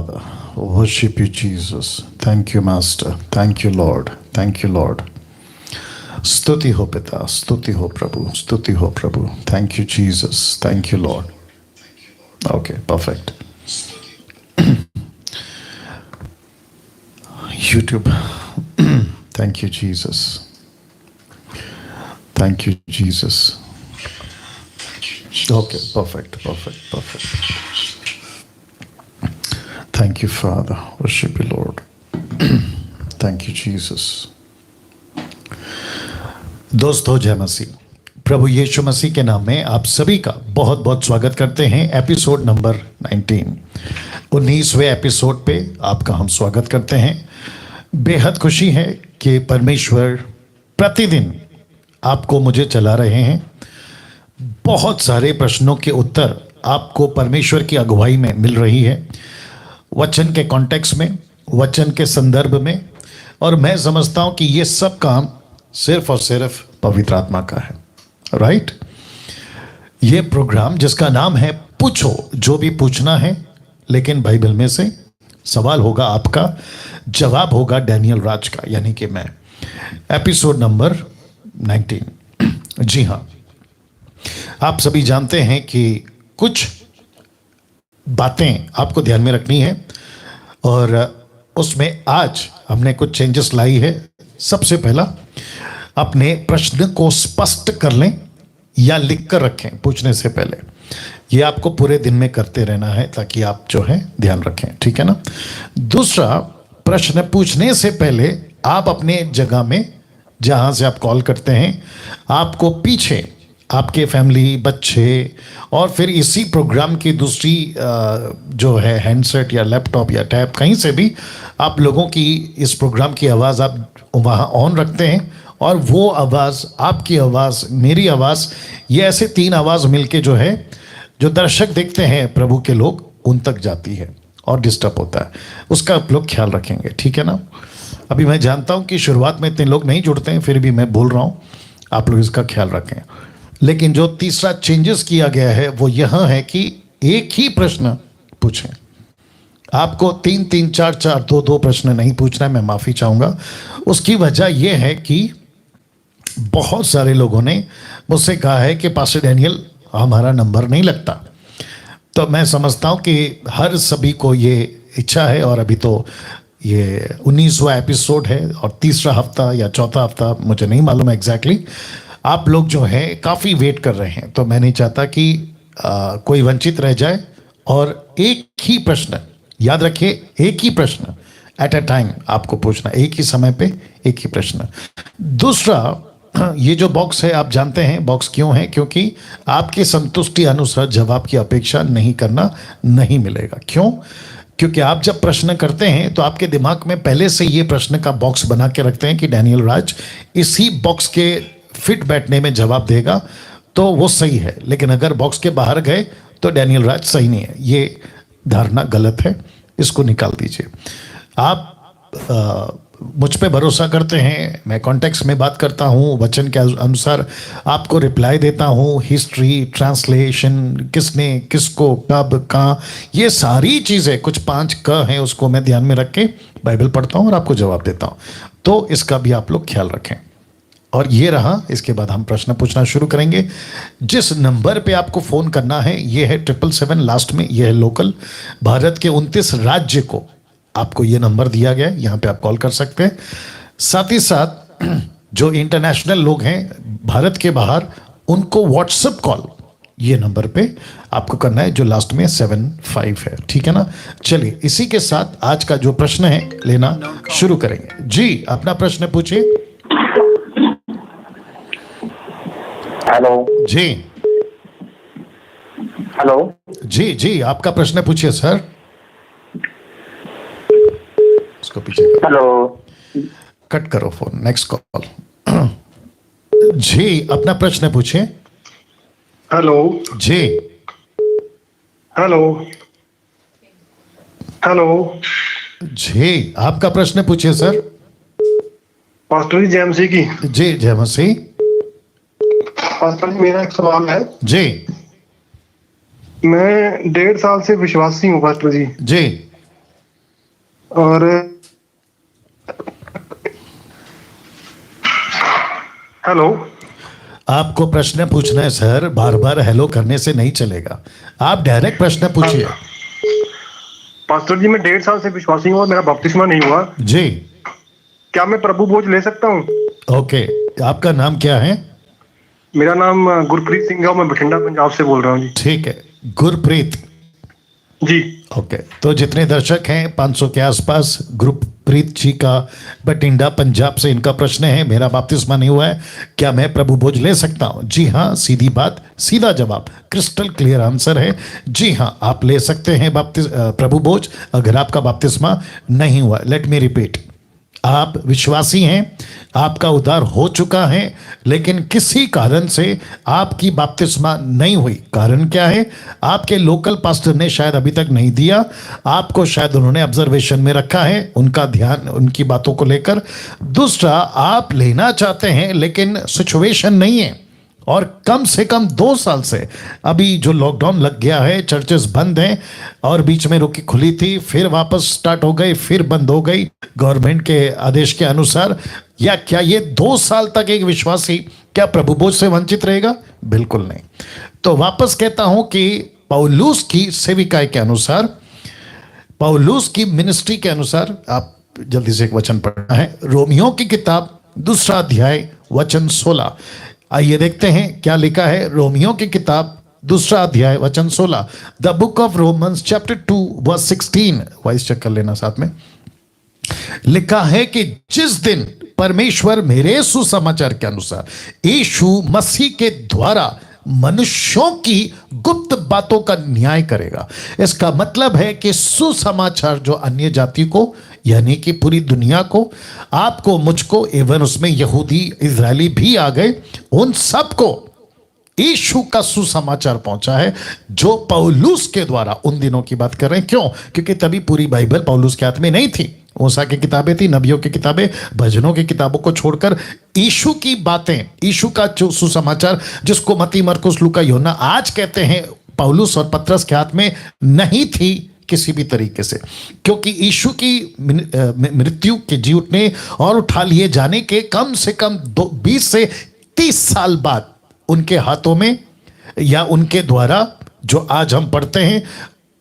Father. Worship you, Jesus. Thank you, Master. Thank you, Lord. Thank you, Lord. स्तुति हो पिता, स्तुति हो प्रभु, स्तुति हो प्रभु. Thank you, Jesus. Thank you, Lord. Okay, perfect. YouTube. Thank you, Jesus. Thank you, Jesus. Okay, perfect. Thank you, Father. Worship you, Lord. Thank you, Jesus. दोस्तों, जय मसीह. प्रभु यीशु मसीह के नाम में आप सभी का बहुत बहुत स्वागत करते हैं. एपिसोड नंबर 19वें एपिसोड पे आपका हम स्वागत करते हैं. बेहद खुशी है कि परमेश्वर प्रतिदिन आपको मुझे चला रहे हैं. बहुत सारे प्रश्नों के उत्तर आपको परमेश्वर की अगुवाई में मिल रही है, वचन के कॉन्टेक्स्ट में, वचन के संदर्भ में. और मैं समझता हूं कि ये सब काम सिर्फ और सिर्फ पवित्र आत्मा का है. राइट? ये प्रोग्राम जिसका नाम है पूछो जो भी पूछना है, लेकिन बाइबल में से सवाल होगा आपका, जवाब होगा डैनियल राज का, यानी कि मैं. Episode number 19. जी हाँ, आप सभी जानते हैं कि कुछ बातें आपको ध्यान में रखनी है और उसमें आज हमने कुछ चेंजेस लाई है. सबसे पहला, अपने प्रश्न को स्पष्ट कर लें या लिख कर रखें पूछने से पहले. ये आपको पूरे दिन में करते रहना है ताकि आप जो है ध्यान रखें, ठीक है ना. दूसरा, प्रश्न पूछने से पहले आप अपने जगह में जहां से आप कॉल करते हैं, आपको पीछे आपके फैमिली, बच्चे और फिर इसी प्रोग्राम की दूसरी जो है हैंडसेट या लैपटॉप या टैब, कहीं से भी आप लोगों की इस प्रोग्राम की आवाज़ आप वहाँ ऑन रखते हैं और वो आवाज़, आपकी आवाज़, मेरी आवाज़, ये ऐसे तीन आवाज़ मिलके जो है, जो दर्शक देखते हैं प्रभु के लोग, उन तक जाती है और डिस्टर्ब होता है. उसका आप लोग ख्याल रखेंगे, ठीक है ना. अभी मैं जानता हूँ कि शुरुआत में इतने लोग नहीं जुड़ते हैं, फिर भी मैं बोल रहा हूँ, आप लोग इसका ख्याल रखें. लेकिन जो तीसरा चेंजेस किया गया है वो यह है कि एक ही प्रश्न पूछें. आपको 3-3, 4-4, 2-2 प्रश्न नहीं पूछना है. मैं माफ़ी चाहूँगा. उसकी वजह यह है कि बहुत सारे लोगों ने मुझसे कहा है कि पास्टर डैनियल, हमारा नंबर नहीं लगता. तो मैं समझता हूँ कि हर सभी को ये इच्छा है, और अभी तो ये 19वां एपिसोड है और तीसरा हफ्ता या चौथा हफ्ता, मुझे नहीं मालूम है एग्जैक्टली. आप लोग जो है काफ़ी वेट कर रहे हैं, तो मैं नहीं चाहता कि कोई वंचित रह जाए. और एक ही प्रश्न, याद रखिए, एक ही प्रश्न एट अ टाइम आपको पूछना, एक ही समय पे एक ही प्रश्न. दूसरा, ये जो बॉक्स है, आप जानते हैं बॉक्स क्यों है? क्योंकि आपकी संतुष्टि अनुसार जवाब की अपेक्षा नहीं करना, नहीं मिलेगा. क्यों? क्योंकि आप जब प्रश्न करते हैं तो आपके दिमाग में पहले से ये प्रश्न का बॉक्स बना के रखते हैं कि डैनियल राज इसी बॉक्स के फिट बैठने में जवाब देगा, तो वो सही है. लेकिन अगर बॉक्स के बाहर गए तो डैनियल राज सही नहीं है. ये धारणा गलत है, इसको निकाल दीजिए. आप मुझ पे भरोसा करते हैं, मैं कॉन्टेक्स्ट में बात करता हूँ, वचन के अनुसार आपको रिप्लाई देता हूँ. हिस्ट्री, ट्रांसलेशन, किसने, किसको, कब, कहाँ, ये सारी चीज़ें, कुछ 5 क हैं, उसको मैं ध्यान में रख के बाइबल पढ़ता हूँ और आपको जवाब देता हूँ. तो इसका भी आप लोग ख्याल रखें. और ये रहा, इसके बाद हम प्रश्न पूछना शुरू करेंगे. जिस नंबर पे आपको फ़ोन करना है ये है 777, लास्ट में ये है लोकल. भारत के 29 राज्य को आपको ये नंबर दिया गया है, यहाँ पे आप कॉल कर सकते हैं. साथ ही साथ जो इंटरनेशनल लोग हैं भारत के बाहर, उनको व्हाट्सएप कॉल ये नंबर पे आपको करना है, जो लास्ट में 75 है, ठीक है ना. चलिए, इसी के साथ आज का जो प्रश्न है लेना शुरू करेंगे. जी, अपना प्रश्न पूछिए. हेलो जी. हेलो जी, आपका प्रश्न पूछिए सर. उसको पीछे करो. हेलो कट करो फोन. Next call. जी, अपना प्रश्न पूछिए. हेलो जी. हेलो हेलो जी, आपका प्रश्न पूछिए सर. पास्टर जी, जय मसीह की. जी, जय मसीह. पास्टर जी, मेरा एक सवाल है. जी. मैं 1.5 साल से विश्वासी हूँ पास्टर जी. जी. और हेलो। आपको प्रश्न पूछना है सर, बार बार हेलो करने से नहीं चलेगा, आप डायरेक्ट प्रश्न पूछिए। पास्टर जी, मैं 1.5 साल से विश्वासी हूँ और मेरा बपतिस्मा नहीं हुआ। जी। क्या मैं प्रभु भोज ले सकता हूँ? ओके, आपका नाम क्या है? मेरा नाम गुरप्रीत सिंह है और मैं बठिंडा पंजाब से बोल रहा हूँ जी। ठीक है, गुरप्रीत जी। ओके। तो जितने दर्शक हैं 500 के आसपास, गुरप्रीत जी का बठिंडा पंजाब से इनका प्रश्न है, मेरा बपतिस्मा नहीं हुआ है, क्या मैं प्रभु भोज ले सकता हूं? जी हाँ, सीधी बात, सीधा जवाब, क्रिस्टल क्लियर आंसर है। जी हाँ, आप ले सकते हैं प्रभु भोज अगर आपका बपतिस्मा नहीं हुआ। लेट मी रिपीट, आप विश्वासी हैं, आपका उद्धार हो चुका है, लेकिन किसी कारण से आपकी बपतिस्मा नहीं हुई। कारण क्या है? आपके लोकल पास्टर ने शायद अभी तक नहीं दिया, आपको शायद उन्होंने ऑब्जर्वेशन में रखा है, उनका ध्यान उनकी बातों को लेकर। दूसरा, आप लेना चाहते हैं लेकिन सिचुएशन नहीं है, और कम से कम 2 साल से, अभी जो लॉकडाउन लग गया है, चर्चेस बंद हैं, और बीच में रुकी खुली थी, फिर वापस स्टार्ट हो गई, फिर बंद हो गई गवर्नमेंट के आदेश के अनुसार। या क्या ये 2 साल तक एक विश्वासी क्या प्रभु भोज से वंचित रहेगा? बिल्कुल नहीं। तो वापस कहता हूं कि पौलुस की सेविकाई के अनुसार, पौलुस की मिनिस्ट्री के अनुसार, आप जल्दी से एक वचन पढ़ना है, रोमियो की किताब 2 अध्याय वचन 16। आइए देखते हैं क्या लिखा है। रोमियो की किताब 2 अध्याय वचन 16, the book of Romans chapter 2 verse 16, voice check कर लेना साथ में। लिखा है कि जिस दिन परमेश्वर मेरे सुसमाचार के अनुसार यीशु मसीह के द्वारा मनुष्यों की गुप्त बातों का न्याय करेगा। इसका मतलब है कि सुसमाचार जो अन्य जाति को, यानी कि पूरी दुनिया को, आपको, मुझको, एवं उसमें यहूदी इजरायली भी आ गए, उन सबको यीशु का सुसमाचार पहुंचा है, जो पौलुस के द्वारा, उन दिनों की बात कर रहे हैं। क्यों? क्योंकि तभी पूरी बाइबल पौलुस के हाथ में नहीं थी, मूसा की किताबें थी, नबियों की किताबें, भजनों की किताबों को छोड़कर यीशु की बातें, यीशु का जो सुसमाचार, जिसको मत्ती, मरकुस, लूका, यूहन्ना आज कहते हैं, पौलुस और पतरस के हाथ में नहीं थी किसी भी तरीके से। क्योंकि यीशु की मृत्यु के जी उठने और उठा लिए जाने के कम से कम 20 से 30 साल बाद उनके हाथों में, या उनके द्वारा जो आज हम पढ़ते हैं,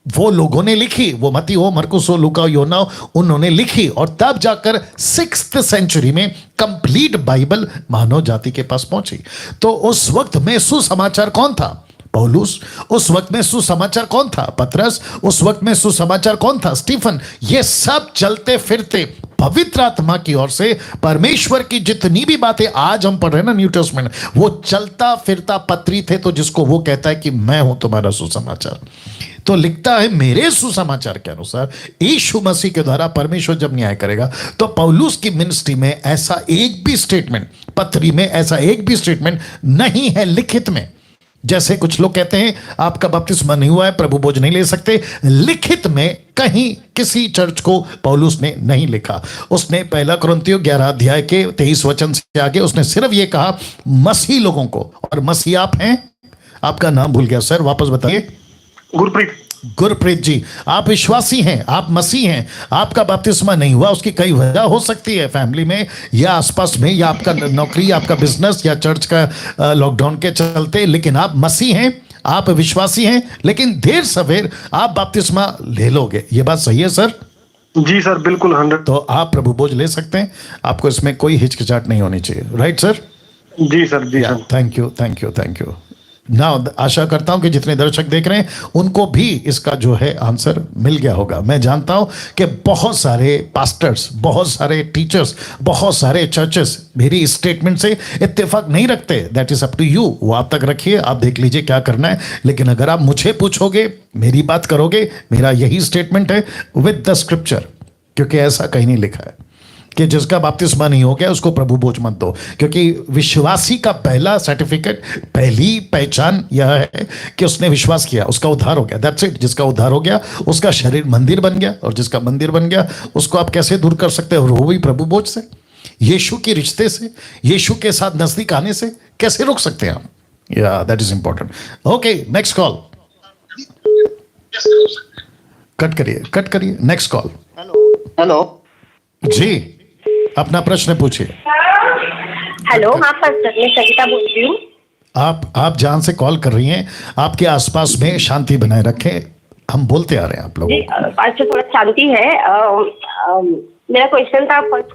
वो लोगों ने लिखी, वो मत्ती हो, मरकुस हो, लूका, यूहन्ना, उन्होंने लिखी, और तब जाकर 6th सेंचुरी में कंप्लीट बाइबल मानव जाति के पास पहुंची। तो उस वक्त में सुसमाचार कौन था? पौलुस। उस वक्त में सुसमाचार कौन था? पतरस। उस वक्त में सुसमाचार कौन था? स्टीफन। ये सब चलते फिरते पवित्र आत्मा की ओर से परमेश्वर की जितनी भी बातें आज हम पढ़ रहे हैं ना, न्यू टेस्टमेंट, वो चलता फिरता पत्री थे, तो जिसको वो कहता है कि मैं हूं तुम्हारा सुसमाचार। तो लिखता है मेरे सुसमाचार के अनुसार यीशु मसीह के द्वारा परमेश्वर जब न्याय करेगा, तो पौलुस की मिनिस्ट्री में ऐसा एक भी स्टेटमेंट, पत्री में ऐसा एक भी स्टेटमेंट नहीं है लिखित में। जैसे कुछ लोग कहते हैं आपका बपतिस्मा नहीं हुआ है, प्रभु भोज नहीं ले सकते, लिखित में कहीं किसी चर्च को पौलुस ने नहीं लिखा। उसने 1 कुरिन्थियों 11 अध्याय के 23 वचन से आगे उसने सिर्फ ये कहा मसीह लोगों को, और मसीह आप हैं, आपका नाम भूल गया सर, वापस बताइए। गुरप्रीत। गुरप्रीत जी, आप विश्वासी हैं, आप मसीह हैं, आपका बपतिस्मा नहीं हुआ, उसकी कई वजह हो सकती है, फैमिली में या आसपास में, या आपका नौकरी, आपका बिजनेस, या चर्च का लॉकडाउन के चलते, लेकिन आप मसीह हैं, आप विश्वासी हैं, लेकिन देर सवेर आप बपतिस्मा ले लोगे। ये बात सही है सर? जी सर, बिल्कुल 100। तो आप प्रभु भोज ले सकते हैं, आपको इसमें कोई हिचकिचाहट नहीं होनी चाहिए। Right sir? जी सर, जी sir. Thank you, thank you, thank you. Now आशा करता हूं कि जितने दर्शक देख रहे हैं उनको भी इसका जो है आंसर मिल गया होगा। मैं जानता हूं कि बहुत सारे पास्टर्स, बहुत सारे टीचर्स, बहुत सारे चर्चेस मेरी इस स्टेटमेंट से इत्तेफाक नहीं रखते। That is up to you, वो आप तक रखिए, आप देख लीजिए क्या करना है। लेकिन अगर आप मुझे पूछोगे, मेरी बात करोगे, मेरा यही स्टेटमेंट है विद द स्क्रिप्चर, क्योंकि ऐसा कहीं नहीं लिखा है कि जिसका बपतिस्मा नहीं हो गया उसको प्रभु भोज मत दो। क्योंकि विश्वासी का पहला सर्टिफिकेट, पहली पहचान यह है कि उसने विश्वास किया, उसका उद्धार हो गया। That's it. जिसका उद्धार हो गया उसका शरीर मंदिर बन गया, और जिसका मंदिर बन गया उसको आप कैसे दूर कर सकते हो? वो भी प्रभु भोज से, यीशु के रिश्ते से, यीशु के साथ नजदीक आने से कैसे रोक सकते हैं आप? या that is important. Okay, next call. Cut करिए, कट करिए, नेक्स्ट कॉल। हेलो। हेलो। जी, अपना प्रश्न पूछिए। हेलो, हाँ पास्टर, मैं सविता बोल रही हूँ। आप जहां से कॉल कर रही हैं, आपके आसपास में शांति बनाए रखें। हम बोलते आ रहे हैं आप लोगों जी को। पास्टर, थोड़ा शांति है। मेरा क्वेश्चन था फर्स्ट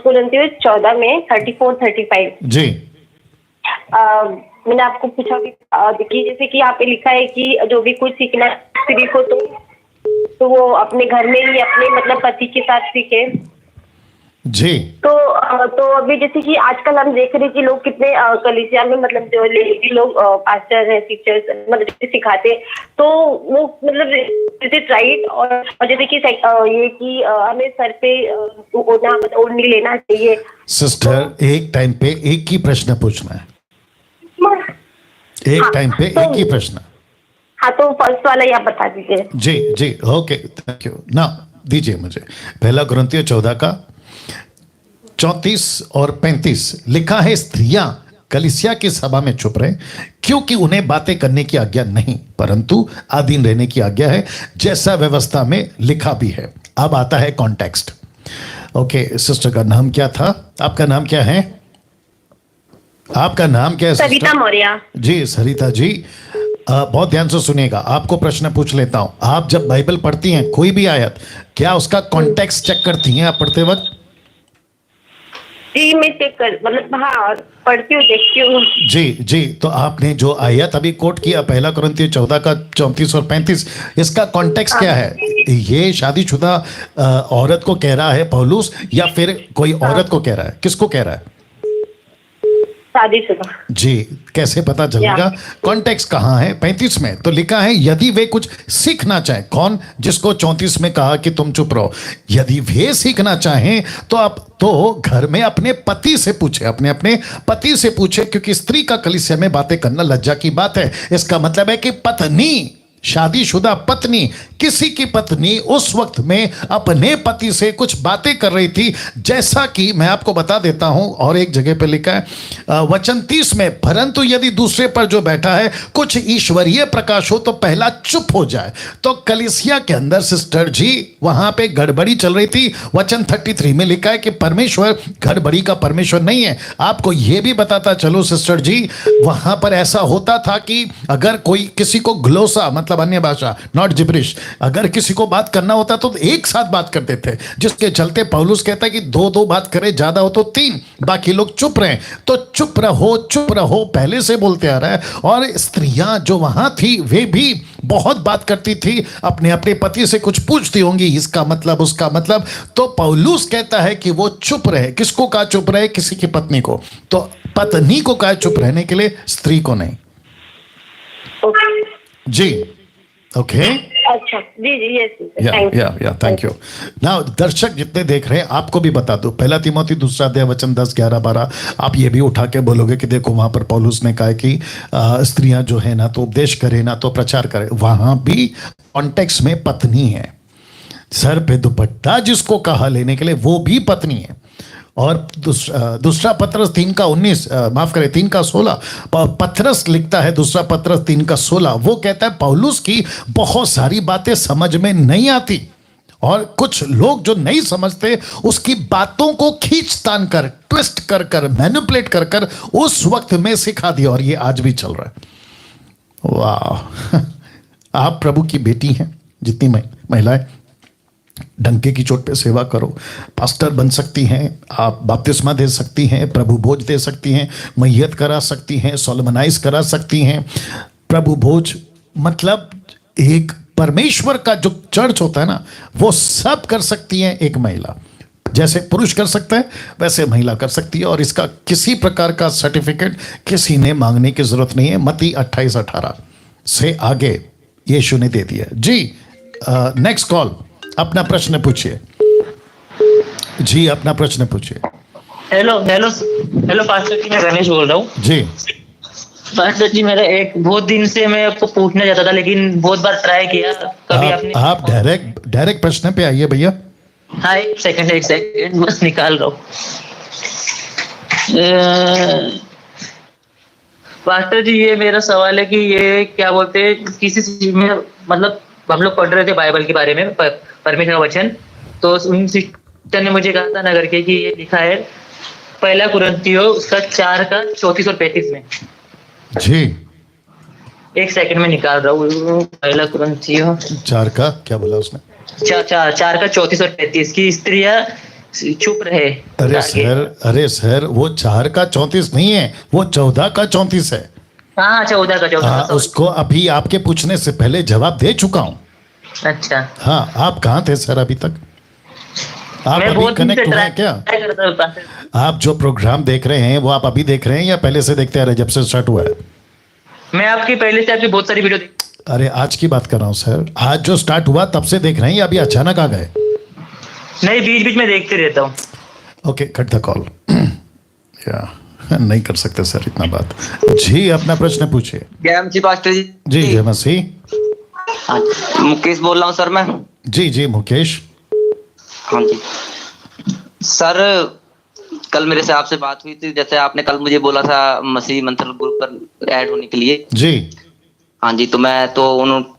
कुरिन्थियों 14 में 34-35। जी, मैंने आपको पूछा कि जैसे कि यहाँ पे लिखा है कि जो भी कुछ सीखना है स्त्री को तो वो अपने घर में ही अपने मतलब पति के साथ सीखे। जी, तो अभी जैसे कि आजकल हम देख रहे हैं कि लोग कितने कलीसिया में मतलब जो लेडी लोग पास्टर है, टीचर्स मतलब जैसे सिखाते हैं, तो वो मतलब इज इट राइट? और जैसे कि ये कि हमें सर पे ओढ़ना मतलब ओढ़नी लेना चाहिए। सिस्टर, एक टाइम पे एक ही प्रश्न पूछना है। एक हाँ, टाइम पे एक ही प्रश्न। हाँ, तो फर्स्ट वाला ही आप बता दीजिए। जी जी, ओके, थैंक यू। ना दीजिए मुझे पहला कुरिन्थियों 14 का 34 और 35 लिखा है, स्त्रियां कलीसिया की सभा में चुप रहे क्योंकि उन्हें बातें करने की आज्ञा नहीं परंतु अधीन रहने की आज्ञा है, जैसा व्यवस्था में लिखा भी है। अब आता है कॉन्टेक्स्ट। ओके, सिस्टर का नाम क्या था? आपका नाम क्या है? आपका नाम क्या है सिस्टर? सविता मौर्य। जी सरिता जी, बहुत ध्यान से सुनिएगा। आपको प्रश्न पूछ लेता हूं। आप जब बाइबल पढ़ती हैं कोई भी आयत, क्या उसका कॉन्टेक्स्ट चेक करती हैं आप पढ़ते वक्त? जी मैं चेक कर मतलब हाँ पढ़ती हूँ, देखती हूँ। जी जी, तो आपने जो आयत अभी कोट किया पहला कुरिन्थियों 14 का 34 और 35, इसका कॉन्टेक्स्ट क्या है? ये शादीशुदा औरत को कह रहा है पौलुस, या फिर कोई औरत को कह रहा है? किसको कह रहा है? शादीशुदा। जी, कैसे पता चलेगा? कॉन्टेक्स्ट कहाँ है? 35 में तो लिखा है यदि वे कुछ सीखना चाहे। कौन? जिसको 34 में कहा कि तुम चुप रहो। यदि वे सीखना चाहें तो आप तो घर में अपने पति से पूछे, अपने पति से पूछे, क्योंकि स्त्री का कलीसिया में बातें करना लज्जा की बात है। इसका मतलब है कि पत्नी, शादीशुदा पत्नी, किसी की पत्नी उस वक्त में अपने पति से कुछ बातें कर रही थी, जैसा कि मैं आपको बता देता हूं। और एक जगह पे लिखा है वचन 30 में, परंतु यदि दूसरे पर जो बैठा है कुछ ईश्वरीय प्रकाश हो तो पहला चुप हो जाए। तो कलीसिया के अंदर सिस्टर जी वहां पे गड़बड़ी चल रही थी। वचन 33 में लिखा है कि परमेश्वर गड़बड़ी का परमेश्वर नहीं है। आपको यह भी बताता चलो सिस्टर जी, वहां पर ऐसा होता था कि अगर कोई किसी को ग्लोसा मतलब अन्य भाषा, नॉट जिब्रिश, अगर किसी को बात करना होता तो एक साथ बात करते थे, जिसके चलते पौलुस कहता है कि दो बात करे, ज्यादा हो तो 3, बाकी लोग चुप रहे। तो चुप रहो पहले से बोलते आ रहा है। और स्त्रियां जो वहां थी वे भी बहुत बात करती थी, अपने पति से कुछ पूछती होंगी, इसका मतलब उसका मतलब। तो पौलुस कहता है कि वो चुप रहे। किसको कहा चुप रहे? किसी की पत्नी को। तो पत्नी को कहा चुप रहने के लिए, स्त्री को नहीं। जी, ओके, अच्छा, जी यस, या थैंक यू। नाउ दर्शक जितने देख रहे हैं, आपको भी बता दो, पहला तीमोथी 2 अध्याय वचन 10, 11, 12। आप ये भी उठा के बोलोगे कि देखो वहां पर पौलुस ने कहा कि स्त्रियां जो है ना तो उपदेश करे ना तो प्रचार करे। वहां भी कॉन्टेक्स्ट में पत्नी है। सर पे दुपट्टा जिसको कहा लेने के लिए, वो भी पत्नी है। और दूसरा पत्रस 3 का 19, माफ करें 3 का 16, पत्रस लिखता है, दूसरा पत्रस 3 का 16, वो कहता है पौलुस की बहुत सारी बातें समझ में नहीं आती, और कुछ लोग जो नहीं समझते उसकी बातों को खींचतान कर, ट्विस्ट कर कर, मैनिपुलेट कर कर उस वक्त में सिखा दिया। और ये आज भी चल रहा है। वाह आप प्रभु की बेटी हैं। जितनी महिलाएं डंके की चोट पे सेवा करो, पास्टर बन सकती हैं, आप बपतिस्मा दे सकती हैं, प्रभु भोज दे सकती हैं, मैयत करा सकती हैं, सोलमनाइज करा सकती हैं। प्रभु भोज मतलब एक परमेश्वर का जो चर्च होता है ना, वो सब कर सकती हैं एक महिला। जैसे पुरुष कर सकता है वैसे महिला कर सकती है। और इसका किसी प्रकार का सर्टिफिकेट किसी ने मांगने की जरूरत नहीं है। मत्ती 28-18 से आगे यीशु ने दे दिया। जी, नेक्स्ट कॉल, अपना प्रश्न पूछिए। जी, अपना प्रश्न पूछिए। हेलो पास्टर जी, मैं रमेश बोल रहा हूँ। जी पास्टर जी, मेरा एक बहुत दिन से मैं आपको पूछना चाहता था, लेकिन बहुत बार ट्राई किया, कभी आपने। आप डायरेक्ट प्रश्न पे आइए भैया। हाँ, एक सेकंड बस निकाल रहा हूँ। पास्टर जी, ये मेरा सवाल है कि ये क्या बोलते हैं, किसी चीज में मतलब हम लोग पढ़ रहे थे बाइबल के बारे में, परमेश्वर का वचन। तो उन सिस्टर ने मुझे कहा था ना करके कि ये लिखा है पहला कुरिन्थियों उसका 4 का 34 और 35 में। जी, एक सेकंड में निकाल रहा हूँ। पहला कुरिन्थियों 4 का क्या बोला उसने? 4 का 34 और 35 की स्त्रियां चुप रहे। अरे सर वो 4 का 34 नहीं है, वो 14 का 34 है। हाँ 14 का 14। हाँ, उसको अभी आपके पूछने से पहले जवाब दे चुका हूँ। अच्छा, हाँ, आप कहाँ थे सर अभी तक? आप मैं अभी बहुत दिन से कनेक्ट हुए हैं क्या? ट्राई करता था। आप जो प्रोग्राम देख रहे हैं वो आप अभी देख रहे हैं या पहले से देखते आ रहे जब से स्टार्ट हुआ है? मैं आपकी पहले से आपकी बहुत सारी वीडियो अरे आज की बात कर रहा हूँ सर, आज जो स्टार्ट हुआ तब से देख रहे हैं या अभी अचानक आ गए? नहीं, बीच बीच में देखते रहता हूँ। Okay, cut the call. या नहीं कर सकते सर इतना बात। जी, अपना प्रश्न पूछिए। जय मसीह पास्टर जी। जी जय मसीह। हाँ, मुकेश बोल रहा हूँ सर मैं। जी जी मुकेश। हाँ जी सर, कल मेरे से आपसे बात हुई थी, जैसे आपने कल मुझे बोला था मसीह मंत्र ग्रुप पर ऐड होने के लिए। जी हाँ जी, तो मैं तो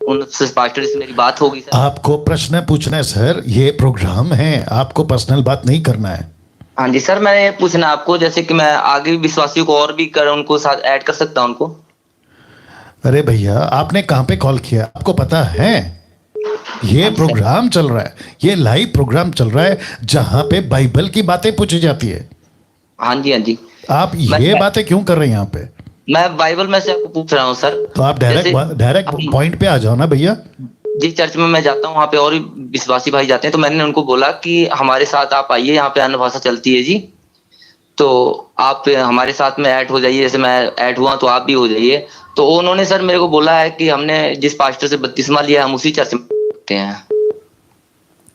उनसे पास्टर से मेरी बात होगी सर। आपको प्रश्न पूछना है सर, ये प्रोग्राम है, आपको पर्सनल बात नहीं करना है। हाँ जी सर, मैं पूछना आपको जैसे कि मैं आगे भी विश्वासियों को और भी कर उनको साथ ऐड कर सकता हूँ उनको। अरे भैया, आपने कहाँ पे कॉल किया आपको पता है? ये प्रोग्राम चल रहा है, ये लाइव प्रोग्राम चल रहा है जहां पे बाइबल की बातें पूछी जाती है। हाँ जी हाँ जी। आप ये बातें क्यों कर रहे हैं यहाँ पे? मैं बाइबल में से आपको पूछ रहा हूँ सर। तो आप डायरेक्ट पॉइंट पे आ जाओ ना भैया। जिस चर्च में मैं जाता हूँ वहाँ पे और भी विश्वासी भाई जाते हैं, तो मैंने उनको बोला कि हमारे साथ आप आइए, यहाँ पे अन्य भाषा चलती है जी, तो आप हमारे साथ में ऐड हो जाइए। जैसे मैं ऐड हुआ तो आप भी हो जाइए। तो उन्होंने सर मेरे को बोला है कि हमने जिस पास्टर से बपतिस्मा लिया हम उसी चर्च में करते हैं।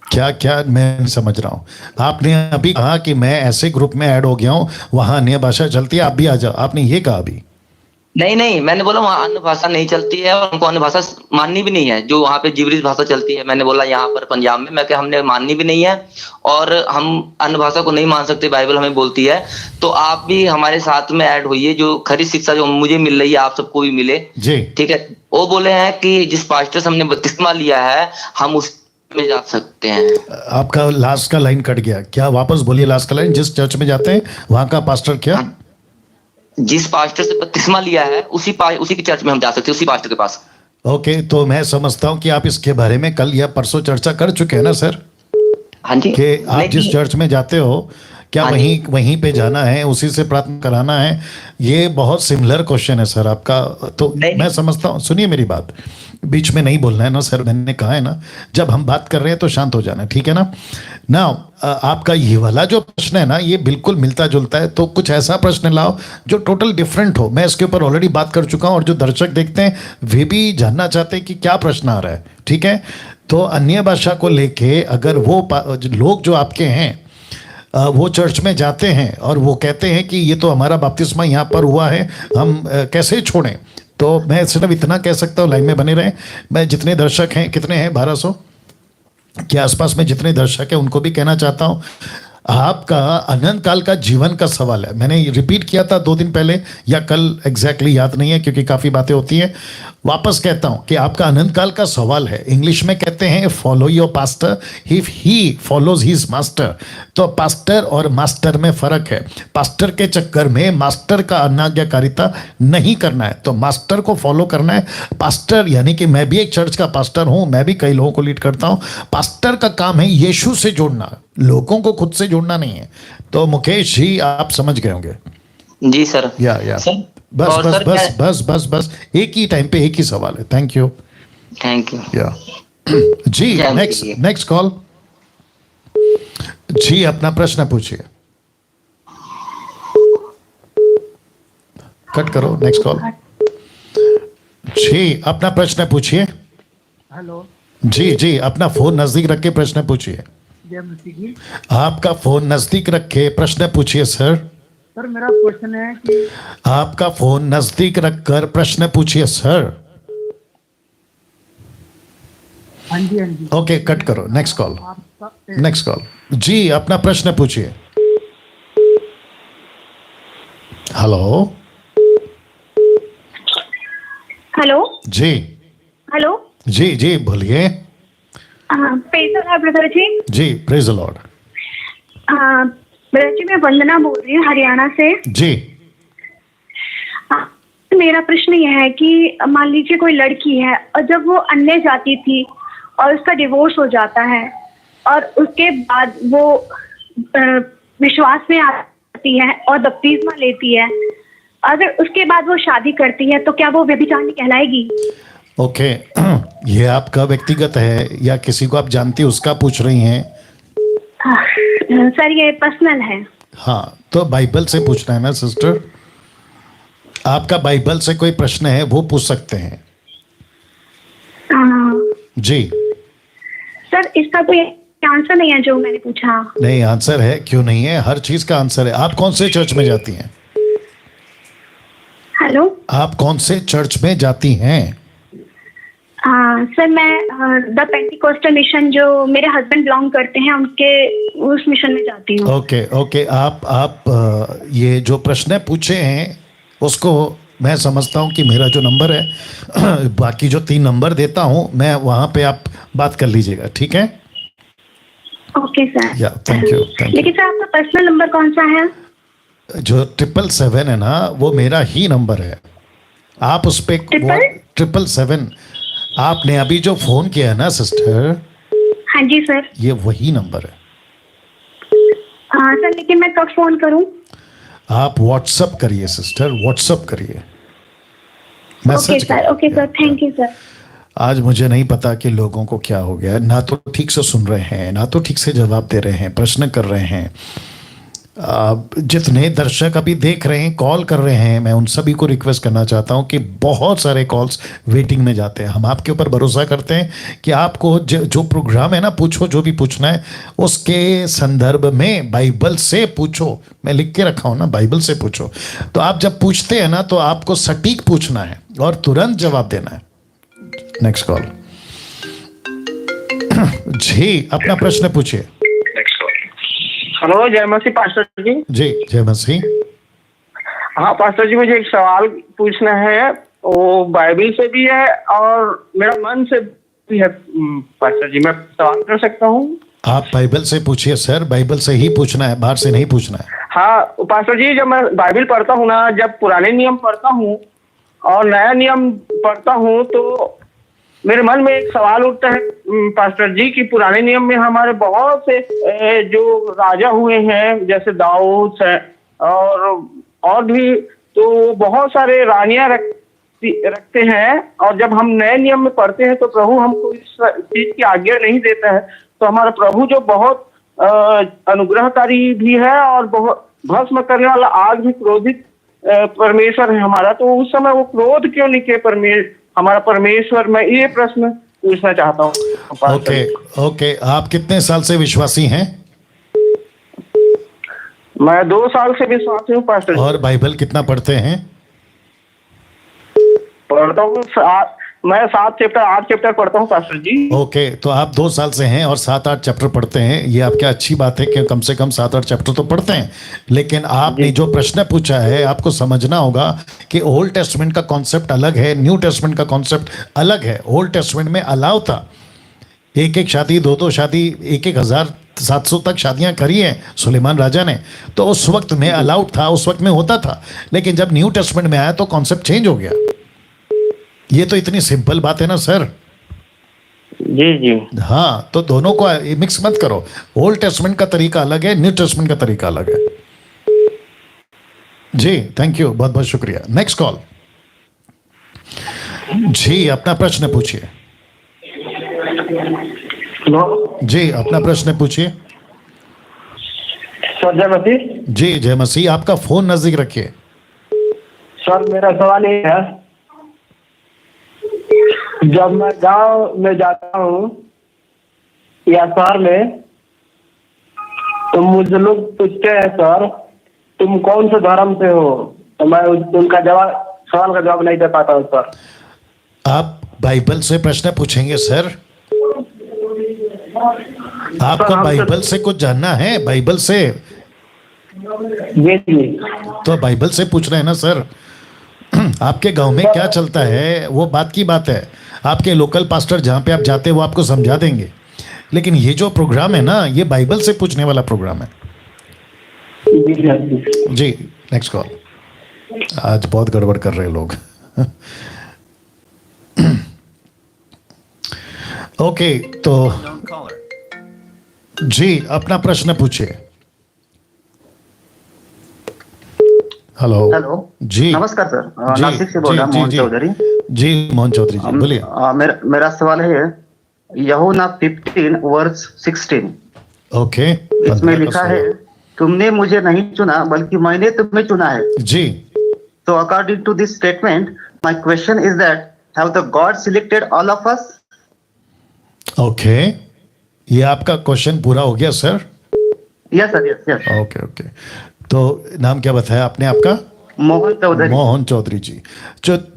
क्या क्या मैं नहीं समझ रहा हूँ। आपने अभी कहा कि मैं ऐसे ग्रुप में ऐड हो गया हूँ, वहां अन्य भाषा चलती है, आप भी आ जाओ, आपने ये कहा अभी? नहीं, मैंने बोला वहाँ अन्य भाषा नहीं चलती है और उनको अन्य भाषा माननी भी नहीं है। जो वहाँ पे जिब्रिश भाषा चलती है, मैंने बोला यहाँ पर पंजाब में, मैं क्या हमने माननी भी नहीं है और हम अन्य भाषा को नहीं मान सकते, बाइबल हमें बोलती है। तो आप भी हमारे साथ में ऐड होइए, जो खरी शिक्षा जो मुझे मिल रही है आप सबको भी मिले जी। ठीक है। वो बोले हैं कि जिस पास्टर से हमने बपतिस्मा लिया है हम उस में जा सकते हैं। आपका लास्ट का लाइन कट गया, क्या वापस बोलिए लास्ट का लाइन? जिस चर्च में जाते हैं वहां का पास्टर क्या? हाँ, जिस पास्टर से बपतिस्मा लिया है उसी की चर्च में हम जा सकते हैं, उसी पास्टर के पास। ओके, तो मैं समझता हूं कि आप इसके बारे में कल या परसों चर्चा कर चुके हैं ना सर? हाँ जी। कि आप जिस चर्च में जाते हो क्या हाँ वहीं पे जाना है, उसी से प्रार्थना कराना है? ये बहुत सिमिलर क्वेश्चन है सर आपका। तो मैं समझता हूँ, सुनिए मेरी बात, बीच में नहीं बोलना है ना सर, मैंने कहा है ना जब हम बात कर रहे हैं तो शांत हो जाना है, ठीक है ना? ना आपका ये वाला जो प्रश्न है ना ये बिल्कुल मिलता जुलता है, तो कुछ ऐसा प्रश्न लाओ जो टोटल डिफरेंट हो। मैं इसके ऊपर ऑलरेडी बात कर चुका हूँ और जो दर्शक देखते हैं वे भी जानना चाहते हैं कि क्या प्रश्न आ रहा है, ठीक है? तो अन्य भाषा को लेके अगर वो लोग जो आपके हैं वो चर्च में जाते हैं और वो कहते हैं कि ये तो हमारा बपतिस्मा यहाँ पर हुआ है, हम कैसे छोड़ें? तो मैं सिर्फ इतना कह सकता हूँ, लाइन में बने रहें। मैं जितने दर्शक हैं, कितने हैं, 1200 के आसपास में जितने दर्शक हैं उनको भी कहना चाहता हूँ, आपका अनंत काल का जीवन का सवाल है। मैंने रिपीट किया था 2 दिन पहले या कल, एग्जैक्टली याद नहीं है क्योंकि काफ़ी बातें होती हैं। वापस कहता हूं कि आपका अनंत काल का सवाल है। इंग्लिश में कहते हैं follow your pastor if he follows his master. तो पास्टर और मास्टर में फर्क है। पास्टर के चक्कर में मास्टर का अनाज्ञाकारिता नहीं करना है, तो मास्टर को फॉलो करना है। पास्टर यानी कि मैं भी एक चर्च का पास्टर हूं, मैं भी कई लोगों को लीड करता हूं। पास्टर का काम है यीशु से जोड़ना, लोगों को खुद से जोड़ना नहीं है। तो मुकेश जी आप समझ गए होंगे। जी सर। या सर, बस और बस सर बस क्या- बस बस बस एक ही टाइम पे एक ही सवाल है। Thank you. Thank you. या जी, क्या नेक्स्ट बोलिए? Next call. जी अपना प्रश्न पूछिए। कट करो, नेक्स्ट कॉल। जी अपना प्रश्न पूछिए। हेलो, जी जी अपना फोन नजदीक रख के प्रश्न पूछिए। जय मसीह की। आपका फोन नजदीक रख के प्रश्न पूछिए सर। सर मेरा क्वेश्चन है कि आपका फोन नजदीक रखकर प्रश्न पूछिए सर। हाँ जी ओके कट करो, नेक्स्ट कॉल। आपका नेक्स्ट कॉल। जी अपना प्रश्न पूछिए। हेलो हेलो जी। हेलो जी जी बोलिए। प्रेज द लॉर्ड ब्रदर जी। जी प्रेज द लॉर्ड। ब्रदर जी मैं वंदना बोल रही हूँ हरियाणा से। जी मेरा प्रश्न यह है कि मान लीजिए कोई लड़की है और जब वो अन्य जाति थी और उसका डिवोर्स हो जाता है और उसके बाद वो विश्वास में आती है और बपतिस्मा लेती है, अगर उसके बाद वो शादी करती है तो क्या वो व्यभिचारिणी कहलाएगी? ओके ये आपका व्यक्तिगत है या किसी को आप जानती उसका पूछ रही हैं? सर ये पर्सनल है। हाँ तो बाइबल से पूछना है ना सिस्टर, आपका बाइबल से कोई प्रश्न है वो पूछ सकते हैं। जी सर इसका कोई आंसर नहीं है जो मैंने पूछा। नहीं आंसर है, क्यों नहीं है, हर चीज का आंसर है। आप कौन से चर्च में जाती हैं? हेलो आप कौन से चर्च में जाती हैं? सर मैं द पेंटिकोस्टल मिशन जो मेरे हस्बैंड बिलोंग करते हैं उनके उस मिशन में जाती हूँ। ओके ओके आप ये जो प्रश्न पूछे हैं उसको मैं समझता हूँ कि मेरा जो नंबर है बाकी जो 3 नंबर देता हूँ मैं वहाँ पे आप बात कर लीजिएगा, ठीक है? Okay sir. या थैंक यू। लेकिन सर आपका पर्सनल नंबर कौन सा है? जो 777 है ना वो मेरा ही नंबर है। आप उस पे 777 आपने अभी जो फोन किया है ना सिस्टर, हाँ जी सर। ये वही नंबर है। सर लेकिन मैं कब फोन करूं? आप व्हाट्सअप करिए सिस्टर, व्हाट्सअप करिए, okay sir. Okay sir, thank you sir. आज मुझे नहीं पता कि लोगों को क्या हो गया, ना तो ठीक से सुन रहे हैं ना तो ठीक से जवाब दे रहे हैं, प्रश्न कर रहे हैं। जितने दर्शक अभी देख रहे हैं, कॉल कर रहे हैं, मैं उन सभी को रिक्वेस्ट करना चाहता हूं कि बहुत सारे कॉल्स वेटिंग में जाते हैं। हम आपके ऊपर भरोसा करते हैं कि आपको जो प्रोग्राम है ना, पूछो जो भी पूछना है उसके संदर्भ में बाइबल से पूछो। मैं लिख के रखा हूं ना, बाइबल से पूछो। तो आप जब पूछते हैं ना तो आपको सटीक पूछना है और तुरंत जवाब देना है। Next call. जी अपना प्रश्न पूछिए। हेलो जय मसीह पास्टर जी। जी जय मसीह। हाँ पास्टर जी मुझे एक सवाल पूछना है, वो बाइबल से भी है और मेरा मन से भी है। पास्टर जी मैं सवाल कर सकता हूँ? आप बाइबल से पूछिए सर, बाइबल से ही पूछना है, बाहर से नहीं पूछना है। हाँ पास्टर जी जब मैं बाइबल पढ़ता हूँ ना, जब पुराने नियम पढ़ता हूँ और नया नियम पढ़ता हूँ तो मेरे मन में एक सवाल उठता है पास्टर जी कि पुराने नियम में हमारे बहुत से जो राजा हुए हैं जैसे दाऊद है और भी, तो बहुत सारे रानियां रखते हैं। और जब हम नए नियम में पढ़ते हैं तो प्रभु हमको इस चीज की आज्ञा नहीं देता है। तो हमारा प्रभु जो बहुत अनुग्रहकारी भी है और बहुत भस्म करने वाला आग भी क्रोधित परमेश्वर है हमारा, तो उस समय वो क्रोध क्यों नहीं किए हमारा परमेश्वर? मैं ये प्रश्न पूछना चाहता हूँ। ओके ओके आप कितने साल से विश्वासी हैं? मैं 2 साल से विश्वासी हूँ पास्टर। और बाइबल कितना पढ़ते हैं? पढ़ता हूँ मैं 7 चैप्टर 8 चैप्टर पढ़ता हूँ पास्टर जी। ओके तो आप 2 साल से हैं और 7-8 चैप्टर पढ़ते हैं, ये आपकी अच्छी बात है कि कम से कम 7-8 चैप्टर तो पढ़ते हैं। लेकिन आपने जो प्रश्न पूछा है आपको समझना होगा कि ओल्ड टेस्टमेंट का कॉन्सेप्ट अलग है, न्यू टेस्टमेंट का कॉन्सेप्ट अलग है। ओल्ड टेस्टमेंट में अलाउ था, 1-1 शादी 2-2 शादी 1-1700 तक शादियां करी हैं सुलेमान राजा ने, तो उस वक्त में अलाउड था, उस वक्त में होता था। लेकिन जब न्यू टेस्टमेंट में आया तो कॉन्सेप्ट चेंज हो गया। ये तो इतनी सिंपल बात है ना सर। जी जी हाँ तो दोनों को मिक्स मत करो, ओल्ड टेस्टमेंट का तरीका अलग है, न्यू टेस्टमेंट का तरीका अलग है। जी थैंक यू, बहुत बहुत शुक्रिया। Next call. जी अपना प्रश्न पूछिए। जी अपना प्रश्न पूछिए। सर जय मसीह। जी जय मसीह। आपका फोन नजदीक रखिए। सर मेरा सवाल ये है, जब मैं गांव में जाता हूँ या शहर में तो मुझे लोग पूछते हैं सर तुम कौन से धर्म से हो, तो मैं उनका सवाल का जवाब नहीं दे पाता हूँ सर। आप बाइबल से प्रश्न पूछेंगे सर? आपको बाइबल से कुछ जानना है? बाइबल से? जी जी। तो बाइबल से पूछ रहे हैं ना सर। आपके गांव में क्या चलता है वो बात की बात है। आपके लोकल पास्टर जहाँ पे आप जाते हैं वो आपको समझा देंगे, लेकिन ये जो प्रोग्राम है ना, ये बाइबल से पूछने वाला प्रोग्राम है। जी, नेक्स्ट कॉल। आज बहुत गड़बड़ कर रहे हैं लोग। ओके, तो जी अपना प्रश्न पूछिए। हेलो। हेलो जी नमस्कार सर, जी, नासिक से बोल रहा हूँ, मोहन चौधरी। जी मोहन चौधरी जी बोलिए। मेरा सवाल है यूहन्ना 15 वर्स 16। ओके, इसमें लिखा है तुमने मुझे नहीं चुना बल्कि मैंने तुम्हें चुना है। जी। So according to this statement, my question is that have the God selected all of us? Okay, ये आपका क्वेश्चन पूरा हो गया sir? Yes sir, yes, yes. Okay okay, तो नाम क्या बताया आपने आपका? मोहन चौधरी। मोहन चौधरी जी।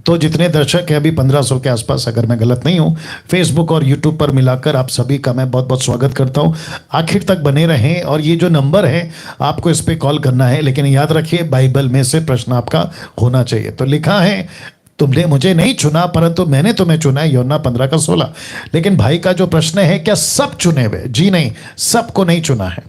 तो जितने दर्शक हैं अभी 1500 के आसपास, अगर मैं गलत नहीं हूं, फेसबुक और यूट्यूब पर मिलाकर आप सभी का मैं बहुत बहुत स्वागत करता हूं। आखिर तक बने रहें, और ये जो नंबर है आपको इस पे कॉल करना है, लेकिन याद रखिए बाइबल में से प्रश्न आपका होना चाहिए। तो लिखा है तुमने मुझे नहीं चुना परंतु मैंने तुम्हें चुना है, यूहन्ना 15:16। लेकिन भाई का जो प्रश्न है, क्या सब चुने हुए? जी नहीं, सबको नहीं चुना है।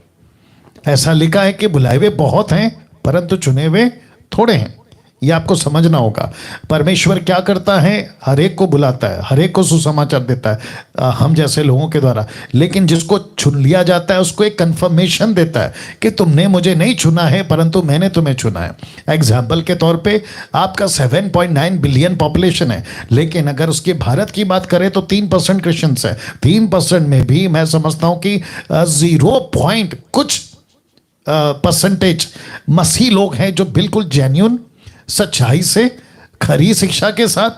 ऐसा लिखा है कि बुलाए हुए बहुत हैं परंतु चुने हुए थोड़े हैं। ये आपको समझना होगा। परमेश्वर क्या करता है, हर एक को बुलाता है, हर एक को सुसमाचार देता है हम जैसे लोगों के द्वारा, लेकिन जिसको चुन लिया जाता है उसको एक कंफर्मेशन देता है कि तुमने मुझे नहीं चुना है परंतु मैंने तुम्हें चुना है। एग्जाम्पल के तौर पे आपका 7.9 बिलियन पॉपुलेशन है, लेकिन अगर उसके भारत की बात करें तो 3% क्रिश्चियंस है। 3% में भी मैं समझता हूं कि 0 कुछ परसेंटेज मसीह लोग हैं जो बिल्कुल जेन्युइन, सच्चाई से, खरी शिक्षा के साथ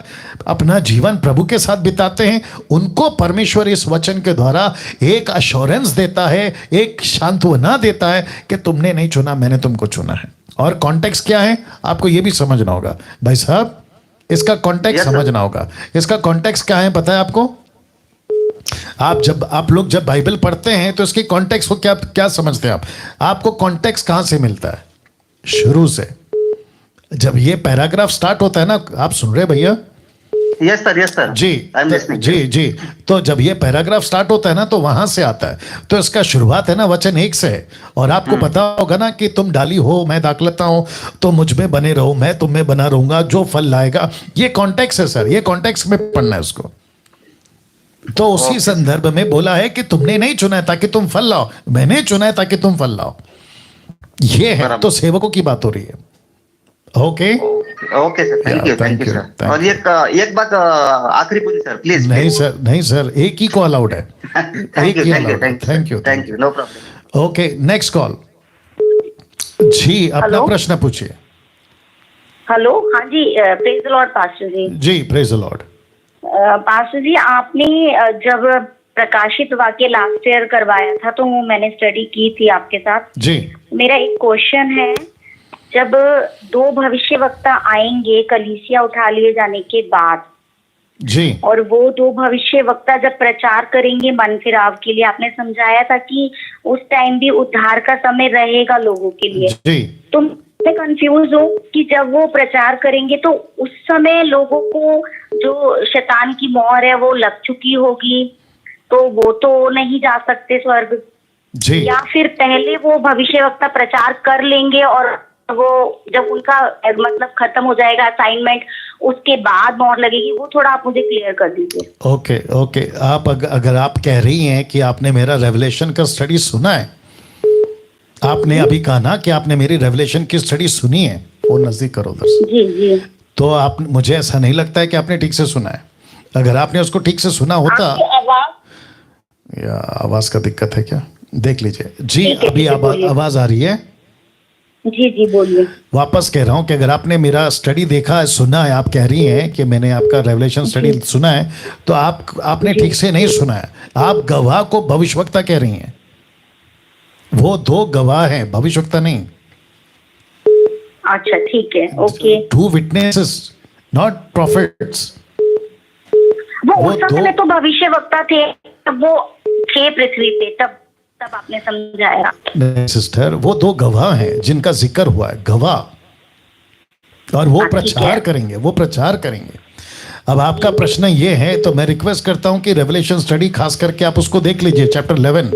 अपना जीवन प्रभु के साथ बिताते हैं। उनको परमेश्वर इस वचन के द्वारा एक अश्योरेंस देता है, एक सांत्वना देता है कि तुमने नहीं चुना, मैंने तुमको चुना है। और कॉन्टेक्स्ट क्या है आपको ये भी समझना होगा भाई साहब, इसका कॉन्टेक्स्ट समझना होगा। इसका कॉन्टेक्स्ट क्या है पता है आपको? आप लोग जब बाइबल पढ़ते हैं तो इसकी कॉन्टेक्स्ट को क्या समझते हैं आप? आपको कॉन्टेक्स्ट कहां से मिलता है? शुरू से, जब ये पैराग्राफ स्टार्ट होता है ना, आप सुन रहे भैया? Yes sir, yes sir. जी जी। तो जब ये पैराग्राफ स्टार्ट होता है ना तो वहां से आता है। तो इसका शुरुआत है ना वचन 1 से है। और आपको पता होगा ना कि तुम डाली हो मैं दाखलता हूं, तो मुझ में बने रहो मैं तुम में बना रहूंगा, जो फल लाएगा। ये कॉन्टेक्स्ट है सर, ये कॉन्टेक्स्ट में पढ़ना है उसको। तो उसी संदर्भ में बोला है कि तुमने नहीं चुना है ताकि तुम फल लाओ, मैंने चुना है ताकि तुम फल लाओ। ये है, तो सेवकों की बात हो रही है। Okay okay sir, thank you sir. और एक बात आखिरी पूछी सर प्लीज। नहीं सर, एक ही को अलाउड है। Thank you, no problem. Okay, next call. जी अपना प्रश्न पूछिए। हेलो, हाँ जी, प्रेज द लॉर्ड पास्टर जी। जी प्रेज द लॉर्ड। पास्टर जी, आपने जब प्रकाशित वाक्य लास्ट ईयर करवाया था तो मैंने स्टडी की थी आपके साथ। जी। मेरा एक क्वेश्चन है, जब 2 भविष्यवक्ता आएंगे कलीसिया उठा लिए जाने के बाद जी, और वो 2 भविष्यवक्ता जब प्रचार करेंगे मन फिराव के लिए, आपने समझाया था कि उस टाइम भी उद्धार का समय रहेगा लोगों के लिए। जी। तो मैं कंफ्यूज हूँ कि जब वो प्रचार करेंगे तो उस समय लोगों को जो शैतान की मोहर है वो लग चुकी होगी, तो वो तो नहीं जा सकते स्वर्ग जी, या फिर पहले वो भविष्यवक्ता प्रचार कर लेंगे और वो जब उनका मतलब खत्म हो जाएगा असाइनमेंट उसके बाद मोहर लगेगी? वो थोड़ा आप मुझे क्लियर कर दीजिए। ओके। आप अगर आप कह रही हैं कि आपने मेरा रेवलेशन का स्टडी सुना है, आपने अभी कहा ना कि आपने मेरी रेवलेशन की स्टडी सुनी है, वो नजदीक करो उधर से। जी। तो आप, मुझे ऐसा नहीं लगता है कि आपने ठीक से सुना है। अगर आपने उसको ठीक से सुना होता, या आवाज का दिक्कत है क्या, देख लीजिए। जी अभी आवाज आ रही है? जी बोलिए। वापस कह रहा हूं कि अगर आपने मेरा स्टडी देखा है, सुना है, आप कह रही हैं कि मैंने आपका रेवलेशन स्टडी सुना है, तो आपने ठीक से नहीं सुना है। आप गवाह को भविष्यवक्ता कह रही हैं। वो 2 गवाह हैं, भविष्यवक्ता नहीं। अच्छा ठीक है, ओके। 2 witnesses, not profits. वो उस समय तो भविष्यवक्ता थे, तब वो थे पृथ्वी पे, तब आपने समझाया। नहीं सिस्टर, वो 2 गवाह हैं जिनका जिक्र हुआ है, गवाह। और वो प्रचार करेंगे, अब आपका प्रश्न ये है, तो मैं रिक्वेस्ट करता हूं कि रेवलेशन स्टडी खास करके आप उसको देख लीजिए, चैप्टर 11।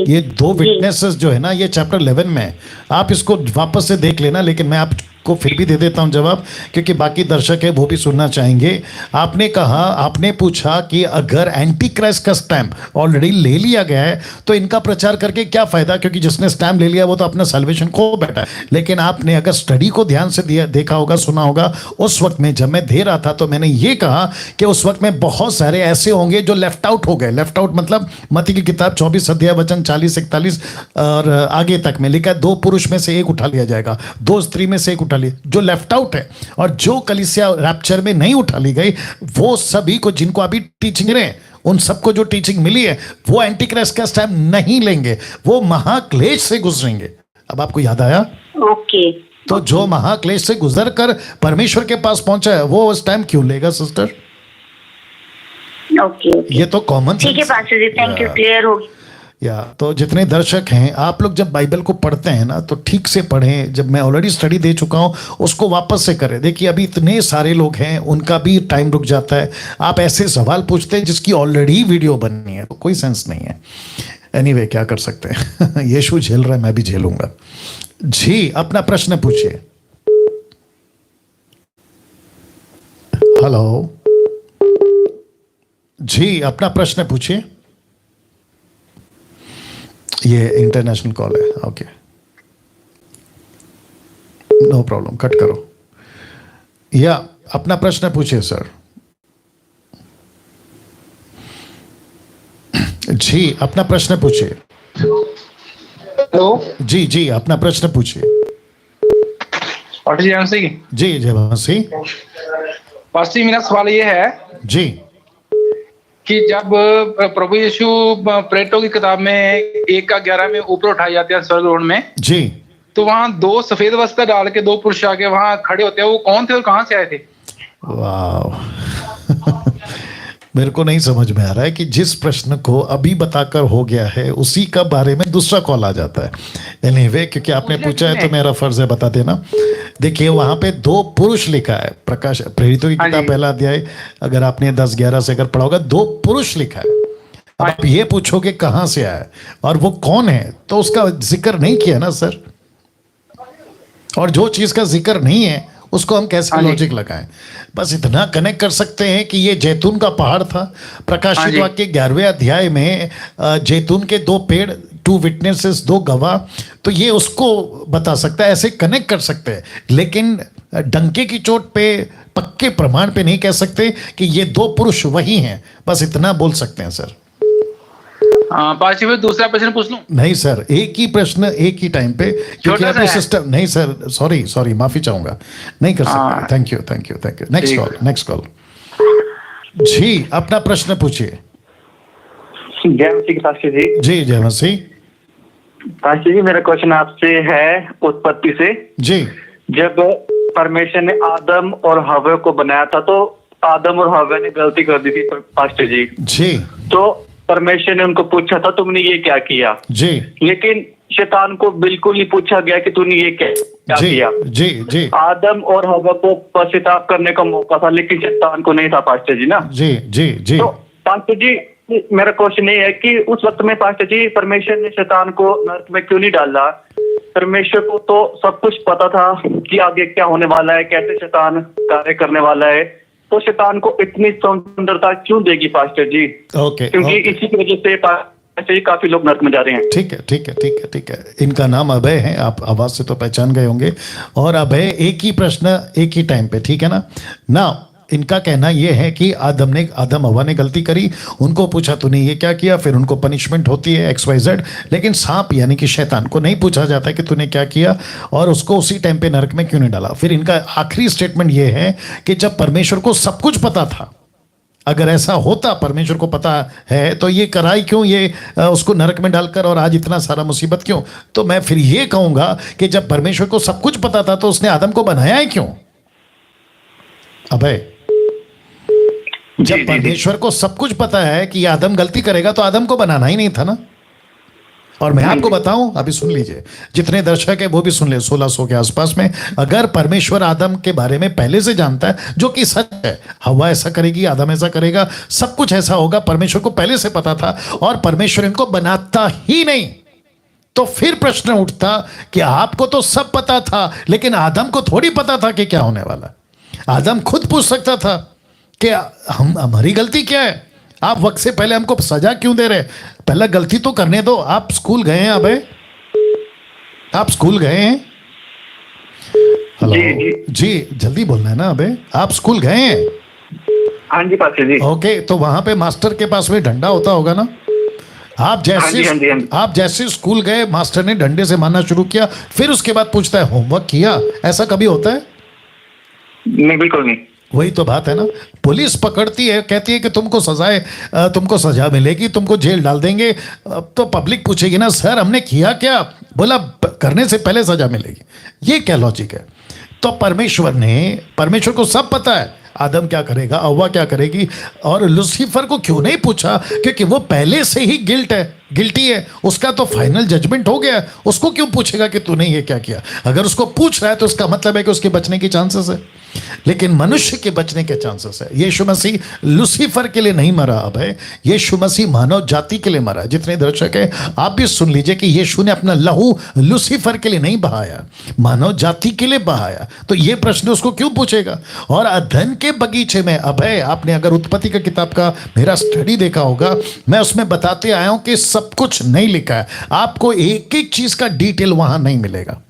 ये दो विटनेसेस जो है ना, ये चैप्टर 11 में है। आप इसको वापस से देख लेना, लेकिन मैं आपको फिर भी दे देता हूं जवाब, क्योंकि बाकी दर्शक है वो भी सुनना चाहेंगे। आपने कहा, आपने पूछा कि अगर एंटी क्राइस्ट का स्टैम्प ऑलरेडी ले लिया गया है तो इनका प्रचार करके क्या फायदा, क्योंकि जिसने स्टैम्प ले लिया वो तो अपना सैल्वेशन खो बैठा है। लेकिन आपने अगर स्टडी को ध्यान से देखा होगा, सुना होगा, उस वक्त में जब मैं दे रहा था तो मैंने ये कहा कि उस वक्त में बहुत सारे ऐसे होंगे जो लेफ्ट आउट हो गए। लेफ्ट आउट मतलब मत्ती की किताब 24 अध्याय वचन 40-41 और आगे तक में लिखा है, 2 पुरुष में से एक उठा लिया जाएगा, 2 स्त्री में से एक उठा लिया, जो लेफ्ट आउट है। और जो कलीसिया रैप्चर में नहीं उठा ली गई, वो सभी को, जिनको अभी टीचिंग रहे, उन सबको जो टीचिंग मिली है, वो एंटी क्राइस्ट का स्टैम्प नहीं लेंगे, वो महाक्लेश से गुजरेंगे। अब आपको याद आया? ओके। तो जो महाक्लेश से गुजर कर परमेश्वर के पास पहुंचा है, वो स्टैम्प क्यों लेगा सिस्टर? ओके। ये तो कॉमन। ठीक है pastor ji, thank you, clear हो गया। या तो जितने दर्शक हैं, आप लोग जब बाइबल को पढ़ते हैं ना, तो ठीक से पढ़ें। जब मैं ऑलरेडी स्टडी दे चुका हूं, उसको वापस से करें। देखिए अभी इतने सारे लोग हैं, उनका भी टाइम रुक जाता है। आप ऐसे सवाल पूछते हैं जिसकी ऑलरेडी वीडियो बननी है, तो कोई सेंस नहीं है। एनीवे क्या कर सकते हैं यीशु झेल रहा है, मैं भी झेलूंगा। जी, अपना प्रश्न पूछिए। हेलो जी, अपना प्रश्न पूछिए। ये इंटरनेशनल कॉल है, ओके, नो प्रॉब्लम, कट करो। या अपना प्रश्न पूछिए सर। जी, अपना प्रश्न पूछिए। हेलो जी जी, अपना प्रश्न पूछिए। पास्टर जी नमस्ते जी। जी जय मसीह। पास्टर जी, मेरा सवाल ये है जी कि जब प्रभु यीशु प्रेरितों की किताब में 1:11 में ऊपर उठाए जाते हैं स्वर्गलोक में जी, तो वहां 2 सफेद वस्त्र डाल के 2 पुरुष आके वहां खड़े होते हैं, वो कौन थे और कहां से आए थे? वाह मेरे को नहीं समझ में आ रहा है कि जिस प्रश्न को अभी बताकर हो गया है उसी का बारे में दूसरा कॉल आ जाता है। एनीवे, क्योंकि आपने पूछा है तो मेरा फर्ज है बता देना। देखिए वहां पे 2 पुरुष लिखा है, प्रकाश प्रेरितों की किताब पहला अध्याय, अगर आपने 10-11 से अगर पढ़ा होगा, 2 पुरुष लिखा है। अब आप ये पूछोगे कहां से आया और वो कौन है, तो उसका जिक्र नहीं किया ना सर। और जो चीज का जिक्र नहीं है उसको हम कैसे लॉजिक लगाएं? बस इतना कनेक्ट कर सकते हैं कि ये जैतून का पहाड़ था। प्रकाशित वाक्य 11वें अध्याय में जैतून के 2 पेड़, 2 विटनेसेस, 2 गवाह, तो ये उसको बता सकता है, ऐसे कनेक्ट कर सकते हैं। लेकिन डंके की चोट पे, पक्के प्रमाण पे नहीं कह सकते कि ये 2 पुरुष वही हैं। बस इतना बोल सकते हैं सर। पास्टर जी, दूसरा प्रश्न पूछ लूं? नहीं सर, एक ही प्रश्न एक ही टाइम पे, क्योंकि आपके सिस्टम नहीं सर, सॉरी माफी चाहूंगा, नहीं कर सकते। Thank you. Next call. जी, अपना प्रश्न पूछिए। जय मसीह पास्टर जी। जी जय मसीह। पास्टर जी, मेरा क्वेश्चन आपसे है उत्पत्ति से। जी, जब परमेश्वर ने आदम और हव्वा को बनाया था, तो आदम और हव्वा ने गलती कर दी थी पास्टर जी। जी, तो परमेश्वर ने उनको पूछा था तुमने ये क्या किया? जी, लेकिन शैतान को बिल्कुल नहीं पूछा गया कि तूने ये क्या जी, किया। जी, जी, आदम और हव्वा को पश्चाताप करने का मौका था, लेकिन शैतान को नहीं था पास्टर जी ना। जी, जी, जी, तो पास्टर जी, मेरा क्वेश्चन ये है कि उस वक्त में पास्टर जी परमेश्वर ने शैतान को नरक में क्यों नहीं डाला? परमेश्वर को तो सब कुछ पता था कि आगे क्या होने वाला है, कैसे शैतान कार्य करने वाला है, तो शैतान को इतनी सुंदरता क्यों देगी पास्टर जी? ओके, क्योंकि इसी की वजह से पास्टर जी काफी लोग नरक में जा रहे हैं। ठीक है। इनका नाम अभय है, आप आवाज से तो पहचान गए होंगे। और अभय, एक ही प्रश्न एक ही टाइम पे, ठीक है ना। इनका कहना यह है कि आदम हवा ने गलती करी, उनको पूछा तूने ये क्या किया, फिर उनको पनिशमेंट होती है XYZ, लेकिन सांप यानी कि शैतान को नहीं पूछा जाता कि तूने क्या किया और उसको उसी टाइम पे नरक में क्यों नहीं डाला। फिर इनका आखिरी स्टेटमेंट ये है कि जब परमेश्वर को सब कुछ पता था, अगर ऐसा होता, परमेश्वर को पता है, तो ये कराई क्यों, ये उसको नरक में डालकर, और आज इतना सारा मुसीबत क्यों? तो मैं फिर ये कहूंगा कि जब परमेश्वर को सब कुछ पता था तो उसने आदम को बनाया है क्यों? अभय, जब परमेश्वर को सब कुछ पता है कि आदम गलती करेगा, तो आदम को बनाना ही नहीं था ना। और मैं आपको बताऊं, अभी सुन लीजिए, जितने दर्शक है वो भी सुन ले, 1600 के आसपास में, अगर परमेश्वर आदम के बारे में पहले से जानता है, जो कि सच है, हवा ऐसा करेगी, आदम ऐसा करेगा, सब कुछ ऐसा होगा, परमेश्वर को पहले से पता था, और परमेश्वर इनको बनाता ही नहीं, तो फिर प्रश्न उठता कि आपको तो सब पता था, लेकिन आदम को थोड़ी पता था कि क्या होने वाला। आदम खुद पूछ सकता था कि हमारी गलती क्या है, आप वक्त से पहले हमको सजा क्यों दे रहे, पहले गलती तो करने दो। आप स्कूल गए हैं अबे, आप स्कूल गए हैं? हेलो जी, जल्दी बोलना है ना अबे, आप स्कूल गए हैं? हाँ जी पास्टर जी। ओके, तो वहां पे मास्टर के पास में डंडा होता होगा ना, आप जैसे स्कूल गए, मास्टर ने डंडे से मारना शुरू किया, फिर उसके बाद पूछता है होमवर्क किया, ऐसा कभी होता है? नहीं, बिल्कुल नहीं। वही तो बात है ना, पुलिस पकड़ती है, कहती है कि तुमको सजा मिलेगी, तुमको जेल डाल देंगे, तो पब्लिक पूछेगी ना, सर हमने किया क्या? बोला करने से पहले सजा मिलेगी। ये क्या लॉजिक है? तो परमेश्वर को सब पता है, आदम क्या करेगा, हव्वा क्या करेगी, और लूसीफर को क्यों नहीं पूछा? क्योंकि वो पहले से ही गिल्टी है, उसका तो फाइनल जजमेंट हो गया, उसको क्यों पूछेगा कि तूने ये क्या किया? अगर उसको पूछ रहा है तो उसका मतलब है कि उसके बचने की चांसेस है, लेकिन मनुष्य के बचने के चांसेस है। यीशु मसीह लूसीफर के लिए नहीं मरा, अब है यीशु मसीह मानव जाति के लिए मरा। जितने दर्शक है आप भी सुन लीजिए कि यीशु ने अपना लहू लूसीफर के लिए नहीं बहाया, मानव जाति के लिए बहाया। तो ये प्रश्न उसको क्यों पूछेगा? और अध्ययन के बगीचे में, अब है आपने अगर उत्पत्ति का किताब का मेरा स्टडी देखा होगा, मैं उसमें बताते आया हूं कि सब कुछ नहीं लिखा है, आपको एक एक चीज का डिटेल वहां नहीं मिलेगा।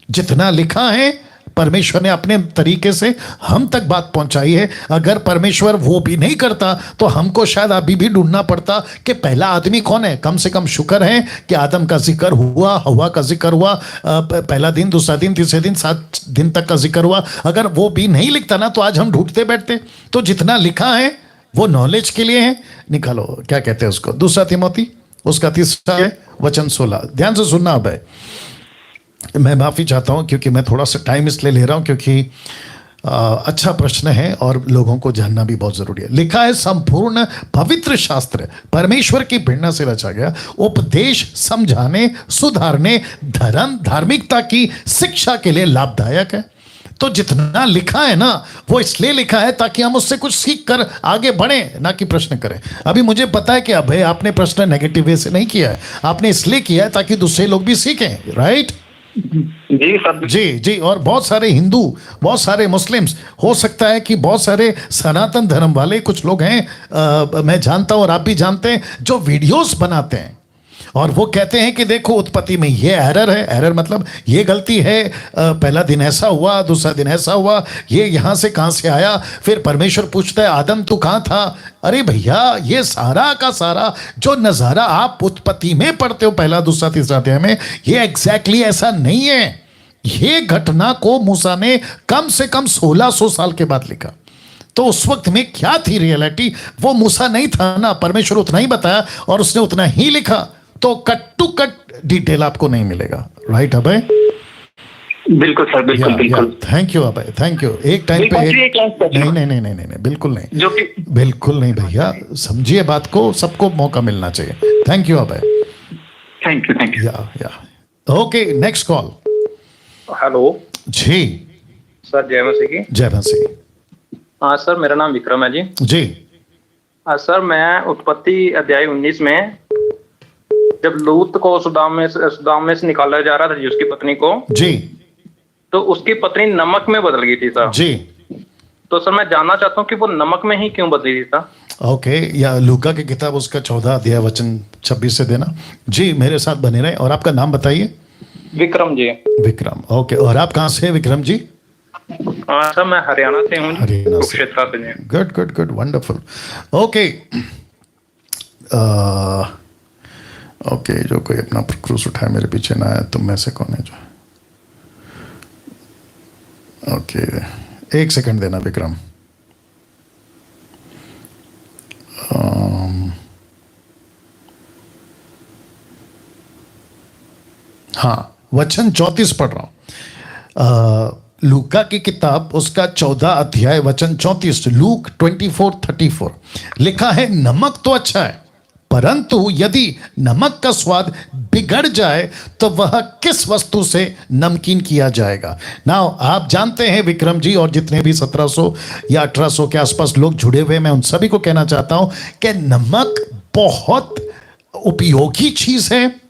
जितना लिखा है परमेश्वर ने अपने तरीके से हम तक बात पहुंचाई है। अगर परमेश्वर वो भी नहीं करता तो हमको शायद अभी भी ढूंढना पड़ता कि पहला आदमी कौन है। कम से कम शुक्र है कि आदम का जिक्र हुआ, हवा का जिक्र हुआ, पहला दिन, दूसरा दिन, तीसरे दिन, 7 दिन तक का जिक्र हुआ। अगर वो भी नहीं लिखता ना तो आज हम ढूंढते बैठते। तो जितना लिखा है वो नॉलेज के लिए है। निकालो क्या कहते हैं उसको, 2 तिमोथी उसका 3 है वचन 16। ध्यान से सुनना। अब है मैं माफ़ी चाहता हूं क्योंकि मैं थोड़ा सा टाइम इसलिए ले रहा हूं क्योंकि अच्छा प्रश्न है और लोगों को जानना भी बहुत जरूरी है। लिखा है संपूर्ण पवित्र शास्त्र परमेश्वर की प्रेरणा से रचा गया, उपदेश, समझाने, सुधारने, धार्मिकता की शिक्षा के लिए लाभदायक है। तो जितना लिखा है ना वो इसलिए लिखा है ताकि हम उससे कुछ सीख कर आगे बढ़े, ना कि प्रश्न करें। अभी मुझे पता है कि अब आपने प्रश्न नेगेटिव वे से नहीं किया है, आपने इसलिए किया है ताकि दूसरे लोग भी सीखें, राइट? जी सर। जी। और बहुत सारे हिंदू, बहुत सारे मुस्लिम्स, हो सकता है कि बहुत सारे सनातन धर्म वाले कुछ लोग हैं, मैं जानता हूं और आप भी जानते हैं, जो वीडियोस बनाते हैं और वो कहते हैं कि देखो उत्पत्ति में ये एरर है। एरर मतलब ये गलती है, पहला दिन ऐसा हुआ, दूसरा दिन ऐसा हुआ, ये यहाँ से कहाँ से आया। फिर परमेश्वर पूछता है आदम तू कहाँ था? अरे भैया ये सारा का सारा जो नज़ारा आप उत्पत्ति में पढ़ते हो, पहला, दूसरा, तीसरा अध्याय में, ये एग्जैक्टली ऐसा नहीं है। ये घटना को मूसा ने कम से कम 1600 साल के बाद लिखा। तो उस वक्त में क्या थी रियलिटी, वो मूसा नहीं था ना, परमेश्वर उतना ही बताया और उसने उतना ही लिखा। तो कट टू कट डिटेल आपको नहीं मिलेगा, राइट अभय? बिल्कुल सर, बिल्कुल। Thank you Abhay, thank you. एक टाइम पे नहीं, बिल्कुल नहीं, जो कि बिल्कुल नहीं भैया, समझिए बात को, सबको मौका मिलना चाहिए। Thank you Abhay, thank you. या ओके, नेक्स्ट कॉल। हेलो जी सर, जय मसीह की। जय मसीह। हाँ सर, मेरा नाम विक्रम है जी। जी सर, मैं उत्पत्ति अध्याय 19 में जब लूत को सुदाम में से निकाला जा रहा था जी, उसकी पत्नी को जी, तो उसकी पत्नी नमक में बदल गई थी सर जी। तो सर मैं जानना चाहता हूँ कि वो नमक में ही क्यों बदली थी सर? ओके, या लूका की किताब उसका 14 अध्याय वचन 26 से देना जी। मेरे साथ बने रहे। और आपका नाम बताइए? विक्रम जी। विक्रम, ओके। और आप कहाँ से हैं विक्रम जी? सर मैं हरियाणा से हूँ, हरियाणा से। क्षेत्र से। Good, wonderful. ओके, ओके, जो कोई अपना क्रूस उठाए मेरे पीछे ना आया। तुम में से कौन है जो? ओके, 1 सेकंड देना विक्रम। हाँ, वचन 34 पढ़ रहा हूं। लूका की किताब उसका 14 अध्याय वचन 34, लूक 24:34 लिखा है नमक तो अच्छा है परंतु यदि नमक का स्वाद बिगड़ जाए तो वह किस वस्तु से नमकीन किया जाएगा? नाउ आप जानते हैं विक्रम जी और जितने भी 1700 या 1800 के आसपास लोग जुड़े हुए, मैं उन सभी को कहना चाहता हूं कि नमक बहुत उपयोगी चीज है,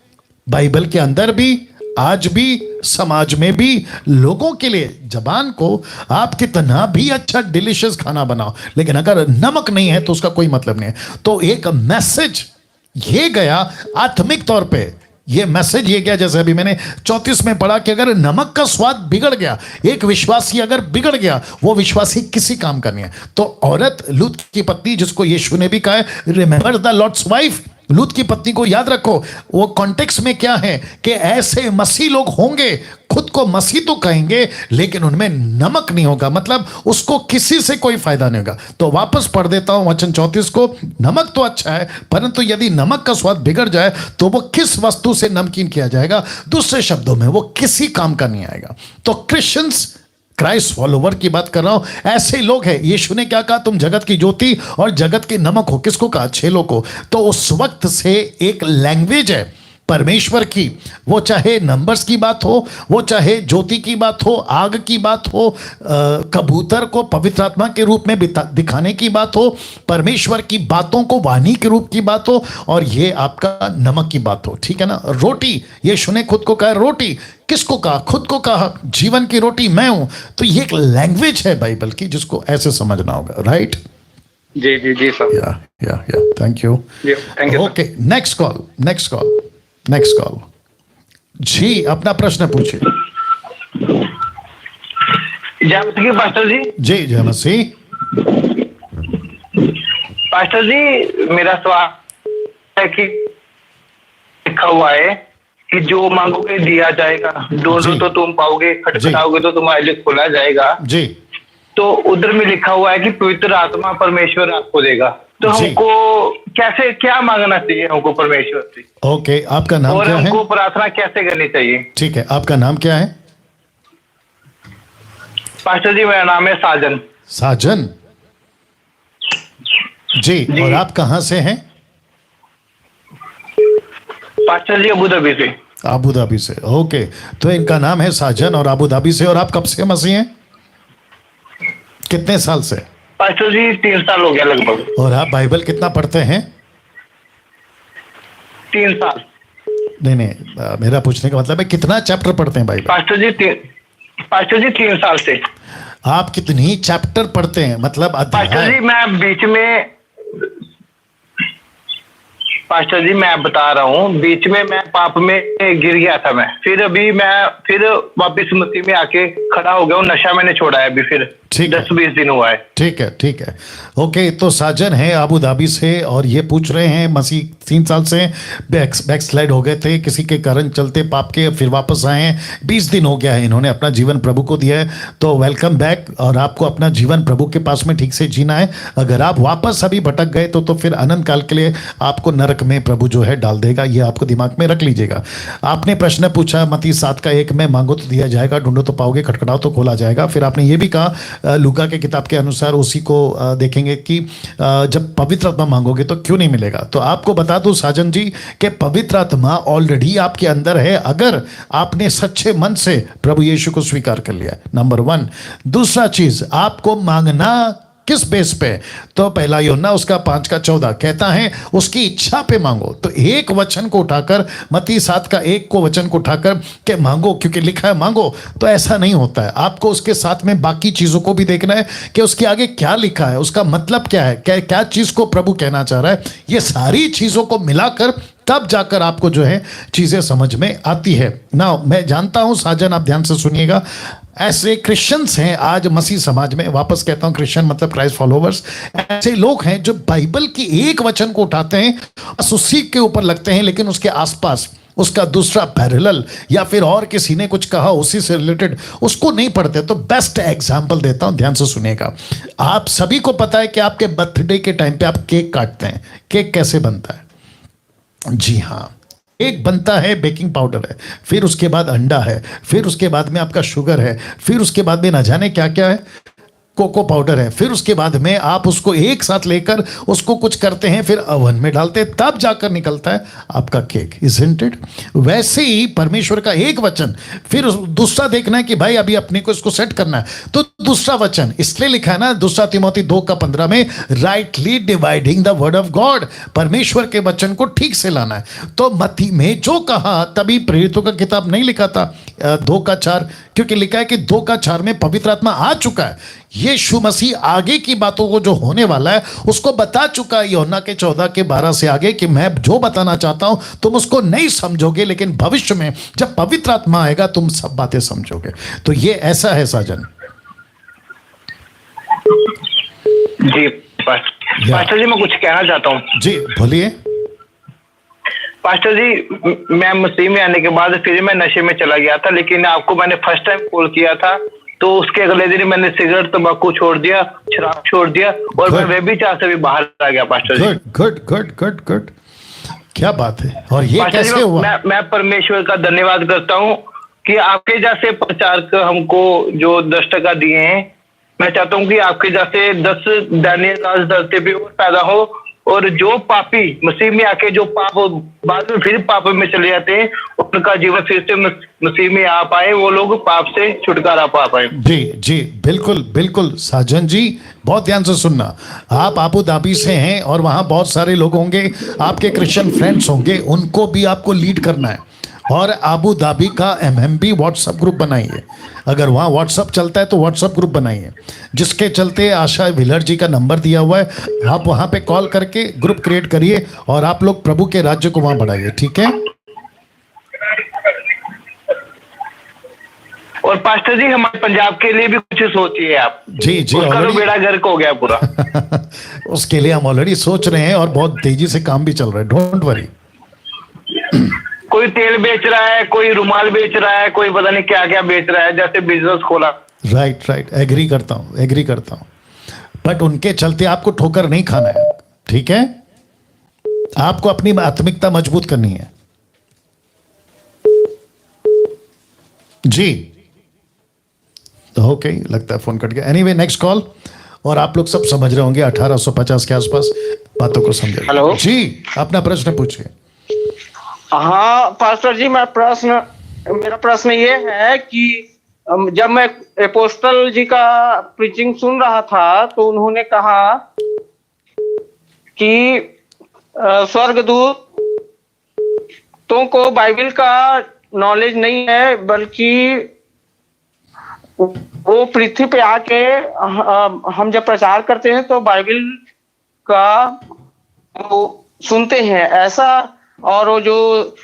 बाइबल के अंदर भी, आज भी, समाज में भी, लोगों के लिए। जबान को आप कितना भी अच्छा डिलिशियस खाना बनाओ, लेकिन अगर नमक नहीं है तो उसका कोई मतलब नहीं है। तो एक मैसेज ये गया आत्मिक तौर पे, ये मैसेज ये गया, जैसे अभी मैंने 34 में पढ़ा कि अगर नमक का स्वाद बिगड़ गया, एक विश्वासी अगर बिगड़ गया, वो विश्वासी किसी काम का नहीं है। तो औरत लूत की पत्नी, जिसको यीशु ने भी कहा है रिमेंबर द लॉर्ड्स वाइफ, लूत की पत्नी को याद रखो। वो कॉन्टेक्स्ट में क्या है कि ऐसे मसीह लोग होंगे, खुद को मसीह तो कहेंगे लेकिन उनमें नमक नहीं होगा, मतलब उसको किसी से कोई फायदा नहीं होगा। तो वापस पढ़ देता हूं वचन 34 को। नमक तो अच्छा है, परंतु यदि नमक का स्वाद बिगड़ जाए तो वो किस वस्तु से नमकीन किया जाएगा? दूसरे शब्दों में वो किसी काम का नहीं आएगा। तो क्रिश्चियंस, क्राइस्ट फॉलोवर की बात कर रहा हूं, ऐसे लोग हैं। यीशु ने क्या कहा? तुम जगत की ज्योति और जगत के नमक हो। किसको कहा? चेलों को। तो उस वक्त से एक लैंग्वेज है परमेश्वर की, वो चाहे नंबर्स की बात हो, वो चाहे ज्योति की बात हो, आग की बात हो, कबूतर को पवित्र आत्मा के रूप में दिखाने की बात हो, परमेश्वर की बातों को वाणी के रूप की बात हो, और ये आपका नमक की बात हो। ठीक है ना? रोटी, यीशु ने खुद को कहा रोटी। किसको कहा? खुद को कहा जीवन की रोटी मैं हूं। तो ये एक लैंग्वेज है बाइबल की, जिसको ऐसे समझना होगा। राइट? जी जी जी सर। या thank you. Thank you. Okay, next call. जी, अपना प्रश्न पूछिए। जय मसीह पास्टर जी। जी जय मसीह। पास्टर जी, मेरा सवाल है कि लिखा हुआ है कि जो मांगोगे दिया जाएगा, ढूंढो तो तुम पाओगे, खटखटाओगे तो तुम्हारे लिए खोला जाएगा। जी। तो उधर में लिखा हुआ है कि पवित्र आत्मा परमेश्वर आपको देगा। तो हमको कैसे, क्या मांगना चाहिए हमको परमेश्वर से? ओके, आपका नाम और क्या है? हमको प्रार्थना कैसे करनी चाहिए? ठीक है, आपका नाम क्या है? पास्टर जी, मेरा नाम है साजन। साजन जी। और आप कहां से हैं? पास्टर जी, अबू धाबी से। अबू धाबी से। ओके, तो इनका नाम है साजन और अबू धाबी से। और आप कब से मसीह हैं? कितने साल से? पास्टर जी, 3 साल हो गया लगभग। और आप बाइबल कितना पढ़ते हैं? 3 साल। नहीं, मेरा पूछने का मतलब है कितना चैप्टर पढ़ते हैं बाइबल? पास्टर जी 3 साल से। आप कितनी चैप्टर पढ़ते हैं, मतलब पास्टर जी, मैं बीच में, पास्टर जी मैं बता रहा हूँ, बीच में मैं पाप में गिर गया था मैं, फिर वापस मसीह में आके खड़ा हो गया हूँ। नशा मैंने छोड़ा है अभी, फिर 10-20 दिन हुआ है। ठीक है। ओके, तो साजन है अबू धाबी से और ये पूछ रहे हैं मसीह 3 साल से बैकस्लाइड हो गए थे किसी के कारण चलते पाप के, फिर वापस आए हैं। 20 दिन हो गया है इन्होंने अपना जीवन प्रभु को दिया है। तो वेलकम बैक, और आपको अपना जीवन प्रभु के पास में ठीक से जीना है। अगर आप वापस अभी भटक गए तो फिर अनंत काल के लिए आपको नरक में प्रभु जो है डाल देगा। ये आपको दिमाग में रख लीजिएगा। आपने प्रश्न पूछा मत्ती 7:1 में, मांगो तो दिया जाएगा, ढूंढो तो पाओगे, खटखटाओ तो खोला जाएगा। फिर आपने ये भी कहा लूका के किताब के अनुसार, उसी को देखेंगे कि जब पवित्र आत्मा मांगोगे तो क्यों नहीं मिलेगा। तो आपको बता दूं साजन जी कि पवित्र आत्मा ऑलरेडी आपके अंदर है, अगर आपने सच्चे मन से प्रभु यीशु को स्वीकार कर लिया। नंबर 1। दूसरा चीज, आपको मांगना किस बेस पे? तो पहला यूहन्ना उसका 5:14 कहता है उसकी इच्छा पे मांगो। तो एक वचन को उठाकर, मत्ती 7:1 को वचन को उठाकर के मांगो, क्योंकि लिखा है मांगो, तो ऐसा नहीं होता है। आपको उसके साथ में बाकी चीजों को भी देखना है कि उसके आगे क्या लिखा है, उसका मतलब क्या है, क्या चीज को प्रभु कहना चाह रहा है। ये सारी चीजों को मिलाकर तब जाकर आपको जो है चीजें समझ में आती है ना। मैं जानता हूं साजन, आप ध्यान से सुनिएगा, ऐसे क्रिश्चियंस हैं आज मसीह समाज में, वापस कहता हूं क्रिश्चियन मतलब क्राइस्ट फॉलोवर्स, ऐसे लोग हैं जो बाइबल की एक वचन को उठाते हैं, बस उसी के ऊपर लगते हैं, लेकिन उसके आसपास उसका दूसरा पैरेलल या फिर और किसी ने कुछ कहा उसी से रिलेटेड उसको नहीं पढ़ते। तो बेस्ट एग्जांपल देता हूं, ध्यान से सुनिएगा। आप सभी को पता है कि आपके बर्थडे के टाइम पे आप केक काटते हैं। केक कैसे बनता है? जी हाँ, एक बनता है, बेकिंग पाउडर है, फिर उसके बाद अंडा है, फिर उसके बाद में आपका शुगर है, फिर उसके बाद में ना जाने क्या क्या है। कोको पाउडर है, फिर उसके बाद में आप उसको एक साथ लेकर उसको कुछ करते हैं, फिर ओवन में डालते हैं, तब जाकर निकलता है आपका केक, इज़न्ट इट? वैसे ही परमेश्वर का एक वचन, फिर दूसरा देखना है कि भाई अभी अपने को इसको सेट करना है, तो दूसरा वचन इसलिए लिखा है ना 2 तिमोथी 2:15 में, rightly dividing the word of God, परमेश्वर के वचन को ठीक से लाना है। तो मत्ती में जो कहा, तभी प्रेरितों का किताब नहीं लिखा था 2:4, क्योंकि लिखा है कि 2:4 में पवित्र आत्मा आ चुका है, यीशु मसीह आगे की बातों को जो होने वाला है उसको बता चुका है यूहन्ना के 14:12 से आगे, कि मैं जो बताना चाहता हूं तुम उसको नहीं समझोगे, लेकिन भविष्य में जब पवित्र आत्मा आएगा तुम सब बातें समझोगे। तो ये ऐसा है साजन। जी पास्टर जी, मैं कुछ कहना चाहता हूँ। जी बोलिए। पास्टर जी, मैं मसीह में आने के बाद फिर मैं नशे में चला गया था, लेकिन आपको मैंने फर्स्ट टाइम कॉल किया था तो उसके अगले दिन मैंने सिगरेट तंबाकू छोड़ दिया, शराब छोड़ दिया, और मैं व्यभिचार से भी बाहर आ गया पास्टर जी। गुड गुड गुड गुड, क्या बात है। और ये कैसे हुआ? मैं परमेश्वर का धन्यवाद करता हूँ कि आपके जैसे प्रचारक हमको जो 10% दिए हैं। मैं चाहता हूँ कि आपके जैसे 10 दानियल राज धरती पे और पैदा हो, और जो पापी मसीह में आके जो पाप बाद में फिर पाप में चले जाते हैं, उनका जीवन फिर से मसीह में आ पाए, वो लोग पाप से छुटकारा पा पाए। जी जी बिल्कुल बिल्कुल साजन जी, बहुत ध्यान से सुनना। आप आबू धाबी से हैं और वहाँ बहुत सारे लोग होंगे, आपके क्रिश्चियन फ्रेंड्स होंगे, उनको भी आपको लीड करना है। और आबू धाबी का MMB व्हाट्सएप ग्रुप बनाइए, अगर वहाँ व्हाट्सएप चलता है तो व्हाट्सएप ग्रुप बनाइए, जिसके चलते आशा व्हीलर जी का नंबर दिया हुआ है, आप वहाँ पे कॉल करके ग्रुप क्रिएट करिए और आप लोग प्रभु के राज्य को वहाँ बढ़ाइए, ठीक है? और पास्टर जी, हमारे पंजाब के लिए भी कुछ सोचिए आप। जी जी, उसका तो बेड़ा गर्क हो गया पूरा। उसके लिए हम ऑलरेडी सोच रहे हैं और बहुत तेजी से काम भी चल रहा है, डोंट वरी। कोई तेल बेच रहा है, कोई रुमाल बेच रहा है, कोई पता नहीं क्या क्या बेच रहा है, जैसे बिजनेस खोला। राइट राइट, एग्री करता हूँ, बट उनके चलते आपको ठोकर नहीं खाना है, ठीक है? आपको अपनी आत्मिकता मजबूत करनी है। जी तो ओके, लगता है फोन कट गया। Anyway, next call. और आप लोग सब समझ रहे होंगे 1850 के आसपास बातों को समझे। हेलो जी, अपना प्रश्न पूछिए। हाँ पास्टर जी, मेरा प्रश्न ये है कि जब मैं अपोस्टल जी का प्रीचिंग सुन रहा था तो उन्होंने कहा कि स्वर्गदूत तुमको बाइबल का नॉलेज नहीं है, बल्कि वो पृथ्वी पे आके हम जब प्रचार करते हैं तो बाइबल का वो सुनते हैं ऐसा, और वो जो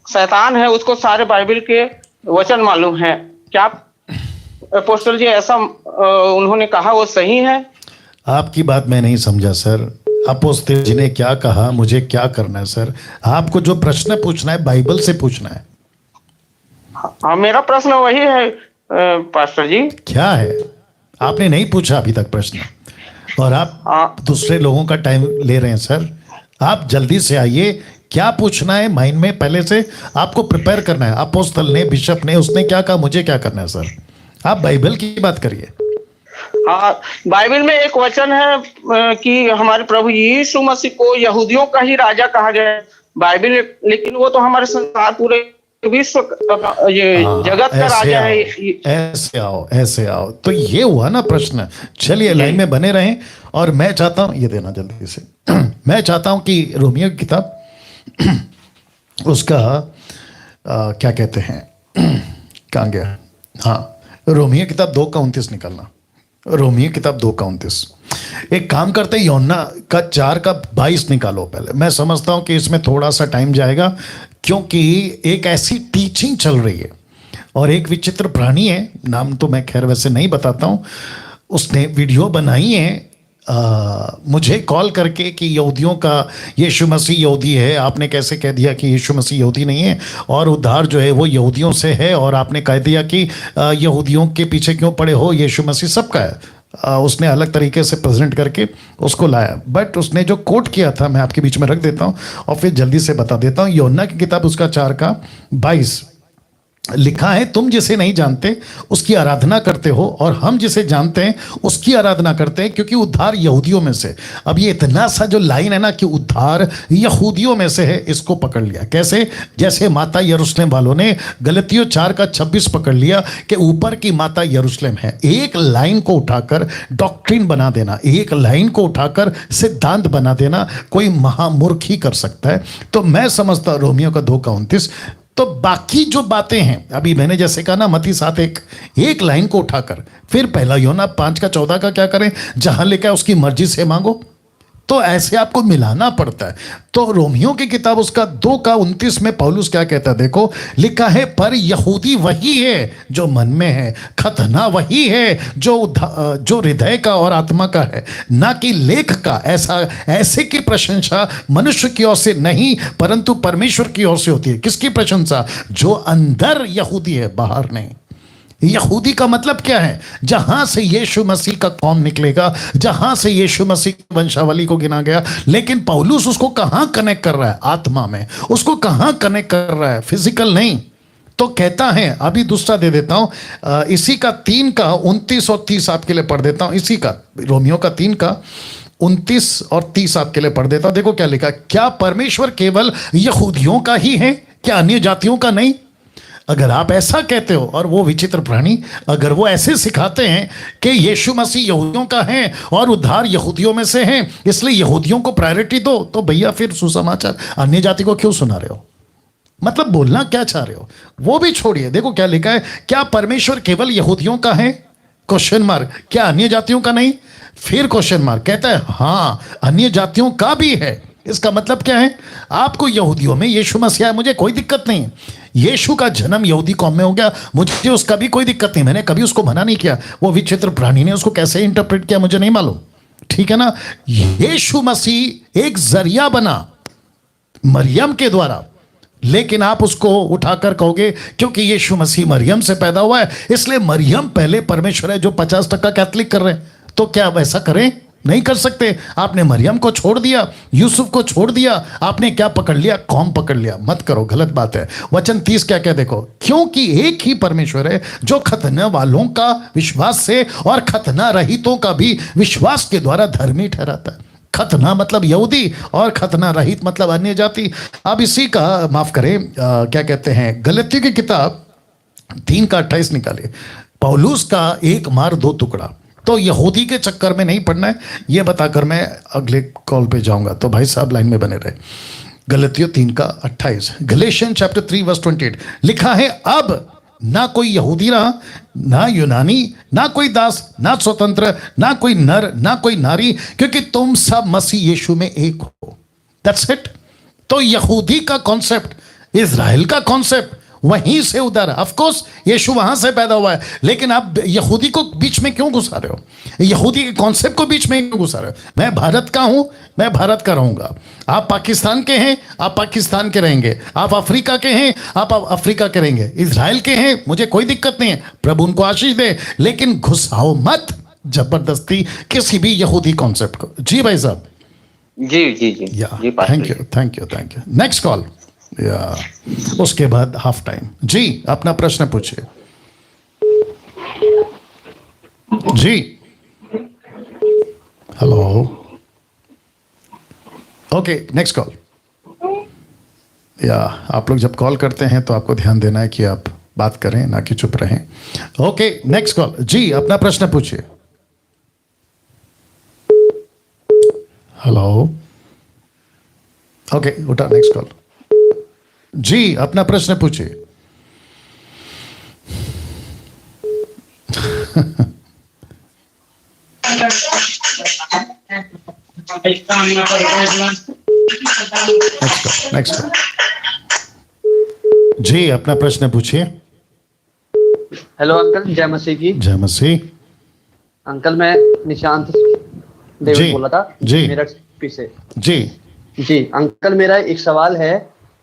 शैतान है उसको सारे बाइबल के वचन मालूम है। क्या अपोस्टल जी ऐसा उन्होंने कहा वो सही है? आपकी बात मैं नहीं समझा सर। अपोस्तल जी ने क्या कहा, मुझे क्या करना है सर? आपको जो प्रश्न पूछना है बाइबल से पूछना है। हाँ, मेरा प्रश्न वही है पास्टर जी। क्या है? आपने नहीं पूछा अभी तक प्रश्न, और आप दूसरे लोगों का टाइम ले रहे हैं सर। आप जल्दी से आइए, क्या पूछना है माइंड में पहले से आपको प्रिपेयर करना है। अपोस्तल ने, बिशप ने, उसने क्या कहा, मुझे क्या करना है सर? आप बाइबल की बात करिए। हाँ, बाइबल में एक वचन है कि हमारे प्रभु यीशु मसीह को यहूदियों का ही राजा कहा गया है बाइबल, लेकिन वो तो हमारे संसार पूरे विश्व ये जगत का राजा है। ऐसे आओ। तो ये हुआ ना प्रश्न। चलिए लाइन में बने रहें, और मैं चाहता हूं, ये देना जल्दी से। मैं चाहता हूं कि रोमियो की किताब उसका क्या कहते हैं, कहाँ गया? हाँ, रोमियो किताब 2:29 निकालना। रोमियो किताब 2:29। एक काम करते हैं, यूहन्ना का 4:22 निकालो पहले। मैं समझता हूं कि इसमें थोड़ा सा टाइम जाएगा, क्योंकि एक ऐसी टीचिंग चल रही है, और एक विचित्र प्राणी है, नाम तो मैं खैर वैसे नहीं बताता हूं, उसने वीडियो बनाई है मुझे कॉल करके कि यहूदियों का यीशु मसीह यहूदी है। आपने कैसे कह दिया कि यीशु मसीह यहूदी नहीं है, और उद्धार जो है वो यहूदियों से है, और आपने कह दिया कि यहूदियों के पीछे क्यों पड़े हो, यीशु मसीह सबका है। उसने अलग तरीके से प्रेजेंट करके उसको लाया, बट उसने जो कोट किया था मैं आपके बीच में रख देता हूँ और फिर जल्दी से बता देता हूँ। यूहन्ना की किताब उसका 4:22, लिखा है तुम जिसे नहीं जानते उसकी आराधना करते हो और हम जिसे जानते हैं उसकी आराधना करते हैं क्योंकि उद्धार यहूदियों में से। अब ये इतना सा जो लाइन है ना कि उद्धार यहूदियों में से है, इसको पकड़ लिया कैसे? जैसे माता यरूशलेम वालों ने गलतियों 4:26 पकड़ लिया कि ऊपर की माता यरूशलेम है। एक लाइन को उठाकर डॉक्ट्रिन बना देना, एक लाइन को उठाकर सिद्धांत बना देना कोई महामूर्ख ही कर सकता है। तो मैं समझता हूं रोमियो का 2:29। तो बाकी जो बातें हैं, अभी मैंने जैसे कहा ना मत्ती 7:1, एक लाइन को उठाकर फिर पहला यूहन्ना 5:14 का क्या करें? जहां लिखा है उसकी मर्जी से मांगो, तो ऐसे आपको मिलाना पड़ता है। तो रोमियो की किताब उसका 2:29 में पौलुस क्या कहता है? देखो लिखा है पर यहूदी वही है जो मन में है, खतना वही है जो हृदय का और आत्मा का है, ना कि लेख का। ऐसे की प्रशंसा मनुष्य की ओर से नहीं परंतु परमेश्वर की ओर से होती है। किसकी प्रशंसा? जो अंदर यहूदी है, बाहर नहीं। यहूदी का मतलब क्या है? जहां से यीशु मसीह का कौम निकलेगा, जहां से यीशु मसीह की वंशावली को गिना गया। लेकिन पौलुस उसको कहां कनेक्ट कर रहा है? आत्मा में। उसको कहां कनेक्ट कर रहा है? फिजिकल नहीं। तो कहता है, अभी दूसरा दे देता हूं, इसी का 3:29 और 30 आपके लिए पढ़ देता हूं। इसी का रोमियो का 3:29 और 30 आपके लिए पढ़ देता हूं। देखो क्या लिखा, क्या परमेश्वर केवल यहूदियों का ही है, क्या अन्य जातियों का नहीं? अगर आप ऐसा कहते हो, और वो विचित्र प्राणी अगर वो ऐसे सिखाते हैं कि यीशु मसीह यहूदियों का है और उद्धार यहूदियों में से है इसलिए यहूदियों को प्रायोरिटी दो, तो भैया फिर सुसमाचार अन्य जाति को क्यों सुना रहे हो? मतलब बोलना क्या चाह रहे हो वो भी छोड़िए। देखो क्या लिखा है, क्या परमेश्वर केवल यहूदियों का है? Question mark. क्या अन्य जातियों का नहीं? फिर क्वेश्चन मार्क। कहता है हाँ अन्य जातियों का भी है। इसका मतलब क्या है? आपको यहूदियों में यीशु मसीह है, मुझे कोई दिक्कत नहीं। यीशु का जन्म यहूदी कौम में हो गया, मुझे उसका भी कोई दिक्कत नहीं, मैंने कभी उसको मना नहीं किया। वो विचित्र प्राणी ने उसको कैसे इंटरप्रेट किया मुझे नहीं मालूम, ठीक है ना। यीशु मसीह एक जरिया बना मरियम के द्वारा, लेकिन आप उसको उठाकर कहोगे क्योंकि यीशु मसीह मरियम से पैदा हुआ है इसलिए मरियम पहले परमेश्वर है, जो 50% कैथलिक कर रहे हैं। तो क्या वैसा करें? नहीं कर सकते। आपने मरियम को छोड़ दिया, यूसुफ को छोड़ दिया, आपने क्या पकड़ लिया? कौम पकड़ लिया। मत करो, गलत बात है। वचन 30 क्या क्या देखो, क्योंकि एक ही परमेश्वर है जो खतना वालों का विश्वास से और खतना रहितों का भी विश्वास के द्वारा धर्मी ठहराता है। खतना मतलब यहूदी और खतना रहित मतलब अन्य जाति। अब इसी का माफ करें क्या कहते हैं, गलतियों की किताब 3:28 निकालिए। पौलुस का एक मार दो टुकड़ा। तो यहूदी के चक्कर में नहीं पड़ना है, ये बताकर मैं अगले कॉल पे जाऊंगा। तो भाई साहब लाइन में बने रहे। गलतियों 3:28, गलेशियन चैप्टर 3:28 लिखा है, अब ना कोई यहूदी रहा, ना यूनानी, ना कोई दास, ना स्वतंत्र, ना कोई नर, ना कोई नारी, क्योंकि तुम सब मसीह यीशु में एक हो। That's it. तो यहूदी का कॉन्सेप्ट, इजराइल का कॉन्सेप्ट वहीं से उधर। ऑफ कोर्स यीशु वहां से पैदा हुआ है, लेकिन आप यहूदी को बीच में क्यों घुसा रहे हो? यहूदी के कॉन्सेप्ट को बीच में क्यों घुसा रहे हो? मैं भारत का हूं, मैं भारत का रहूंगा। आप पाकिस्तान के हैं, आप पाकिस्तान के रहेंगे। आप अफ्रीका के हैं, आप अफ्रीका के रहेंगे। इजराइल के हैं, मुझे कोई दिक्कत नहीं है, प्रभु उनको आशीष दे, लेकिन घुसाओ मत जबरदस्ती किसी भी यहूदी कॉन्सेप्ट को। जी भाई साहब। जी जी जी जी, thank you thank you thank you. Next call, या उसके बाद हाफ टाइम। जी अपना प्रश्न पूछिए। जी हेलो, ओके नेक्स्ट कॉल। या आप लोग जब कॉल करते हैं तो आपको ध्यान देना है कि आप बात करें ना कि चुप रहें। Okay next call. जी अपना प्रश्न पूछिए। हेलो, ओके उठा, नेक्स्ट कॉल। जी अपना प्रश्न पूछिए। नेक्स्ट जी अपना प्रश्न पूछिए। हेलो अंकल, जय मसीह की। जय मसीह। अंकल मैं निशांत डेविड बोला था जी मेरठ से। जी जी अंकल, मेरा एक सवाल है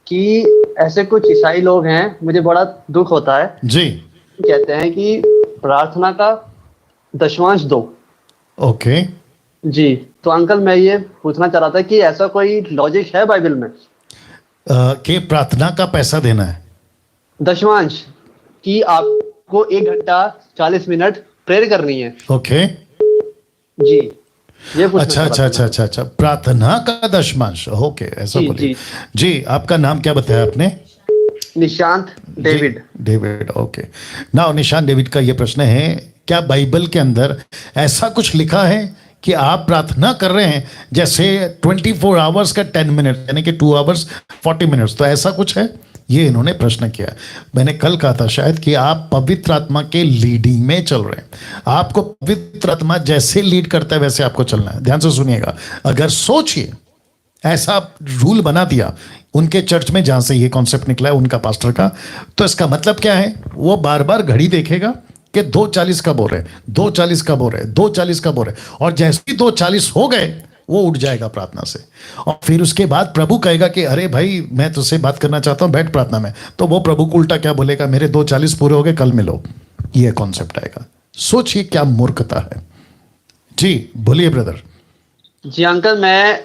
कि ऐसे कुछ ईसाई लोग हैं, मुझे बड़ा दुख होता है जी, कहते हैं कि प्रार्थना का दशमांश दो। ओके जी, तो अंकल मैं ये पूछना चाह रहा था कि ऐसा कोई लॉजिक है बाइबल में कि प्रार्थना का पैसा देना है? दशमांश कि आपको 1 घंटा 40 मिनट प्रेयर करनी है। ओके, जी ये पूछना अच्छा चाह अच्छा रहा था अच्छा अच्छा अच्छा, प्रार्थना का दशमांश। ओके, ऐसा जी, बोलिए। जी। जी, आपका नाम क्या बताया आपने? मैं। Nishant David. David, okay. Now निशान डेविड का ये प्रश्न है, क्या बाइबल के अंदर ऐसा कुछ लिखा है कि आप प्रार्थना कर रहे हैं जैसे 24 आवर्स का 10 मिनट, यानी कि 2 आवर्स 40 मिनट्स, तो ऐसा कुछ है? ये इन्होंने प्रश्न किया। मैंने कल कहा था शायद कि आप पवित्र आत्मा के लीडिंग में चल रहे हैं। आपको पवित्र आत्मा जैसे लीड करता है वैसे आपको चलना है। ध्यान से सुनिएगा। अगर सोचिए ऐसा रूल बना दिया उनके चर्च में जहां से ये कॉन्सेप्ट निकला है उनका पास्टर का, तो इसका मतलब क्या है? वो बार बार घड़ी देखेगा कि 2:40 कब हो रहे, 2:40 कब हो रहे, 2:40 कब हो रहे, और जैसे ही 2:40 हो गए वो उठ जाएगा प्रार्थना से, और फिर उसके बाद प्रभु कहेगा कि अरे भाई मैं तुझसे बात करना चाहता हूं, बैठ प्रार्थना में। तो वो प्रभु को उल्टा क्या बोलेगा? मेरे 2:40 पूरे हो गए, कल मिलो। ये कॉन्सेप्ट आएगा। सोचिए क्या मूर्खता है। जी बोलिए ब्रदर। जी अंकल, मैं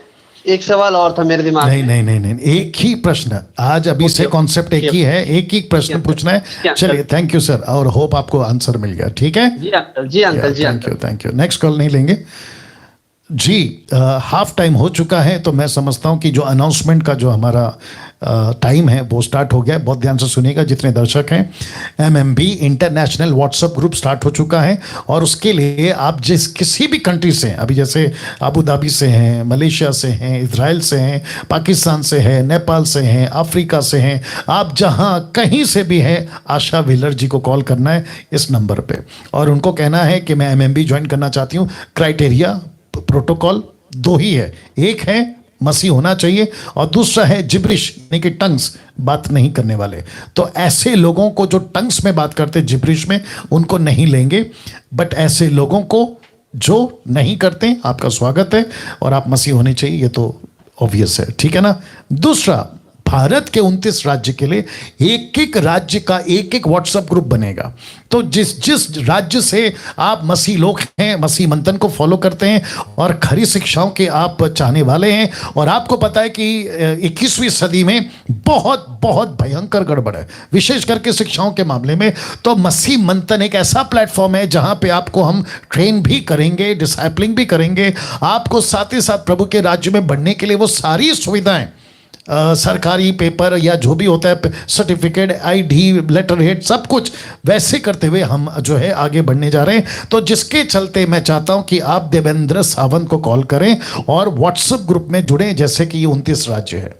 एक सवाल और था मेरे दिमाग नहीं में। नहीं नहीं नहीं, एक ही प्रश्न आज, अभी से कॉन्सेप्ट एक ही है, एक ही प्रश्न पूछना है। चलिए, थैंक यू सर, और होप आपको आंसर मिल गया। ठीक है जी अंकल, जी अंकल, जी thank you thank you. Next call नहीं लेंगे जी। हाफ टाइम हो चुका है, तो मैं समझता हूं कि जो अनाउंसमेंट का जो हमारा टाइम है वो स्टार्ट हो गया है। बहुत ध्यान से सुनिएगा जितने दर्शक हैं। MMB international WhatsApp group start हो चुका है, और उसके लिए आप जिस किसी भी कंट्री से, अभी जैसे अबू धाबी से हैं, मलेशिया से हैं, इजराइल से हैं, पाकिस्तान से हैं, नेपाल से हैं, अफ्रीका से हैं, आप जहां कहीं से भी हैं, आशा व्हीलर जी को कॉल करना है इस नंबर पे, और उनको कहना है कि मैं एमएमबी ज्वाइन करना चाहती हूँ। क्राइटेरिया, प्रोटोकॉल 2 ही है, एक है मसीह होना चाहिए और दूसरा है जिब्रिश, यानी कि टंग्स बात नहीं करने वाले। तो ऐसे लोगों को जो टंग्स में बात करते जिब्रिश में, उनको नहीं लेंगे, बट ऐसे लोगों को जो नहीं करते, आपका स्वागत है, और आप मसीह होने चाहिए, ये तो ऑब्वियस है। ठीक है ना। दूसरा, भारत के 29 राज्य के लिए एक एक राज्य का एक एक व्हाट्सएप ग्रुप बनेगा। तो जिस जिस राज्य से आप मसीह लोग हैं, मसीह मंथन को फॉलो करते हैं और खरी शिक्षाओं के आप चाहने वाले हैं, और आपको पता है कि 21वीं सदी में बहुत बहुत भयंकर गड़बड़ है, विशेष करके शिक्षाओं के मामले में, तो मसीह मंथन एक ऐसा प्लेटफॉर्म है जहां पे आपको हम ट्रेन भी करेंगे, डिसाइपलिंग भी करेंगे, आपको साथ ही साथ प्रभु के राज्य में बढ़ने के लिए वो सारी सुविधाएं, सरकारी पेपर या जो भी होता है, सर्टिफिकेट, आईडी, लेटर हेड, सब कुछ वैसे करते हुए हम जो है आगे बढ़ने जा रहे हैं। तो जिसके चलते मैं चाहता हूं कि आप देवेंद्र सावंत को कॉल करें और व्हाट्सएप ग्रुप में जुड़े, जैसे कि ये 29 राज्य है,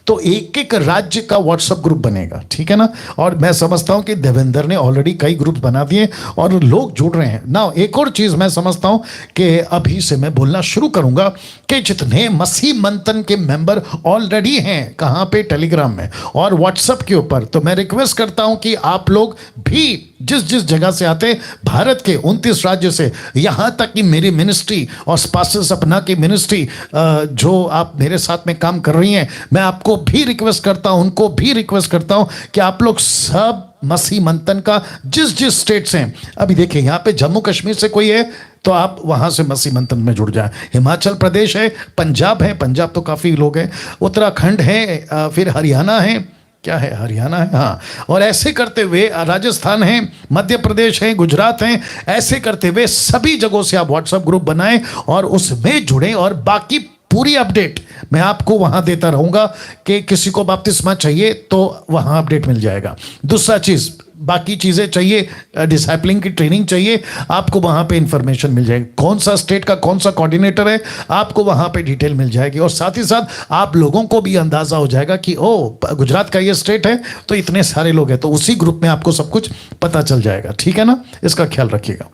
तो एक एक राज्य का व्हाट्सएप ग्रुप बनेगा। ठीक है ना। और मैं समझता हूं कि देवेंद्र ने ऑलरेडी कई ग्रुप बना दिए और लोग जुड़ रहे हैं ना। एक और चीज मैं समझता हूं कि अभी से मैं बोलना शुरू करूंगा कि जितने मसीह मंथन के मेंबर ऑलरेडी हैं, कहां पे, टेलीग्राम में और व्हाट्सएप के ऊपर, तो मैं रिक्वेस्ट करता हूं कि आप लोग भी जिस जिस जगह से आते, भारत के 29 राज्य से, यहां तक कि मेरी मिनिस्ट्री और पास्टर सपना की मिनिस्ट्री जो आप मेरे साथ में काम कर रही हैं, मैं आपको भी रिक्वेस्ट करता हूं, उनको भी रिक्वेस्ट करता हूं कि आप लोग सब मसीह मंथन का जिस जिस स्टेट से हैं, अभी देखिए यहां पे जम्मू कश्मीर से कोई है तो आप वहां से मसीह मंथन में जुड़ जाएं। हिमाचल प्रदेश है, पंजाब है, पंजाब तो काफी लोग हैं, उत्तराखंड है, फिर हरियाणा है, क्या है, हरियाणा है, हाँ, और ऐसे करते हुए राजस्थान है, मध्य प्रदेश है, गुजरात है, ऐसे करते हुए सभी जगहों से आप व्हाट्सएप ग्रुप बनाएं और उसमें जुड़ें, और बाकी पूरी अपडेट मैं आपको वहां देता रहूंगा कि किसी को बपतिस्मा चाहिए तो वहां अपडेट मिल जाएगा। दूसरा चीज, बाकी चीजें चाहिए, डिसाइपलिंग की ट्रेनिंग चाहिए, आपको वहां पे इंफॉर्मेशन मिल जाएगी, कौन सा स्टेट का कौन सा कोऑर्डिनेटर है, आपको वहां पे डिटेल मिल जाएगी, और साथ ही साथ आप लोगों को भी अंदाजा हो जाएगा कि ओ गुजरात का ये स्टेट है तो इतने सारे लोग हैं, तो उसी ग्रुप में आपको सब कुछ पता चल जाएगा। ठीक है ना, इसका ख्याल रखिएगा।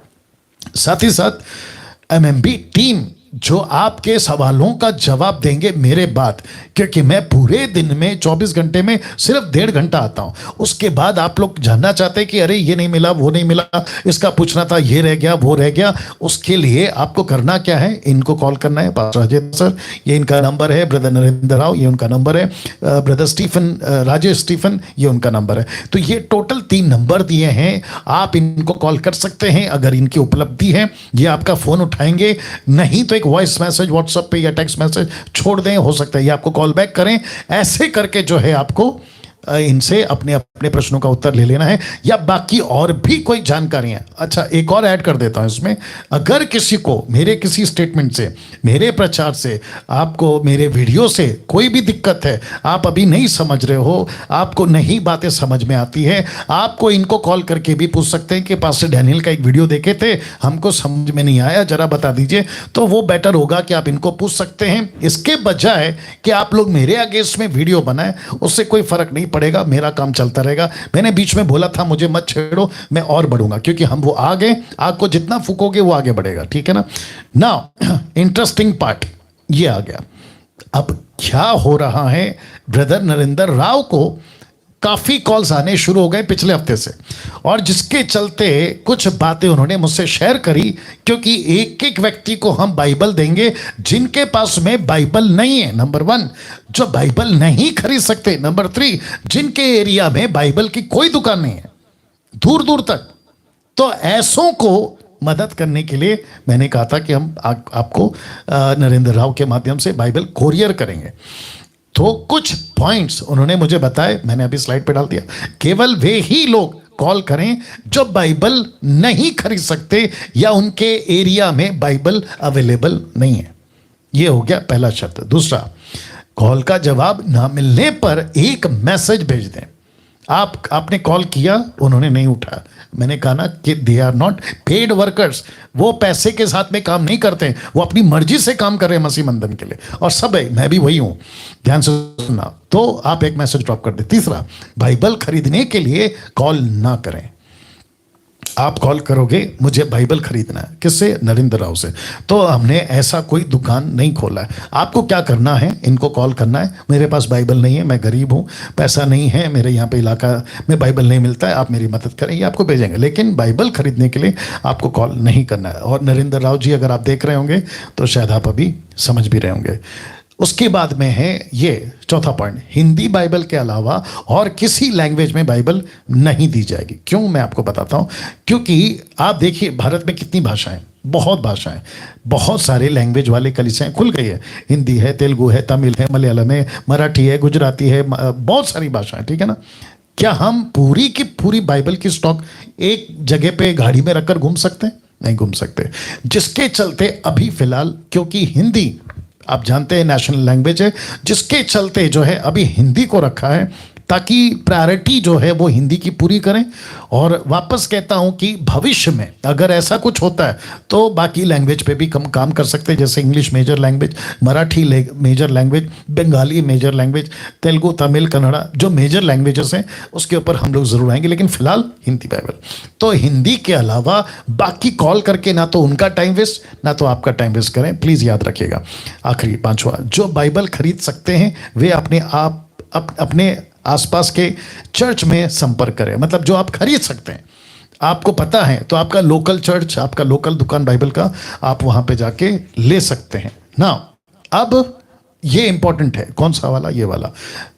साथ ही साथ एमएमबी टीम जो आपके सवालों का जवाब देंगे मेरे बाद, क्योंकि मैं पूरे दिन में 24 घंटे में सिर्फ 1.5 घंटा आता हूं। उसके बाद आप लोग जानना चाहते हैं कि अरे ये नहीं मिला, वो नहीं मिला, इसका पूछना था, ये रह गया, वो रह गया, उसके लिए आपको करना क्या है, इनको कॉल करना है। पास्टर अजय सर, ये इनका नंबर है, ब्रदर नरेंद्र राव, ये उनका नंबर है, ब्रदर स्टीफन, राजेश स्टीफन, ये उनका नंबर है। तो ये टोटल 3 नंबर दिए हैं, आप इनको कॉल कर सकते हैं अगर इनकी उपलब्धि है, ये आपका फोन उठाएंगे, नहीं तो एक वॉइस मैसेज व्हाट्सएप पे या टेक्स्ट मैसेज छोड़ दें, हो सकता है ये आपको कॉल बैक करें। ऐसे करके जो है आपको इनसे अपने अपने प्रश्नों का उत्तर ले लेना है, या बाकी और भी कोई जानकारी है। अच्छा, एक और ऐड कर देता हूं इसमें, अगर किसी को मेरे किसी स्टेटमेंट से, मेरे प्रचार से, आपको मेरे वीडियो से कोई भी दिक्कत है, आप अभी नहीं समझ रहे हो, आपको नहीं बातें समझ में आती है, आपको इनको कॉल करके भी पूछ सकते हैं कि पास्टर डैनियल का एक वीडियो देखे थे, हमको समझ में नहीं आया, जरा बता दीजिए। तो वो बेटर होगा कि आप इनको पूछ सकते हैं, इसके बजाय कि आप लोग मेरे अगेंस्ट में वीडियो बनाए, उससे कोई फर्क नहीं पड़ेगा, मेरा काम चलता रहेगा। मैंने बीच में बोला था मुझे मत छेड़ो, मैं और बढ़ूंगा, क्योंकि हम वो आगे, आग को जितना फूकोगे वो आगे बढ़ेगा, ठीक है ना। नाउ इंटरेस्टिंग पार्ट ये आ गया। अब क्या हो रहा है, ब्रदर नरेंद्र राव को काफी कॉल्स आने शुरू हो गए पिछले हफ्ते से, और जिसके चलते कुछ बातें उन्होंने मुझसे शेयर करी, क्योंकि एक एक व्यक्ति को हम बाइबल देंगे जिनके पास में बाइबल नहीं है, नंबर 1, जो बाइबल नहीं खरीद सकते, नंबर 3, जिनके एरिया में बाइबल की कोई दुकान नहीं है दूर दूर तक। तो ऐसों को मदद करने के लिए मैंने कहा था कि हम आपको नरेंद्र राव के माध्यम से बाइबल कोरियर करेंगे। तो कुछ पॉइंट्स उन्होंने मुझे बताए, मैंने अभी स्लाइड पे डाल दिया। केवल वे ही लोग कॉल करें जो बाइबल नहीं खरीद सकते या उनके एरिया में बाइबल अवेलेबल नहीं है। यह हो गया पहला शर्त। दूसरा, कॉल का जवाब ना मिलने पर एक मैसेज भेज दें। आपने कॉल किया, उन्होंने नहीं उठाया, मैंने कहा ना कि they are not paid workers, वो पैसे के साथ में काम नहीं करते, वो अपनी मर्जी से काम कर रहे हैं मसीह मंदन के लिए, और सब है, मैं भी वही हूं, ध्यान से सुनना। तो आप एक मैसेज ड्रॉप कर दे। तीसरा, बाइबल खरीदने के लिए कॉल ना करें। आप कॉल करोगे मुझे बाइबल खरीदना है, किससे? नरेंद्र राव से। तो हमने ऐसा कोई दुकान नहीं खोला है। आपको क्या करना है, इनको कॉल करना है, मेरे पास बाइबल नहीं है, मैं गरीब हूँ, पैसा नहीं है, मेरे यहाँ पे इलाका में बाइबल नहीं मिलता है, आप मेरी मदद करें, ये आपको भेजेंगे। लेकिन बाइबल खरीदने के लिए आपको कॉल नहीं करना है। और नरेंद्र राव जी, अगर आप देख रहे होंगे तो शायद आप अभी समझ भी रहे होंगे। उसके बाद में है ये चौथा पॉइंट, हिंदी बाइबल के अलावा और किसी लैंग्वेज में बाइबल नहीं दी जाएगी। क्यों, मैं आपको बताता हूं। क्योंकि आप देखिए भारत में कितनी भाषाएं, बहुत भाषाएं, बहुत सारे लैंग्वेज वाले कलीसियाएं खुल गई है। हिंदी है, तेलुगु है, तमिल है, मलयालम है, मराठी है, गुजराती है, बहुत सारी भाषाएं, ठीक है ना। क्या हम पूरी की पूरी बाइबल की स्टॉक एक जगह पे गाड़ी में रखकर घूम सकते हैं? नहीं घूम सकते। जिसके चलते अभी फिलहाल, क्योंकि हिंदी आप जानते हैं नेशनल लैंग्वेज है, जिसके चलते जो है अभी हिंदी को रखा है, ताकि प्रायोरिटी जो है वो हिंदी की पूरी करें। और वापस कहता हूं कि भविष्य में अगर ऐसा कुछ होता है तो बाकी लैंग्वेज पे भी कम काम कर सकते हैं, जैसे English major language, Marathi major language, Bengali major language, Telugu, Tamil, Kannada, जो मेजर लैंग्वेजेस हैं उसके ऊपर हम लोग जरूर आएंगे। लेकिन फिलहाल हिंदी बाइबल। तो हिंदी के अलावा बाकी कॉल करके ना तो उनका टाइम वेस्ट, ना तो आपका टाइम वेस्ट करें, प्लीज याद रखिएगा। आखिरी पांचवा, जो बाइबल खरीद सकते हैं वे अपने आसपास के चर्च में संपर्क करें। मतलब जो आप खरीद सकते हैं, आपको पता है, तो आपका लोकल चर्च, आपका लोकल दुकान बाइबल का, आप वहां पे जाके ले सकते हैं ना। अब ये इंपॉर्टेंट है, कौन सा वाला? ये वाला।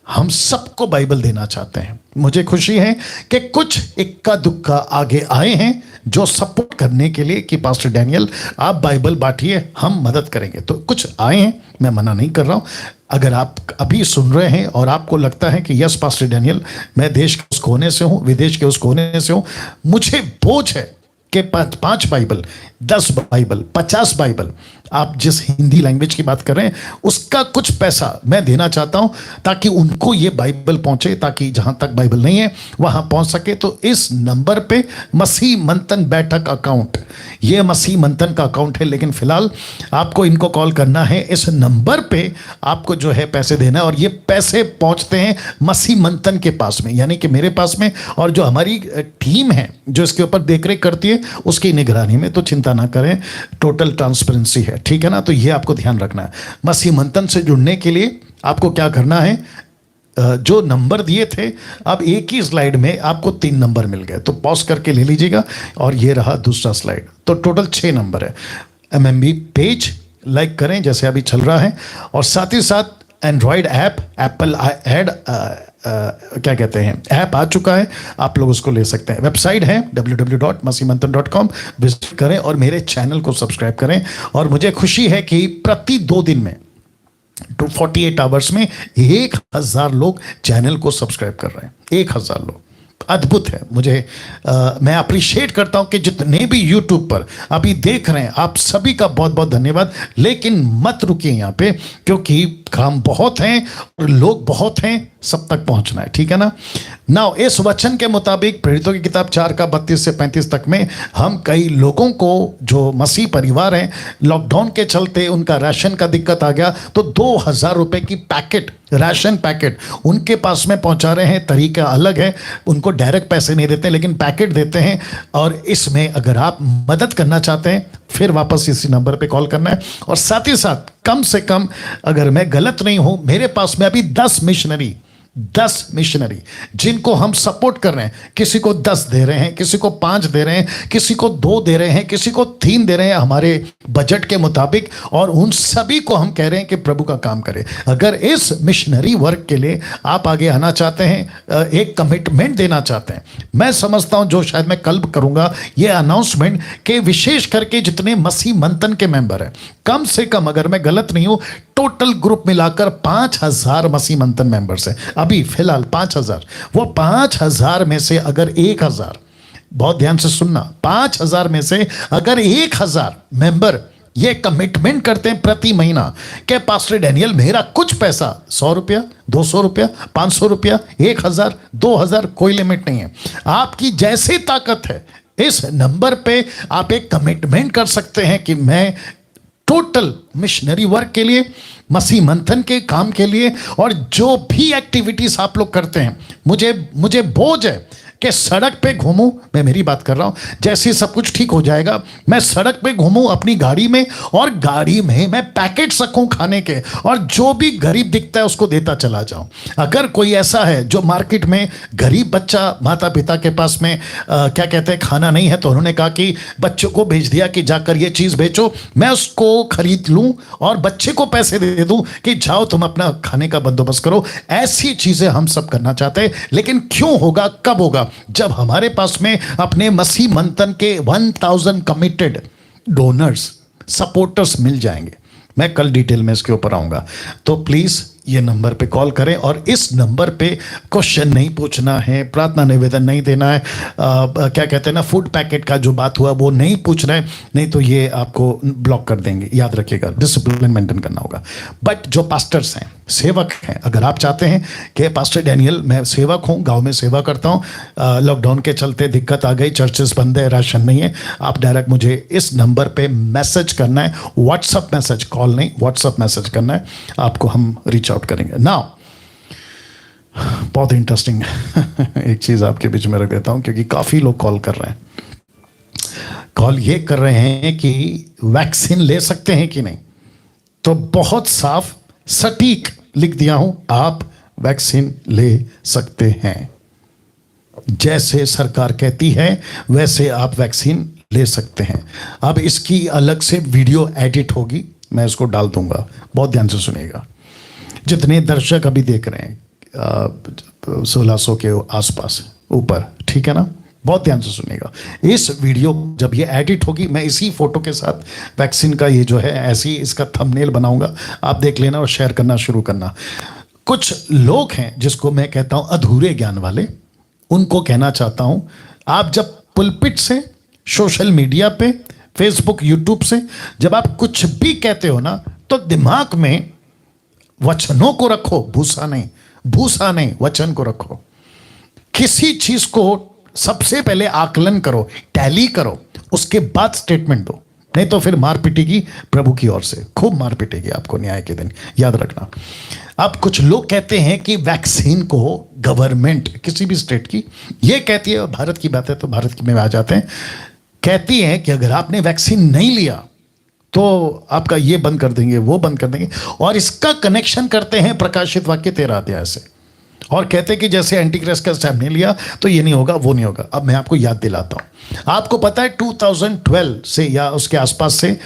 हम सबको बाइबल देना चाहते हैं। मुझे खुशी है कि कुछ इक्का दुक्का आगे आए हैं जो सपोर्ट करने के लिए कि पास्टर डैनियल आप बाइबल बांटिए, हम मदद करेंगे। तो कुछ आए हैं, मैं मना नहीं कर रहा हूं। अगर आप अभी सुन रहे हैं और आपको लगता है कि यस पास्टर डैनियल, मैं देश के उस कोने से हूं, विदेश के उस कोने से हूं, मुझे बोझ है कि 5 बाइबल, 10 बाइबल, 50 बाइबल, आप जिस हिंदी लैंग्वेज की बात कर रहे हैं उसका कुछ पैसा मैं देना चाहता हूं, ताकि उनको ये बाइबल पहुंचे, ताकि जहां तक बाइबल नहीं है वहां पहुंच सके। तो इस नंबर पे मसीह मंथन बैठक अकाउंट, ये मसीह मंथन का अकाउंट है, लेकिन फिलहाल आपको इनको कॉल करना है। इस नंबर पे आपको जो है पैसे देना है, और ये पैसे पहुंचते हैं मसीह मंथन के पास में, यानी कि मेरे पास में, और जो हमारी टीम है जो इसके ऊपर देखरेख करती है उसकी निगरानी में। तो चिंता ना करें, टोटल ट्रांसपेरेंसी है, ठीक है ना। तो ये आपको ध्यान रखना है। मसीह मंथन से जुड़ने के लिए आपको क्या करना है, जो नंबर दिए थे, अब एक ही स्लाइड में आपको 3 नंबर मिल गए, तो पॉज करके ले लीजिएगा। और ये रहा दूसरा स्लाइड, तो टोटल 6 नंबर है। MMB पेज लाइक करें जैसे अभी चल रहा है, और साथ ही साथ एंड्रॉयड ऐप, एप्पल ऐड क्या कहते हैं, ऐप आ चुका है, आप लोग उसको ले सकते हैं। वेबसाइट है www.masihmanthan.com, विजिट करें और मेरे चैनल को सब्सक्राइब करें। और मुझे खुशी है कि प्रति 2 दिन में तो 48 आवर्स में 1000 लोग चैनल को सब्सक्राइब कर रहे हैं। 1000 लोग, अद्भुत है। मुझे मैं अप्रिशिएट करता हूं कि जितने भी यूट्यूब पर अभी देख रहे हैं, आप सभी का बहुत बहुत धन्यवाद। लेकिन मत रुकिए यहाँ पे, क्योंकि काम बहुत हैं और लोग बहुत हैं, सब तक पहुंचना है, ठीक है ना। नाउ इस वचन के मुताबिक प्रेरितों की किताब 4 का 32 से 35 तक में हम कई लोगों को जो मसीह परिवार हैं, लॉकडाउन के चलते उनका राशन का दिक्कत आ गया, तो 2000 रुपए की पैकेट, राशन पैकेट उनके पास में पहुंचा रहे हैं। तरीका अलग है, उनको डायरेक्ट पैसे नहीं देते लेकिन पैकेट देते हैं। और इसमें अगर आप मदद करना चाहते हैं, फिर वापस इसी नंबर पे कॉल करना है। और साथ ही साथ कम से कम, अगर मैं गलत नहीं हूं, मेरे पास में अभी 10 मिशनरी जिनको हम सपोर्ट कर रहे हैं। किसी को 10 दे रहे हैं, किसी को 5 दे रहे हैं, किसी को 2 दे रहे हैं, किसी को 3 दे रहे हैं हमारे बजट के मुताबिक। और उन सभी को हम कह रहे हैं कि प्रभु का काम करें। अगर इस मिशनरी वर्क के लिए आप आगे आना चाहते हैं, एक कमिटमेंट देना चाहते हैं, मैं समझता हूं जो शायद मैं कल करूंगा ये अनाउंसमेंट, के विशेष करके जितने मसीह मंथन के मेंबर हैं, कम से कम, अगर मैं गलत नहीं हूं, टोटल ग्रुप मिलाकर 5000 मसीह मंथन मेंबर्स हैं अभी फिलहाल 5000। वो 5000 में से अगर 1000, बहुत ध्यान से सुनना, 5000 में से अगर 1000 मेंबर ये कमिटमेंट करते हैं प्रति महीना कि पास्टर डैनियल मेरा कुछ पैसा, 100 रुपया, 200 रुपया, 500 रुपया, 1000, 2000, कोई लिमिट नहीं है। आपकी जैसी ताकत है, इस नंबर पे आप एक कमिटमेंट कर सकते हैं कि मैं टोटल मिशनरी वर्क के लिए, मसीह मंथन के काम के लिए, और जो भी एक्टिविटीज आप लोग करते हैं, मुझे बोझ है कि सड़क पे घूमूं। मैं मेरी बात कर रहा हूं, जैसे सब कुछ ठीक हो जाएगा, मैं सड़क पे घूमूं अपनी गाड़ी में, और गाड़ी में मैं पैकेट रखूं खाने के, और जो भी गरीब दिखता है उसको देता चला जाऊं। अगर कोई ऐसा है जो मार्केट में गरीब बच्चा, माता पिता के पास में क्या कहते हैं, खाना नहीं है, तो उन्होंने कहा कि बच्चों को भेज दिया कि जाकर ये चीज बेचो, मैं उसको खरीद लूं और बच्चे को पैसे दे दूं कि जाओ तुम अपना खाने का बंदोबस्त करो। ऐसी चीजें हम सब करना चाहते हैं। लेकिन क्यों होगा, कब होगा? जब हमारे पास में अपने मसीह मंथन के 1000 कमिटेड डोनर्स, सपोर्टर्स मिल जाएंगे। मैं कल डिटेल में इसके ऊपर आऊंगा। तो प्लीज ये नंबर पे कॉल करें, और इस नंबर पे क्वेश्चन नहीं पूछना है, प्रार्थना निवेदन नहीं देना है, क्या कहते हैं ना, फूड पैकेट का जो बात हुआ वो नहीं पूछना है, नहीं तो ये आपको ब्लॉक कर देंगे। याद रखिएगा, डिसिप्लिन मेंटेन करना होगा। बट जो पास्टर्स हैं, सेवक हैं, अगर आप चाहते हैं कि पास्टर डैनियल मैं सेवक हूँ, गाँव में सेवा करता हूँ, लॉकडाउन के चलते दिक्कत आ गई, चर्चेस बंद है, राशन नहीं है, आप डायरेक्ट मुझे इस नंबर पर मैसेज करना है, व्हाट्सअप मैसेज, कॉल नहीं, व्हाट्सअप मैसेज करना है, आपको हम रीच आउट करेंगे। नाउ बहुत इंटरेस्टिंग एक चीज आपके बीच में रख देता हूं, क्योंकि काफी लोग कॉल कर रहे हैं। कॉल ये कर रहे हैं कि वैक्सीन ले सकते हैं कि नहीं। तो बहुत साफ सटीक लिख दिया हूं, आप वैक्सीन ले सकते हैं। जैसे सरकार कहती है वैसे आप वैक्सीन ले सकते हैं। अब इसकी अलग से वीडियो एडिट होगी, मैं इसको डाल दूंगा, बहुत ध्यान से सुनिएगा। जितने दर्शक अभी देख रहे हैं 1600 के आसपास ऊपर, ठीक है ना, बहुत ध्यान से सुनिएगा। इस वीडियो जब ये एडिट होगी, मैं इसी फोटो के साथ वैक्सीन का ये जो है ऐसी इसका थंबनेल बनाऊंगा, आप देख लेना और शेयर करना शुरू करना। कुछ लोग हैं जिसको मैं कहता हूं अधूरे ज्ञान वाले, उनको कहना चाहता हूं, आप जब पुलपिट से, सोशल मीडिया पे, फेसबुक, यूट्यूब से जब आप कुछ भी कहते हो ना, तो दिमाग में वचनों को रखो, भूसा नहीं, वचन को रखो। किसी चीज को सबसे पहले आकलन करो, टैली करो, उसके बाद स्टेटमेंट दो, नहीं तो फिर मार पिटेगी प्रभु की ओर से, खूब मार पिटेगी आपको न्याय के दिन, याद रखना। अब कुछ लोग कहते हैं कि वैक्सीन को गवर्नमेंट किसी भी स्टेट की, ये कहती है, भारत की बात है तो भारत की में आ जाते हैं, कहती है कि अगर आपने वैक्सीन नहीं लिया तो आपका ये बंद कर देंगे, वो बंद कर देंगे, और इसका कनेक्शन करते हैं प्रकाशित वाक्य 13 अध्याय से, और कहते हैं कि जैसे एंटीक्राइस्ट का स्टैम्प नहीं लिया तो ये नहीं होगा, वो नहीं होगा। अब मैं आपको याद दिलाता हूं, आपको पता है 2012 से या उसके आसपास से,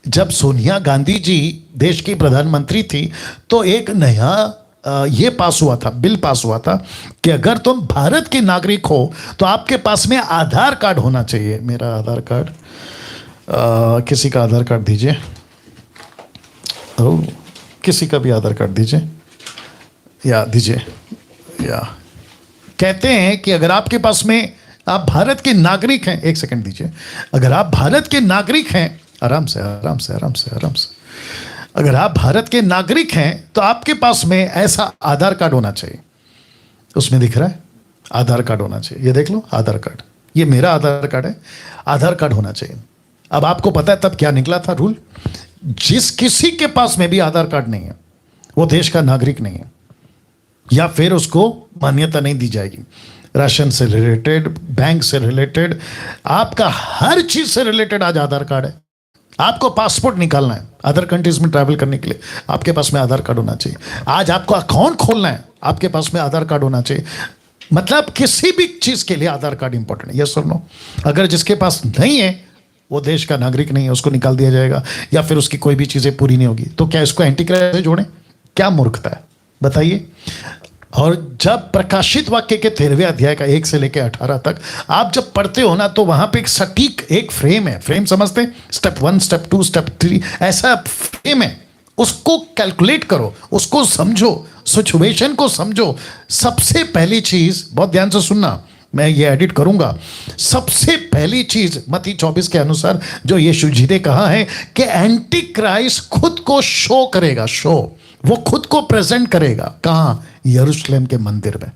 जब सोनिया गांधी जी देश की प्रधानमंत्री थी, तो एक नया ये पास हुआ था, बिल पास हुआ था कि अगर तुम भारत के नागरिक हो तो आपके पास में आधार कार्ड होना चाहिए। मेरा आधार कार्ड, किसी का आधार कार्ड दीजिए। किसी का भी आधार कार्ड दीजिए, या दीजिए, या कहते हैं कि अगर आपके पास में, आप भारत के नागरिक हैं, एक सेकंड दीजिए, अगर आप भारत के नागरिक हैं, आराम से आराम से आराम से आराम से, अगर आप भारत के नागरिक हैं तो आपके पास में ऐसा आधार कार्ड होना चाहिए। उसमें दिख रहा है आधार कार्ड होना चाहिए, ये देख लो आधार कार्ड, ये मेरा आधार कार्ड है, आधार कार्ड होना चाहिए। अब आपको पता है तब क्या निकला था रूल, जिस किसी के पास में भी आधार कार्ड नहीं है वो देश का नागरिक नहीं है, या फिर उसको मान्यता नहीं दी जाएगी। राशन से रिलेटेड, बैंक से रिलेटेड, आपका हर चीज से रिलेटेड आज आधार कार्ड है। आपको पासपोर्ट निकालना है अदर कंट्रीज में ट्रैवल करने के लिए, आपके पास में आधार कार्ड होना चाहिए। आज आपको अकाउंट खोलना है, आपके पास में आधार कार्ड होना चाहिए। मतलब किसी भी चीज के लिए आधार कार्ड इंपॉर्टेंट है, यस और नो। अगर जिसके पास नहीं है वो देश का नागरिक नहीं है, उसको निकाल दिया जाएगा, या फिर उसकी कोई भी चीजें पूरी नहीं होगी। तो क्या इसको एंटी क्राइस्ट से जोड़ें? क्या मूर्खता है, बताइए। और जब प्रकाशित वाक्य के 13वें अध्याय का 1 से लेकर 18 तक आप जब पढ़ते हो ना, तो वहां पे एक सटीक एक फ्रेम है, फ्रेम समझते हैं, स्टेप 1, स्टेप 2, स्टेप 3, ऐसा फ्रेम है। उसको कैलकुलेट करो, उसको समझो, सिचुएशन को समझो। सबसे पहली चीज, बहुत ध्यान से सुनना, मैं ये एडिट करूंगा। सबसे पहली चीज मत्ती 24 के अनुसार जो यीशु जी ने कहा है कि एंटी क्राइस्ट खुद को शो करेगा, शो, वो खुद को प्रेजेंट करेगा। कहां? यरूशलेम के मंदिर में।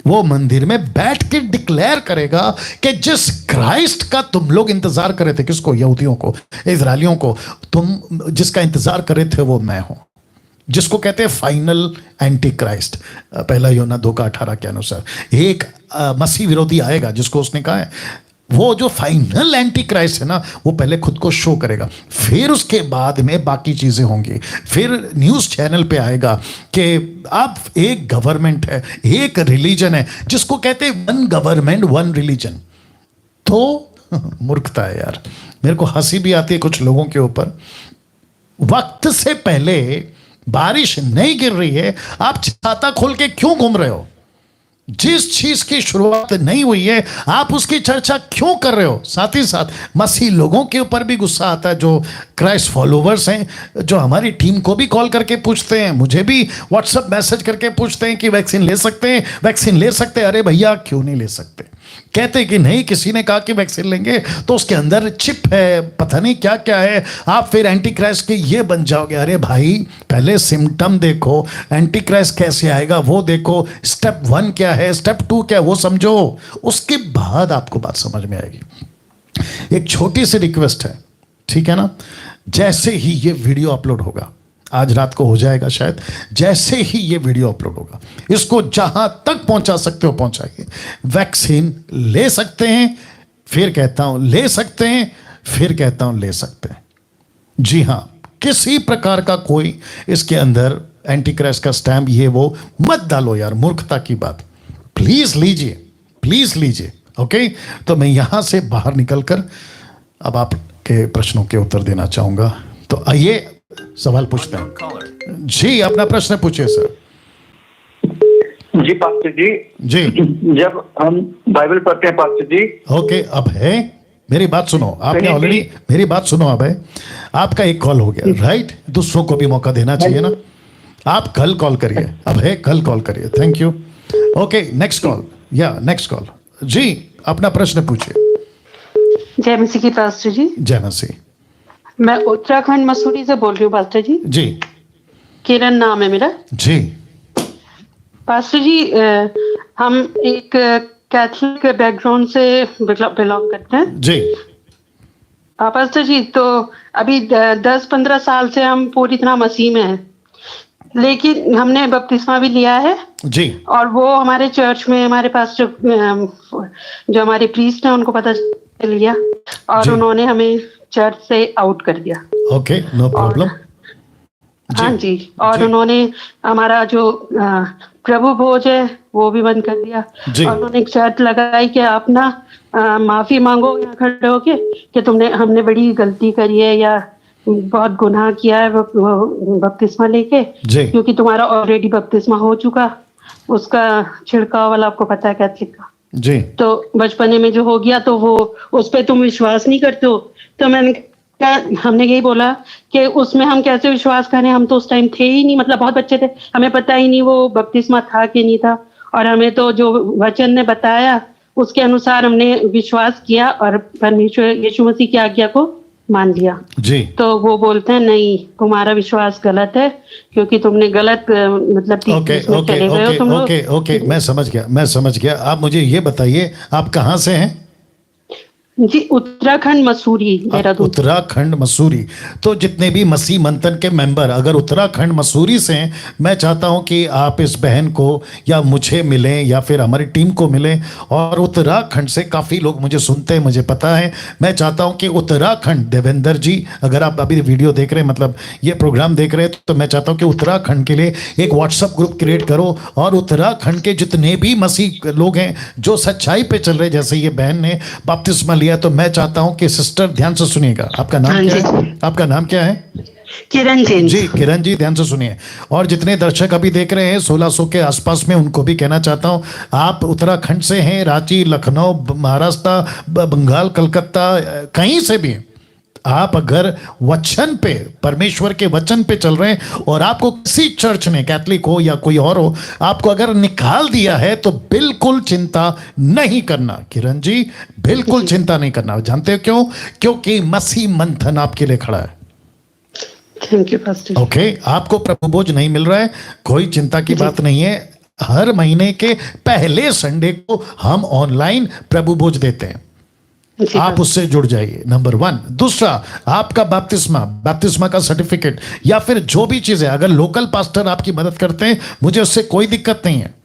वो मंदिर में बैठ के डिक्लेयर करेगा कि जिस क्राइस्ट का तुम लोग इंतजार कर रहे थे, किसको? यहूदियों को, इजरायलियों को, तुम जिसका इंतजार कर रहे थे वो मैं हूं, जिसको कहते हैं फाइनल एंटी क्राइस्ट। पहला यूहन्ना 2:18 के अनुसार एक मसीह विरोधी आएगा, जिसको उसने कहा है वो जो फाइनल एंटी क्राइस्ट है ना, वो पहले खुद को शो करेगा, फिर उसके बाद में बाकी चीजें होंगी। फिर न्यूज चैनल पे आएगा कि अब एक गवर्नमेंट है, एक रिलीजन है, जिसको कहते हैं वन गवर्नमेंट वन रिलीजन। तो मूर्खता है यार, मेरे को हंसी भी आती है कुछ लोगों के ऊपर। वक्त से पहले बारिश नहीं गिर रही है, आप छाता खोल के क्यों घूम रहे हो? जिस चीज की शुरुआत नहीं हुई है आप उसकी चर्चा क्यों कर रहे हो? साथ ही साथ मसीह लोगों के ऊपर भी गुस्सा आता है, जो क्राइस्ट फॉलोवर्स हैं, जो हमारी टीम को भी कॉल करके पूछते हैं, मुझे भी व्हाट्सएप मैसेज करके पूछते हैं कि वैक्सीन ले सकते हैं, वैक्सीन ले सकते हैं। अरे भैया क्यों नहीं ले सकते? कहते कि नहीं, किसी ने कहा कि वैक्सीन लेंगे तो उसके अंदर चिप है, पता नहीं क्या क्या है, आप फिर एंटी क्राइस्ट के ये बन जाओगे। अरे भाई पहले सिम्टम देखो, एंटी क्राइस्ट कैसे आएगा वो देखो, स्टेप 1 क्या है, स्टेप 2 क्या है वो समझो, उसके बाद आपको बात समझ में आएगी। एक छोटी सी रिक्वेस्ट है, ठीक है ना, जैसे ही ये वीडियो अपलोड होगा, आज रात को हो जाएगा शायद, जैसे ही ये वीडियो अपलोड होगा, इसको जहां तक पहुंचा सकते हो पहुंचाइए। वैक्सीन ले सकते हैं, फिर कहता हूं ले सकते हैं, फिर कहता हूं ले सकते हैं। जी हां, किसी प्रकार का कोई इसके अंदर एंटी क्राइस्ट का स्टैम्प ये वो मत डालो यार, मूर्खता की बात। प्लीज लीजिए, प्लीज लीजिए। ओके, तो मैं यहां से बाहर निकलकर अब आपके प्रश्नों के उत्तर देना चाहूंगा। तो आइए सवाल पूछते हैं। जी अपना प्रश्न पूछिए सर। जी पास्टर जी, जी जब हम बाइबल पढ़ते हैं पास्टर जी। ओके, अब है, मेरी बात सुनो, आपने ऑलरेडी मेरी बात सुनो। अब है, आपका एक कॉल हो गया, राइट? दूसरों को भी मौका देना चाहिए ना। आप कल कॉल करिए, अब है कल कॉल करिए। Thank you. Okay, next call, या नेक्स्ट कॉल। जी अपना प्रश्न पूछिए। जय मसीह की पास्टर जी। जय मसीह। मैं उत्तराखंड मसूरी से बोल रही हूँ पास्टर जी। जी किरण नाम है मेरा। जी पास्टर जी, हम एक कैथलिक बैकग्राउंड से बिलोंग करते हैं जी। पास्टर जी, तो अभी 10-15 साल से हम पूरी तरह मसीह में हैं, लेकिन हमने बपतिस्मा भी लिया है जी। और वो हमारे चर्च में हमारे पास जो हमारे प्रीस्ट हैं उनको पता चल गया और उन्होंने हमें चर्च से आउट कर दिया। Okay, no problem. हाँ जी, और उन्होंने हमारा जो प्रभु भोज है वो भी बंद कर दिया और उन्होंने एक शर्त लगाई कि आप ना माफी मांगो यहाँ खड़े होके कि हमने बड़ी गलती करी है या बहुत गुनाह किया है बपतिस्मा लेके, क्योंकि तुम्हारा ऑलरेडी बपतिस्मा हो चुका, उसका छिड़काव वाला आपको पता है कैथलिक का जी। तो बचपने में जो हो गया तो वो उस पर तुम विश्वास नहीं करते हो। तो मैंने हमने यही बोला कि उसमें हम कैसे विश्वास करें, हम तो उस टाइम थे ही नहीं, मतलब बहुत बच्चे थे, हमें पता ही नहीं वो बपतिस्मा था कि नहीं था, और हमें तो जो वचन ने बताया उसके अनुसार हमने विश्वास किया और परमेश्वर यीशु मसीह की आज्ञा को मान लिया जी। तो वो बोलते हैं नहीं, तुम्हारा विश्वास गलत है क्योंकि तुमने गलत मतलब okay okay okay okay okay, मैं समझ गया। आप मुझे ये बताइए, आप कहाँ से हैं? जी, उत्तराखंड मसूरी, देहरादून। उत्तराखंड मसूरी। तो जितने भी मसीह मंथन के मेंबर अगर उत्तराखंड मसूरी से हैं, मैं चाहता हूं कि आप इस बहन को या मुझे मिलें या फिर हमारी टीम को मिलें। और उत्तराखंड से काफ़ी लोग मुझे सुनते हैं, मुझे पता है। मैं चाहता हूं कि उत्तराखंड, देवेंद्र जी अगर आप अभी वीडियो देख रहे हैं, मतलब ये प्रोग्राम देख रहे हैं, तो मैं चाहता हूं कि उत्तराखंड के लिए एक व्हाट्सअप ग्रुप क्रिएट करो और उत्तराखंड के जितने भी मसीह लोग हैं जो सच्चाई पे चल रहे, जैसे ये बहन ने बपतिस्मा लिया, तो मैं चाहता हूं कि सिस्टर ध्यान से सुनिएगा। आपका नाम क्या है? आपका नाम क्या है? किरण जी। किरण जी ध्यान से सुनिए। और जितने दर्शक अभी देख रहे हैं 1600 के आसपास में, उनको भी कहना चाहता हूं, आप उत्तराखंड से हैं, रांची, लखनऊ, महाराष्ट्र, बंगाल, कलकत्ता, कहीं से भी आप अगर वचन पे, परमेश्वर के वचन पे चल रहे हैं और आपको किसी चर्च ने, कैथलिक हो या कोई और हो, आपको अगर निकाल दिया है तो बिल्कुल चिंता नहीं करना किरण जी, बिल्कुल चिंता नहीं करना। जानते हो क्यों? क्योंकि मसीह मंथन आपके लिए खड़ा है। Thank you pastor. ओके, आपको प्रभु भोज नहीं मिल रहा है, कोई चिंता की बात नहीं है। हर महीने के पहले संडे को हम ऑनलाइन प्रभु भोज देते हैं, आप उससे जुड़ जाइए, नंबर 1। दूसरा, आपका बपतिस्मा का सर्टिफिकेट या फिर जो भी चीज है, अगर लोकल पास्टर आपकी मदद करते हैं, मुझे उससे कोई दिक्कत नहीं है।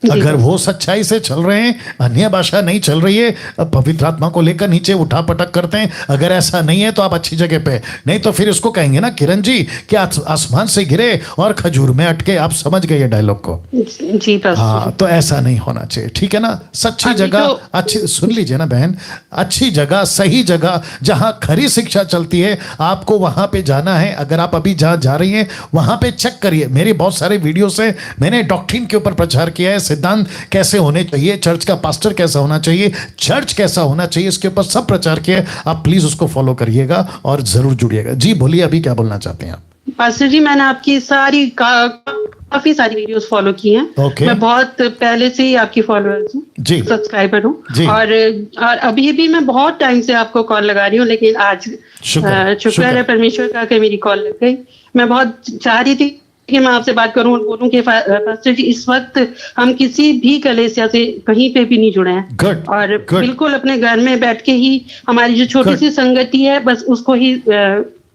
अगर वो सच्चाई से चल रहे हैं, अन्य भाषा नहीं चल रही है, पवित्र आत्मा को लेकर नीचे उठा पटक करते हैं, अगर ऐसा नहीं है तो आप अच्छी जगह पे। नहीं तो फिर इसको कहेंगे ना किरण जी कि आसमान से गिरे और खजूर में अटके। आप समझ गए डायलॉग को? जी हाँ, तो ऐसा नहीं होना चाहिए, ठीक है ना? सच्ची जगह, अच्छी सुन लीजिए ना बहन, अच्छी जगह, सही जगह, जहां खरी शिक्षा चलती है, आपको वहां पे जाना है। अगर आप अभी जहां जा रही हैं वहां पे चेक करिए। मेरे बहुत सारे वीडियो से मैंने डॉक्ट्रिन के ऊपर प्रचार किया है, सिद्धांत कैसे होने चाहिए, चर्च का पास्टर कैसा होना चाहिए, चर्च कैसा होना चाहिए, इसके ऊपर सब प्रचार किया है। आप प्लीज उसको फॉलो करिएगा और जरूर जुड़िएगा। जी बोलिए, अभी क्या बोलना चाहते हैं आप? पास्टर जी, मैंने आपकी काफी सारी वीडियोस फॉलो की हैं। मैं बहुत पहले से ही आपकी फॉलोअर्स हूँ, सब्सक्राइबर हूँ, और अभी भी मैं बहुत टाइम से आपको कॉल लगा रही हूँ, लेकिन आज शुक्र है परमेश्वर का कि मेरी कॉल लग गई। मैं बहुत चाह रही थी कि मैं आपसे बात करूं और बोलूं कि पास्टर जी, इस वक्त हम किसी भी कलीसिया से कहीं पे भी नहीं जुड़े हैं, और बिल्कुल अपने घर में बैठ के ही हमारी जो छोटी सी संगति है, बस उसको ही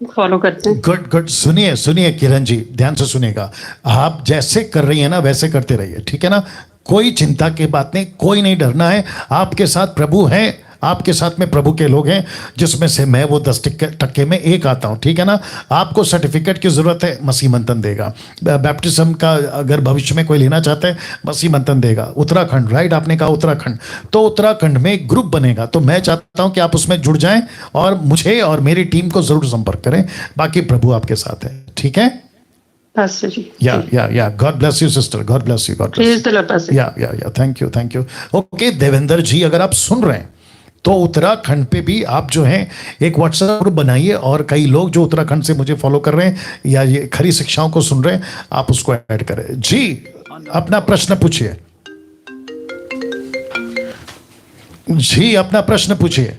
फॉलो करते हैं। गुड। सुनिए किरण जी, ध्यान से सुनिएगा। आप जैसे कर रही है ना, वैसे करते रहिए, ठीक है ना? कोई चिंता की बात नहीं, कोई नहीं डरना है। आपके साथ प्रभु है, आपके साथ में प्रभु के लोग हैं, जिसमें से मैं वो 10% में एक आता हूं, ठीक है ना? आपको सर्टिफिकेट की जरूरत है, मसीह मंथन देगा। बैप्टिज्म का अगर भविष्य में कोई लेना चाहता है, मसीह मंथन देगा। उत्तराखंड, राइट? आपने कहा उत्तराखंड, तो उत्तराखंड में एक ग्रुप बनेगा, तो मैं चाहता हूं कि आप उसमें जुड़ जाएं और मुझे और मेरी टीम को जरूर संपर्क करें। बाकी प्रभु आपके साथ है, ठीक है? या God bless you sister, God bless you, God bless you. या थैंक यू। ओके देवेंद्र जी, अगर आप सुन रहे हैं तो उत्तराखंड पे भी आप जो हैं एक व्हाट्सएप ग्रुप बनाइए, और कई लोग जो उत्तराखंड से मुझे फॉलो कर रहे हैं या ये खरी शिक्षाओं को सुन रहे हैं, आप उसको ऐड करें। जी, अपना प्रश्न पूछिए। जी, अपना प्रश्न पूछिए।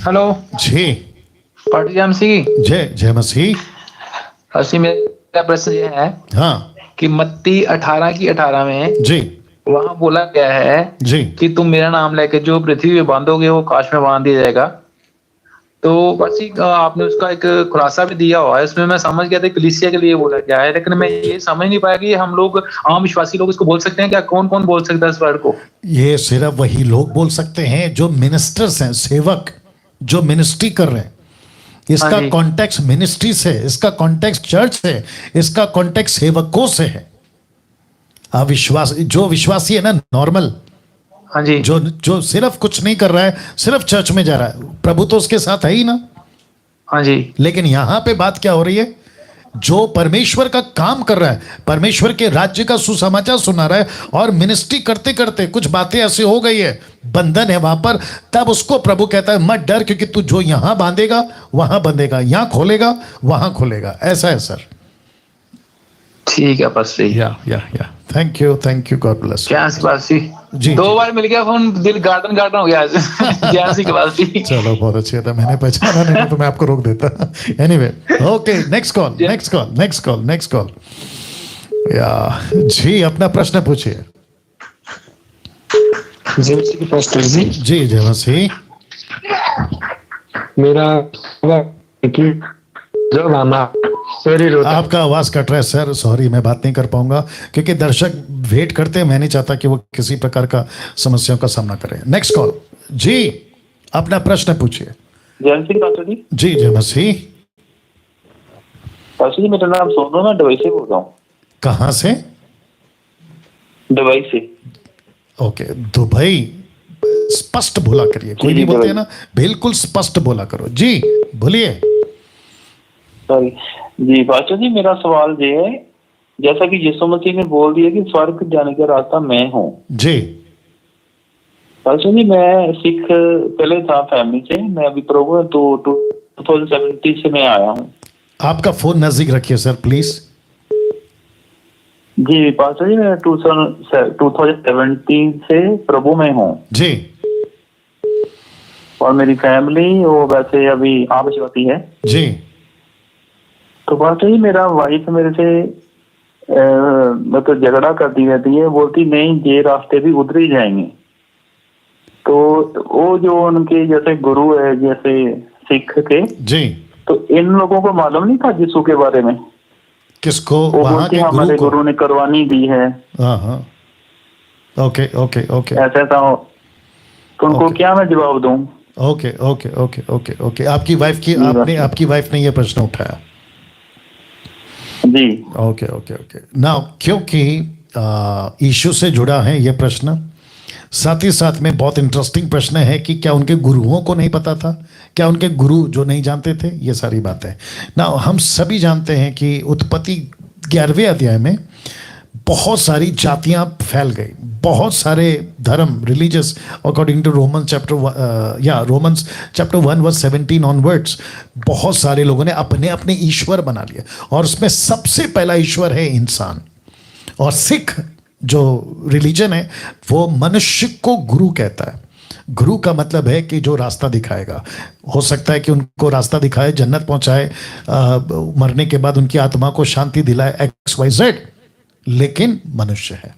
हेलो जी, जय मसीह। जय मसीह। मेरा प्रश्न ये है, हाँ, कि मत्ती 18:18 में जी वहां बोला गया है जी कि तुम मेरा नाम लेके जो पृथ्वी पे बांधोगे वो आकाश में बांध दिया जाएगा। तो बस आपने उसका एक खुलासा भी दिया हुआ है, उसमें मैं समझ गया था कलीसिया के लिए बोला गया है, लेकिन मैं ये समझ नहीं पाया कि हम लोग आम विश्वासी लोग इसको बोल सकते हैं क्या? कौन कौन बोल सकता है इस वर्ड को? ये सिर्फ वही लोग बोल सकते हैं जो मिनिस्टर्स हैं, सेवक, जो मिनिस्ट्री कर रहे हैं। इसका कॉन्टेक्स्ट मिनिस्ट्री से, इसका कॉन्टेक्स्ट चर्च से, इसका कॉन्टेक्स्ट सेवकों से है। अविश्वास, जो विश्वासी है ना, नॉर्मल, हाँ जी, जो सिर्फ कुछ नहीं कर रहा है, सिर्फ चर्च में जा रहा है, प्रभु तो उसके साथ है ही ना। हाँ जी। लेकिन यहां पे बात क्या हो रही है? जो परमेश्वर का काम कर रहा है, परमेश्वर के राज्य का सुसमाचार सुना रहा है, और मिनिस्ट्री करते करते कुछ बातें ऐसी हो गई है बंधन है वहां पर, तब उसको प्रभु कहता है मत डर, क्योंकि तू जो यहां बांधेगा वहां बंधेगा, यहां खोलेगा वहां खोलेगा। ऐसा है सर। ठीक है पास्टर जी। या थैंक यू, गॉड ब्लेस। क्या पास्टर जी, 2 बार मिल गया फोन, दिल गार्डन हो गया आज। जैसी के पास्टर। चलो बहुत अच्छी था, मैंने पहचाना नहीं तो मैं आपको रोक देता। Anyway, okay, next call. या जी, अपना प्रश्न पूछिए। पास्टर जी, जय मसीह। मेरा जब आपका आवाज कट रहा है सर, सॉरी, मैं बात नहीं कर पाऊंगा क्योंकि दर्शक वेट करते हैं। मैं नहीं चाहता कि वो किसी प्रकार का समस्याओं का सामना करें। नेक्स्ट कॉल जी, अपना प्रश्न पूछिए। जय सिंह पास्टर जी। जी जय मसीह। पास्टर जी, मेरा नाम सोनू, मैं दुबई से बोल रहा हूँ। कहाँ से? दुबई से। Okay, Dubai. स्पष्ट बोला करिए, कोई भी बोलते हैं ना, बिल्कुल स्पष्ट बोला करो। जी बोलिए। सॉरी जी पास्टर जी, मेरा सवाल ये है, जैसा कि यीशु मसीह ने बोल दिया कि स्वर्ग जाने का रास्ता मैं हूँ। जी पास्टर जी, मैं सिख पहले था फैमिली से, मैं अभी प्रभु 2017 से मैं आया हूँ। आपका फोन नजदीक रखिए सर प्लीज। जी पास्टर जी, मैं 2017 से प्रभु में हूँ जी, और मेरी फैमिली वो वैसे अभी आविश्वासी है जी। तो पास्टर जी, मेरा वाइफ मेरे से मतलब झगड़ा करती रहती है, बोलती नहीं ये रास्ते भी उधर ही जाएंगे। तो वो जो उनके जैसे गुरु है जैसे सिख के जी, तो इन लोगों को मालूम नहीं था यीशु के बारे में। किसको? वो बोलते हमारे गुरु ने करवानी दी है। हाँ, ओके ओके ओके, ऐसा था। तो उनको क्या मैं जवाब दूं? Okay okay okay okay okay. आपकी वाइफ ने ये प्रश्न उठाया जी। Okay okay okay. नाउ क्योंकि यीशु से जुड़ा है ये प्रश्न, साथ ही साथ में बहुत इंटरेस्टिंग प्रश्न है कि क्या उनके गुरुओं को नहीं पता था, क्या उनके गुरु जो नहीं जानते थे, ये सारी बातें। नाउ हम सभी जानते हैं कि उत्पत्ति 11वें अध्याय में बहुत सारी जातियां फैल गई, बहुत सारे धर्म, religious, according to Romans chapter 1 verse 17 onwards, बहुत सारे लोगों ने अपने अपने ईश्वर बना लिए, और उसमें सबसे पहला ईश्वर है इंसान। और सिख जो रिलीजन है वो मनुष्य को गुरु कहता है। गुरु का मतलब है कि जो रास्ता दिखाएगा। हो सकता है कि उनको रास्ता दिखाए, जन्नत पहुंचाए, मरने के बाद उनकी आत्मा को शांति दिलाए, XYZ, लेकिन मनुष्य है।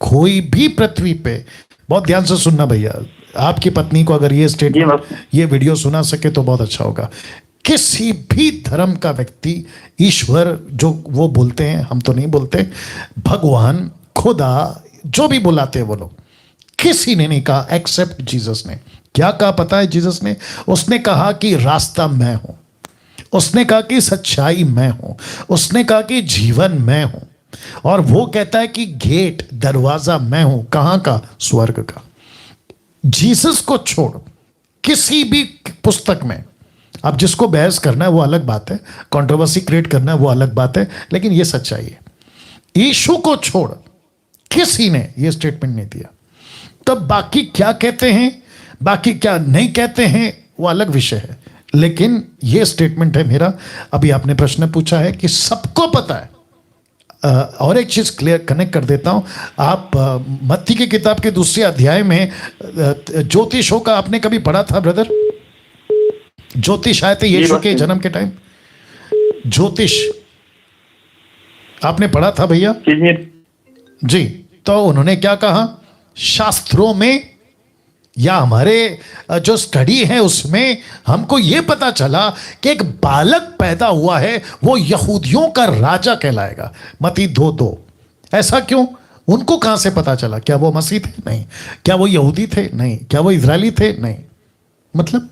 कोई भी पृथ्वी पे, बहुत ध्यान से सुनना भैया, आपकी पत्नी को अगर ये स्टेटमेंट, ये वीडियो सुना सके तो बहुत अच्छा होगा। किसी भी धर्म का व्यक्ति ईश्वर जो वो बोलते हैं, हम तो नहीं बोलते, भगवान, खुदा, जो भी बुलाते हैं वो लोग, किसी ने नहीं कहा एक्सेप्ट जीसस ने। क्या कहा पता है जीसस ने? उसने कहा कि रास्ता मैं हूं, उसने कहा कि सच्चाई मैं हूं, उसने कहा कि जीवन मैं हूं, और वो कहता है कि गेट, दरवाजा मैं हूं। कहां का? स्वर्ग का। जीसस को छोड़ किसी भी पुस्तक में, अब जिसको बहस करना है वो अलग बात है, कंट्रोवर्सी क्रिएट करना है वो अलग बात है, लेकिन ये सच्चाई है। यीशु को छोड़ किसी ने ये स्टेटमेंट नहीं दिया। तब बाकी क्या कहते हैं, बाकी क्या नहीं कहते हैं, वो अलग विषय है, लेकिन ये स्टेटमेंट है मेरा। अभी आपने प्रश्न पूछा है कि सबको पता है। और एक चीज क्लियर कनेक्ट कर देता हूं, आप मत्ती की किताब के 2 अध्याय में ज्योतिषों का आपने कभी पढ़ा था ब्रदर? ज्योतिष आए थे यीशु के जन्म के टाइम, ज्योतिष आपने पढ़ा था भैया? जी। तो उन्होंने क्या कहा? शास्त्रों में या हमारे जो स्टडी है उसमें हमको यह पता चला कि एक बालक पैदा हुआ है, वो यहूदियों का राजा कहलाएगा। मत्ती 2:2। ऐसा क्यों? उनको कहां से पता चला? क्या वो मसीह थे? नहीं। क्या वो यहूदी थे? नहीं। क्या वो इजरायली थे? नहीं। मतलब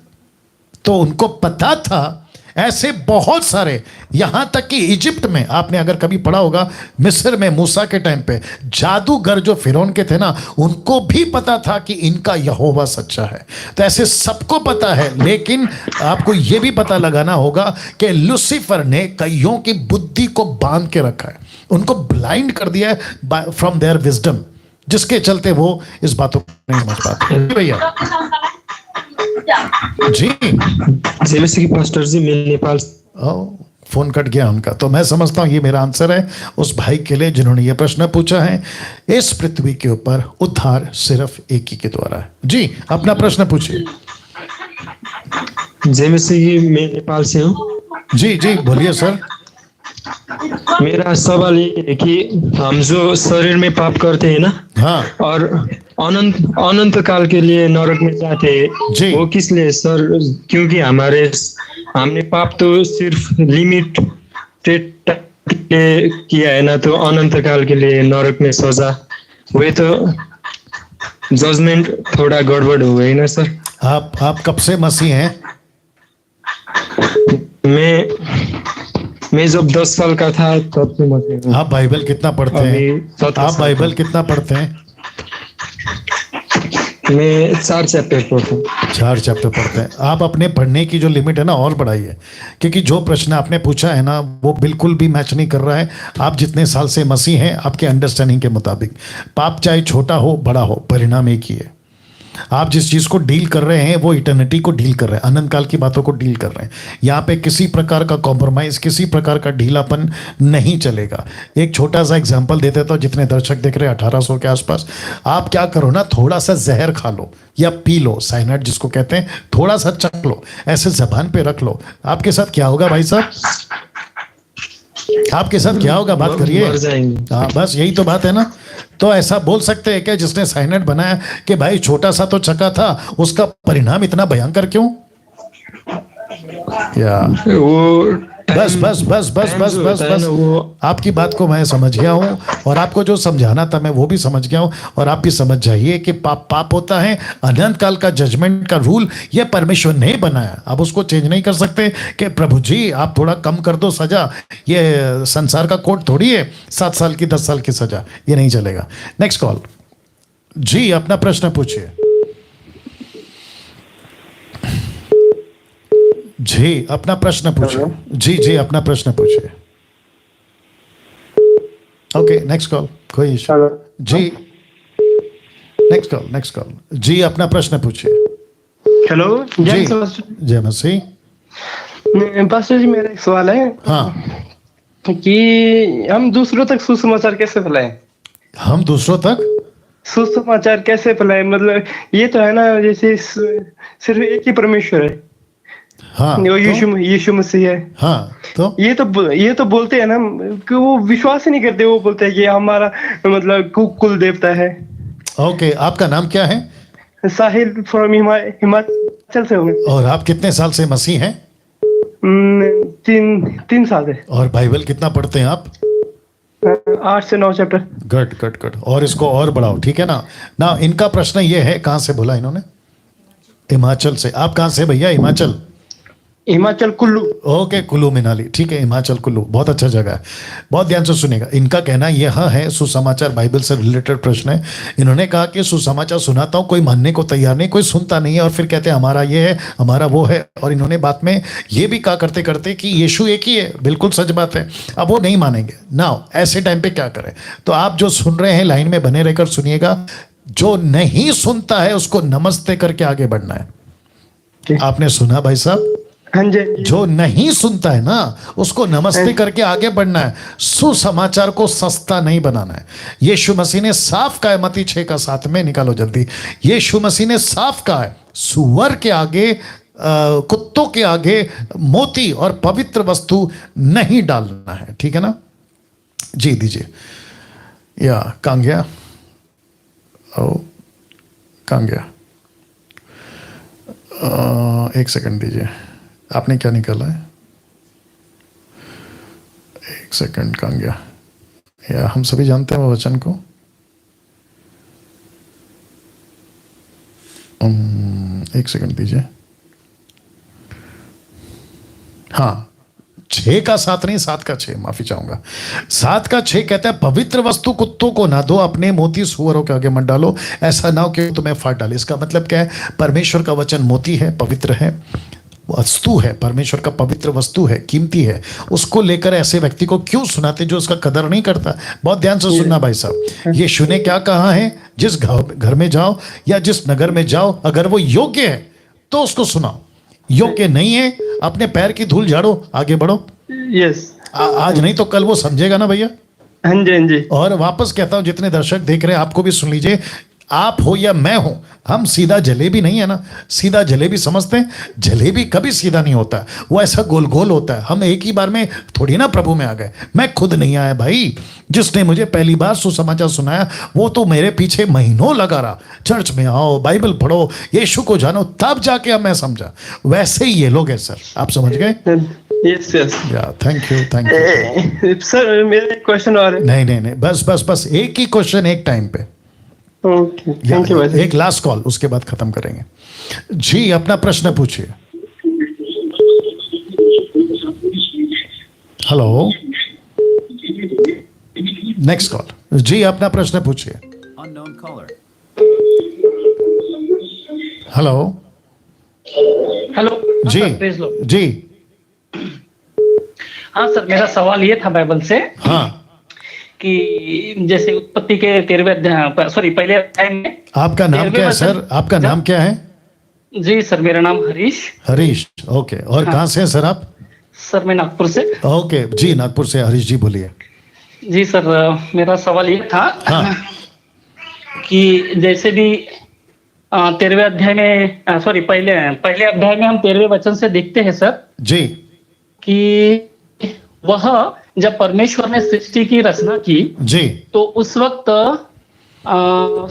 तो उनको पता था। ऐसे बहुत सारे, यहां तक कि इजिप्ट में, आपने अगर कभी पढ़ा होगा, मिस्र में मूसा के टाइम पे जादूगर जो फिरौन के थे ना, उनको भी पता था कि इनका यहोवा सच्चा है। तो ऐसे सबको पता है, लेकिन आपको यह भी पता लगाना होगा कि लूसीफर ने कईयों की बुद्धि को बांध के रखा है, उनको ब्लाइंड कर दिया है फ्रॉम देयर विजडम। जिसके चलते वो इस बातों को नहीं समझ पाते। भैया जी जैसे कि पास्टर जी मैं नेपाल फोन कट गया उनका, तो मैं समझता हूं ये मेरा आंसर है उस भाई के लिए जिन्होंने ये प्रश्न पूछा है। इस पृथ्वी के ऊपर उद्धार सिर्फ एक ही के द्वारा है। जी अपना प्रश्न पूछिए। जैसे कि मैं नेपाल से हूँ। जी जी बोलिए सर। मेरा सवाल ये है कि हम जो शरीर में पाप करते हैं ना, हाँ, और अनंत काल के लिए नरक में जाते हैं, वो किस लिए सर? क्योंकि हमने पाप तो सिर्फ लिमिटेड किया है ना, तो अनंत काल के लिए नरक में सजा, वही तो जजमेंट थोड़ा गड़बड़ हो गई ना सर। आप कब से मसीह हैं? मैं जब 10 साल का था तब से मसीह हूँ। आप बाइबल कितना पढ़ते हैं? आप बाइबल कितना पढ़ते हैं? मैं 4 चैप्टर पढ़ता हूँ। 4 चैप्टर पढ़ते हैं। आप अपने पढ़ने की जो लिमिट है ना और बढ़ाइए, क्योंकि जो प्रश्न आपने पूछा है ना वो बिल्कुल भी मैच नहीं कर रहा है। आप जितने साल से मसीह हैं आपके अंडरस्टैंडिंग के मुताबिक पाप चाहे छोटा हो बड़ा हो परिणाम एक ही है। आप जिस चीज को डील कर रहे हैं वो इटर्निटी को डील कर रहे हैं, अनंत काल की बातों को डील कर रहे हैं। यहाँ पे किसी प्रकार का कॉम्प्रोमाइज, किसी प्रकार का ढीलापन नहीं चलेगा। एक छोटा सा एग्जांपल दे देता हूँ, जितने दर्शक देख रहे हैं 1800 के आसपास, आप क्या करो ना, थोड़ा सा जहर खा लो या पी लो, साइनाइड जिसको कहते हैं, थोड़ा सा चख लो, ऐसे जबान पे रख लो, आपके साथ क्या होगा भाई साहब? आपके साथ क्या होगा? बात करिए। हाँ बस यही तो बात है ना। तो ऐसा बोल सकते हैं क्या जिसने साइनाइड बनाया कि भाई छोटा सा तो चखा था, उसका परिणाम इतना भयंकर क्यों? या वो बस बस बस बस बस बस बस आपकी बात को मैं समझ गया हूँ, और आपको जो समझाना था मैं वो भी समझ गया हूँ, और आप भी समझ जाइए कि पाप पाप होता है। अनंत काल का जजमेंट का रूल ये परमेश्वर ने बनाया, आप उसको चेंज नहीं कर सकते कि प्रभु जी आप थोड़ा कम कर दो सजा। ये संसार का कोड थोड़ी है 7 साल की 10 साल की सजा, ये नहीं चलेगा। Next call. जी अपना प्रश्न पूछिए। जी अपना प्रश्न पूछिए। जी जी अपना प्रश्न पूछिए। Okay next call. कोई इशू? जी नेक्स्ट कॉल। Next call. जी अपना प्रश्न पूछिए। हेलो जय मसीह। पास्टर जी मेरा एक सवाल है। हाँ कि हम दूसरों तक सुसमाचार कैसे फैलाएं? हम दूसरों तक सुसमाचार कैसे फैलाएं? मतलब ये तो है ना जैसे सिर्फ एक ही परमेश्वर है। हाँ, यीशु मसीह है। हाँ, तो ये तो बोलते हैं ना कि वो विश्वास ही नहीं करते। वो बोलते हैं कि हमारा मतलब कुल देवता है। ओके आपका नाम क्या है? साहिल फ्रॉम हिमाचल से हूँ। और आप कितने साल से मसीह हैं? 3 साल से। और बाइबल कितना पढ़ते हैं आप? 8 से 9 चैप्टर। Good good good. और इसको और बढ़ाओ, ठीक है ना। इनका प्रश्न ये है, कहाँ से बोला इन्होंने? हिमाचल से। आप कहाँ से भैया? हिमाचल कुल्लू। ओके कुल्लू मनाली, ठीक है। हिमाचल कुल्लू बहुत अच्छा जगह है। बहुत ध्यान से सुनेगा। इनका कहना यह है, सुसमाचार बाइबल से रिलेटेड प्रश्न है। इन्होंने कहा कि सुसमाचार सुनाता हूँ, कोई मानने को तैयार नहीं, कोई सुनता नहीं है, और फिर कहते हैं हमारा ये है हमारा वो है। और इन्होंने बात में ये भी कहा करते करते कि यीशु एक ही है। बिल्कुल सच बात है। अब वो नहीं मानेंगे ना, ऐसे टाइम पे क्या करें? तो आप जो सुन रहे हैं लाइन में बने रहकर सुनिएगा। जो नहीं सुनता है उसको नमस्ते करके आगे बढ़ना है। आपने सुना भाई साहब? हाँ जी। जो नहीं सुनता है ना उसको नमस्ते करके आगे बढ़ना है। सुसमाचार को सस्ता नहीं बनाना है। यीशु मसीह ने साफ कहा है, मत्ती 6:7 में निकालो जल्दी। यीशु मसीह ने साफ कहा है, सुअर के आगे कुत्तों के आगे मोती और पवित्र वस्तु नहीं डालना है, ठीक है ना जी? दीजिए। या कहाँ गया? कहाँ गया? 1 सेकंड दीजिए। आपने क्या निकाला है? 1 सेकंड। कहाँ गया? या हम सभी जानते हैं वो वचन को। 1 सेकंड दीजिए। हाँ 6:7 नहीं, 7:6, माफी चाहूंगा। 7:6 कहता है पवित्र वस्तु कुत्तों को ना दो, अपने मोती सुअरों के आगे मत डालो, ऐसा ना हो कि तुम्हें फाड़ डाले। इसका मतलब क्या है? परमेश्वर का वचन मोती है, पवित्र है। वस्तु है, परमेश्वर का पवित्र वस्तु है, कीमती है, उसको लेकर ऐसे व्यक्ति को क्यों सुनाते जो उसका कदर नहीं करता? बहुत ध्यान से सुनना भाई साहब। यीशु ने क्या कहा है? जिस घर में जाओ या जिस नगर में जाओ, अगर वो योग्य है तो उसको सुनाओ, योग्य नहीं है अपने पैर की धूल झाड़ो, आगे बढ़ो। यस, आज नहीं तो कल वो समझेगा ना भैया। हाँ जी, हाँ जी। और वापस कहता हूं, जितने दर्शक देख रहे हैं आपको भी सुन लीजिए, आप हो या मैं हूं, हम सीधा जलेबी नहीं है ना। सीधा जलेबी समझते हैं? जलेबी कभी सीधा नहीं होता, वो ऐसा गोल गोल होता है। हम एक ही बार में थोड़ी ना प्रभु में आ गए। मैं खुद नहीं आया भाई, जिसने मुझे पहली बार सुसमाचार सुनाया वो तो मेरे पीछे महीनों लगा रहा, चर्च में आओ, बाइबल पढ़ो, यीशु को जानो, तब जाके अब मैं समझा। वैसे ही ये लोग हैं सर, आप समझ गए? यस यस, या थैंक यू सर। मेरा एक क्वेश्चन और है। नहीं, बस एक ही क्वेश्चन एक टाइम पे। Okay, thank you. एक लास्ट कॉल, उसके बाद खत्म करेंगे। जी, अपना प्रश्न पूछिए। Hello, next call. जी, अपना प्रश्न पूछिए। हेलो हेलो, जी जी। हाँ सर, मेरा सवाल ये था बाइबल से। हाँ, कि जैसे उत्पत्ति के 13वें अध्याय, सॉरी पहले अध्याय में। आपका नाम क्या है सर? आपका नाम क्या है? जी सर, मेरा नाम हरीश। हरीश, ओके। और हाँ। कहाँ से हैं सर आप? सर मैं नागपुर से। ओके जी, नागपुर से। हरीश जी बोलिए। जी सर, मेरा सवाल ये था। हाँ। कि जैसे भी 13वें अध्याय में, सॉरी पहले अध्याय में हम 13वें वचन से देखते हैं सर जी, कि वह जब परमेश्वर ने सृष्टि की रचना की जी, तो उस वक्त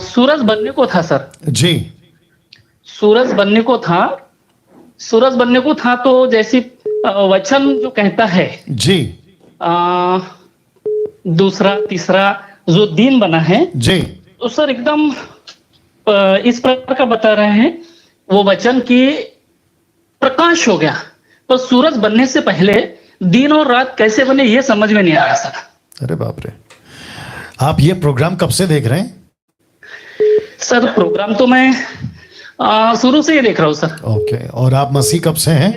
सूरज बनने को था सर। जी, सूरज बनने को था तो जैसी वचन जो कहता है जी, दूसरा तीसरा जो दिन बना है जी, तो सर एकदम इस प्रकार का बता रहे हैं, वो वचन की प्रकाश हो गया। पर सूरज बनने से पहले दिन और रात कैसे बने ये समझ में नहीं आ रहा सर। अरे बाप रे, आप ये प्रोग्राम कब से देख रहे हैं? सर प्रोग्राम तो मैं शुरू से ही देख रहा हूँ सर। ओके, और आप मसीह कब से हैं?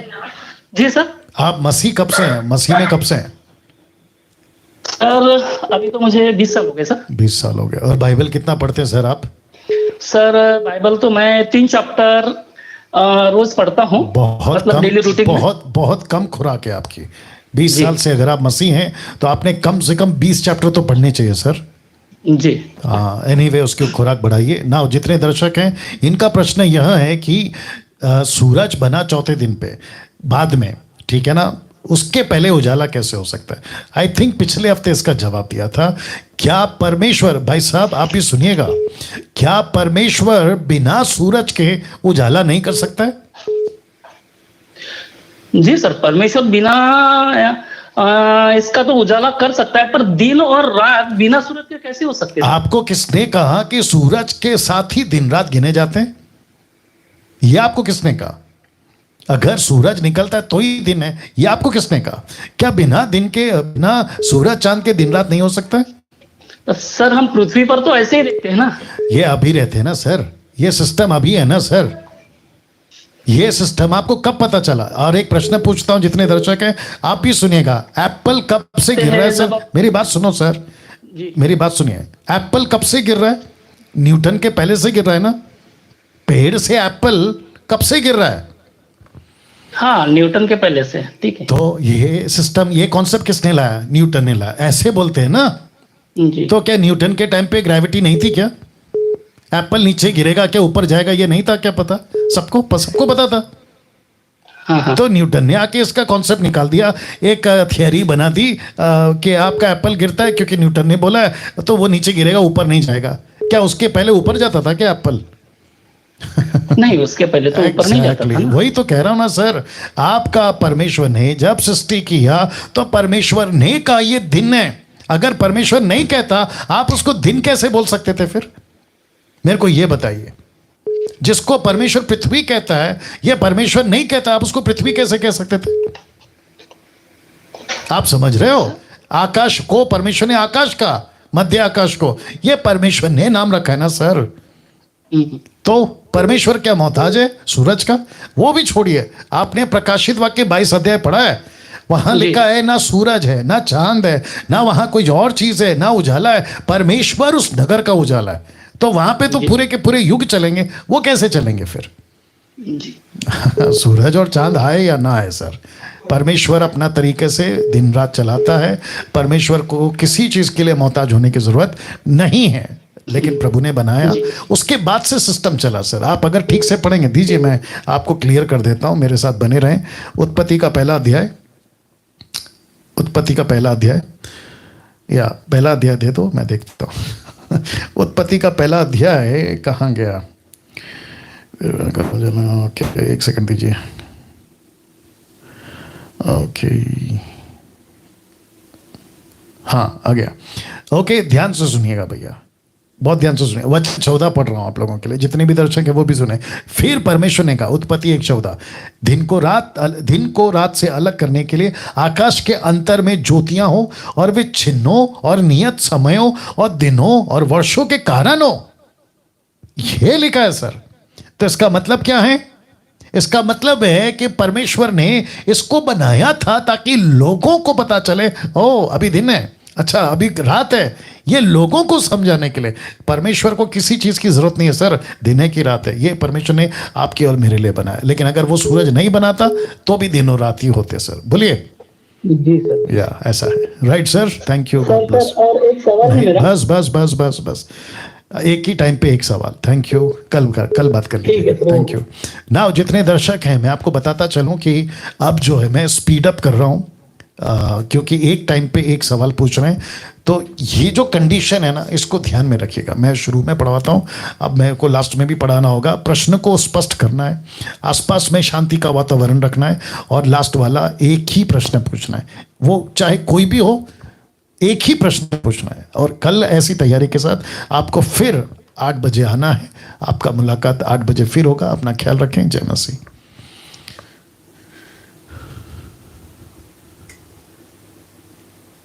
जी सर। आप मसीह कब से हैं? मसीह में कब से हैं? सर अभी तो मुझे 20 साल हो गए सर। 20 साल हो गए। और बाइबल कितना पढ़ते हैं सर आप? सर बाइबल तो मैं 3 चैप्टर रोज पढ़ता हूँ। बहुत मतलब कम, डेली रूटीन बहुत कम खुराक है आपकी। 20 साल से अगर आप मसीह हैं तो आपने कम से कम 20 चैप्टर तो पढ़ने चाहिए सर। जी हाँ, एनीवे उसकी खुराक बढ़ाइए ना। जितने दर्शक हैं इनका प्रश्न यह है कि सूरज बना चौथे दिन पे, बाद में, ठीक है ना, उसके पहले उजाला कैसे हो सकता है? आई थिंक पिछले हफ्ते इसका जवाब दिया था। क्या परमेश्वर, भाई साहब आप ही सुनिएगा, क्या परमेश्वर बिना सूरज के उजाला नहीं कर सकता है? जी सर, परमेश्वर बिना इसका तो उजाला कर सकता है, पर दिन और रात बिना सूरज के कैसे हो सकते हैं? आपको किसने कहा कि सूरज के साथ ही दिन रात गिने जाते हैं? यह आपको किसने कहा? अगर सूरज निकलता है तो ही दिन है, यह आपको किसने कहा? क्या बिना दिन के, बिना सूरज चांद के दिन रात नहीं हो सकता है? तो सर हम पृथ्वी पर तो ऐसे ही देखते हैं ना। ये अभी रहते हैं ना सर, ये सिस्टम अभी है ना सर। ये सिस्टम आपको कब पता चला? और एक प्रश्न पूछता हूं, जितने दर्शक हैं आप भी सुनिएगा, एप्पल कब से गिर रहा है सर? मेरी बात सुनो सर, मेरी बात सुनिए। एप्पल कब से गिर रहा है? न्यूटन के पहले से गिर रहा है ना? पेड़ से एप्पल कब से गिर रहा है? हाँ, न्यूटन के पहले से, ठीक है। तो ये सिस्टम, ये कॉन्सेप्ट किसने लाया? न्यूटन ने लाया। ऐसे बोलते हैं ना। जी। तो क्या न्यूटन के टाइम पे ग्रेविटी नहीं थी क्या? एप्पल नीचे गिरेगा क्या ऊपर जाएगा ये नहीं था क्या पता? सबको पता था। हाँ। तो न्यूटन ने आके इसका कॉन्सेप्ट निकाल दिया, एक थियरी बना दी कि आपका एप्पल गिरता है क्योंकि न्यूटन ने बोला है, तो वो नीचे गिरेगा ऊपर नहीं जाएगा। क्या उसके पहले ऊपर जाता था क्या एप्पल? नहीं, उसके पहले तो ऊपर नहीं जाता था ना। वही तो कह रहा हूं ना सर, आपका परमेश्वर ने जब सृष्टि किया तो परमेश्वर ने कहा ये दिन है। अगर परमेश्वर नहीं कहता आप उसको दिन कैसे बोल सकते थे फिर? मेरे को ये बताइए। जिसको परमेश्वर पृथ्वी कहता है, ये परमेश्वर नहीं कहता, आप उसको पृथ्वी कैसे कह सकते थे? आप समझ रहे हो? आकाश को परमेश्वर ने आकाश का, मध्य आकाश को, ये परमेश्वर ने नाम रखा है ना सर। तो परमेश्वर क्या मोहताज है सूरज का? वो भी छोड़िए, आपने प्रकाशित वाक्य 22 अध्याय पढ़ा है, वहां लिखा है ना सूरज है ना चांद है ना वहां कोई और चीज है ना उजाला है, परमेश्वर उस नगर का उजाला है। तो वहां पे तो पूरे के पूरे युग चलेंगे, वो कैसे चलेंगे फिर? सूरज और चांद आए या ना आए सर, परमेश्वर अपना तरीके से दिन रात चलाता है। परमेश्वर को किसी चीज के लिए मोहताज होने की जरूरत नहीं है, लेकिन प्रभु ने बनाया, उसके बाद से सिस्टम चला सर। आप अगर ठीक से पढ़ेंगे, दीजिए मैं आपको क्लियर कर देता हूं, मेरे साथ बने रहें। उत्पत्ति का पहला अध्याय, उत्पत्ति का पहला अध्याय, या पहला अध्याय दे दो मैं देखता हूँ। उत्पत्ति का पहला अध्याय कहाँ गया? ओके एक सेकंड दीजिए। ओके हाँ आ गया। ओके ध्यान से सुनिएगा भैया, बहुत ध्यान से सुनिए। वचन 14 पढ़ रहा हूं आप लोगों के लिए, जितने भी दर्शक है वो भी सुने। फिर परमेश्वर ने कहा, उत्पत्ति 1:14, दिन को रात से अलग करने के लिए आकाश के अंतर में ज्योतियां हो और वे चिन्हों और नियत समयों और दिनों और वर्षों के कारण हो। यह लिखा है सर। तो इसका मतलब क्या है? इसका मतलब है कि परमेश्वर ने इसको बनाया था ताकि लोगों को पता चले, ओ अभी दिन है, अच्छा अभी रात है, ये लोगों को समझाने के लिए। परमेश्वर को किसी चीज की जरूरत नहीं है सर, दिन है कि रात है, ये परमेश्वर ने आपके और मेरे लिए बनाया। लेकिन अगर वो सूरज नहीं बनाता तो भी दिन और रात ही होते सर। बोलिए जी सर। या ऐसा है, right sir, thank you, God bless. और एक सवाल है मेरा। बस बस बस बस बस एक ही टाइम पे एक सवाल। थैंक यू, कल बात कर लीजिए। Thank you. नाउ जितने दर्शक हैं, मैं आपको बताता चलूं कि अब जो है मैं स्पीड अप कर रहा हूं, क्योंकि एक टाइम पे एक सवाल पूछ रहे हैं। तो ये जो कंडीशन है ना, इसको ध्यान में रखिएगा। मैं शुरू में पढ़वाता हूँ, अब मेरे को लास्ट में भी पढ़ाना होगा। प्रश्न को स्पष्ट करना है, आसपास में शांति का वातावरण रखना है, और लास्ट वाला एक ही प्रश्न पूछना है, वो चाहे कोई भी हो, एक ही प्रश्न पूछना है। और कल ऐसी तैयारी के साथ आपको फिर 8 बजे आना है। आपका मुलाकात 8 बजे फिर होगा। अपना ख्याल रखें। जय मसीह।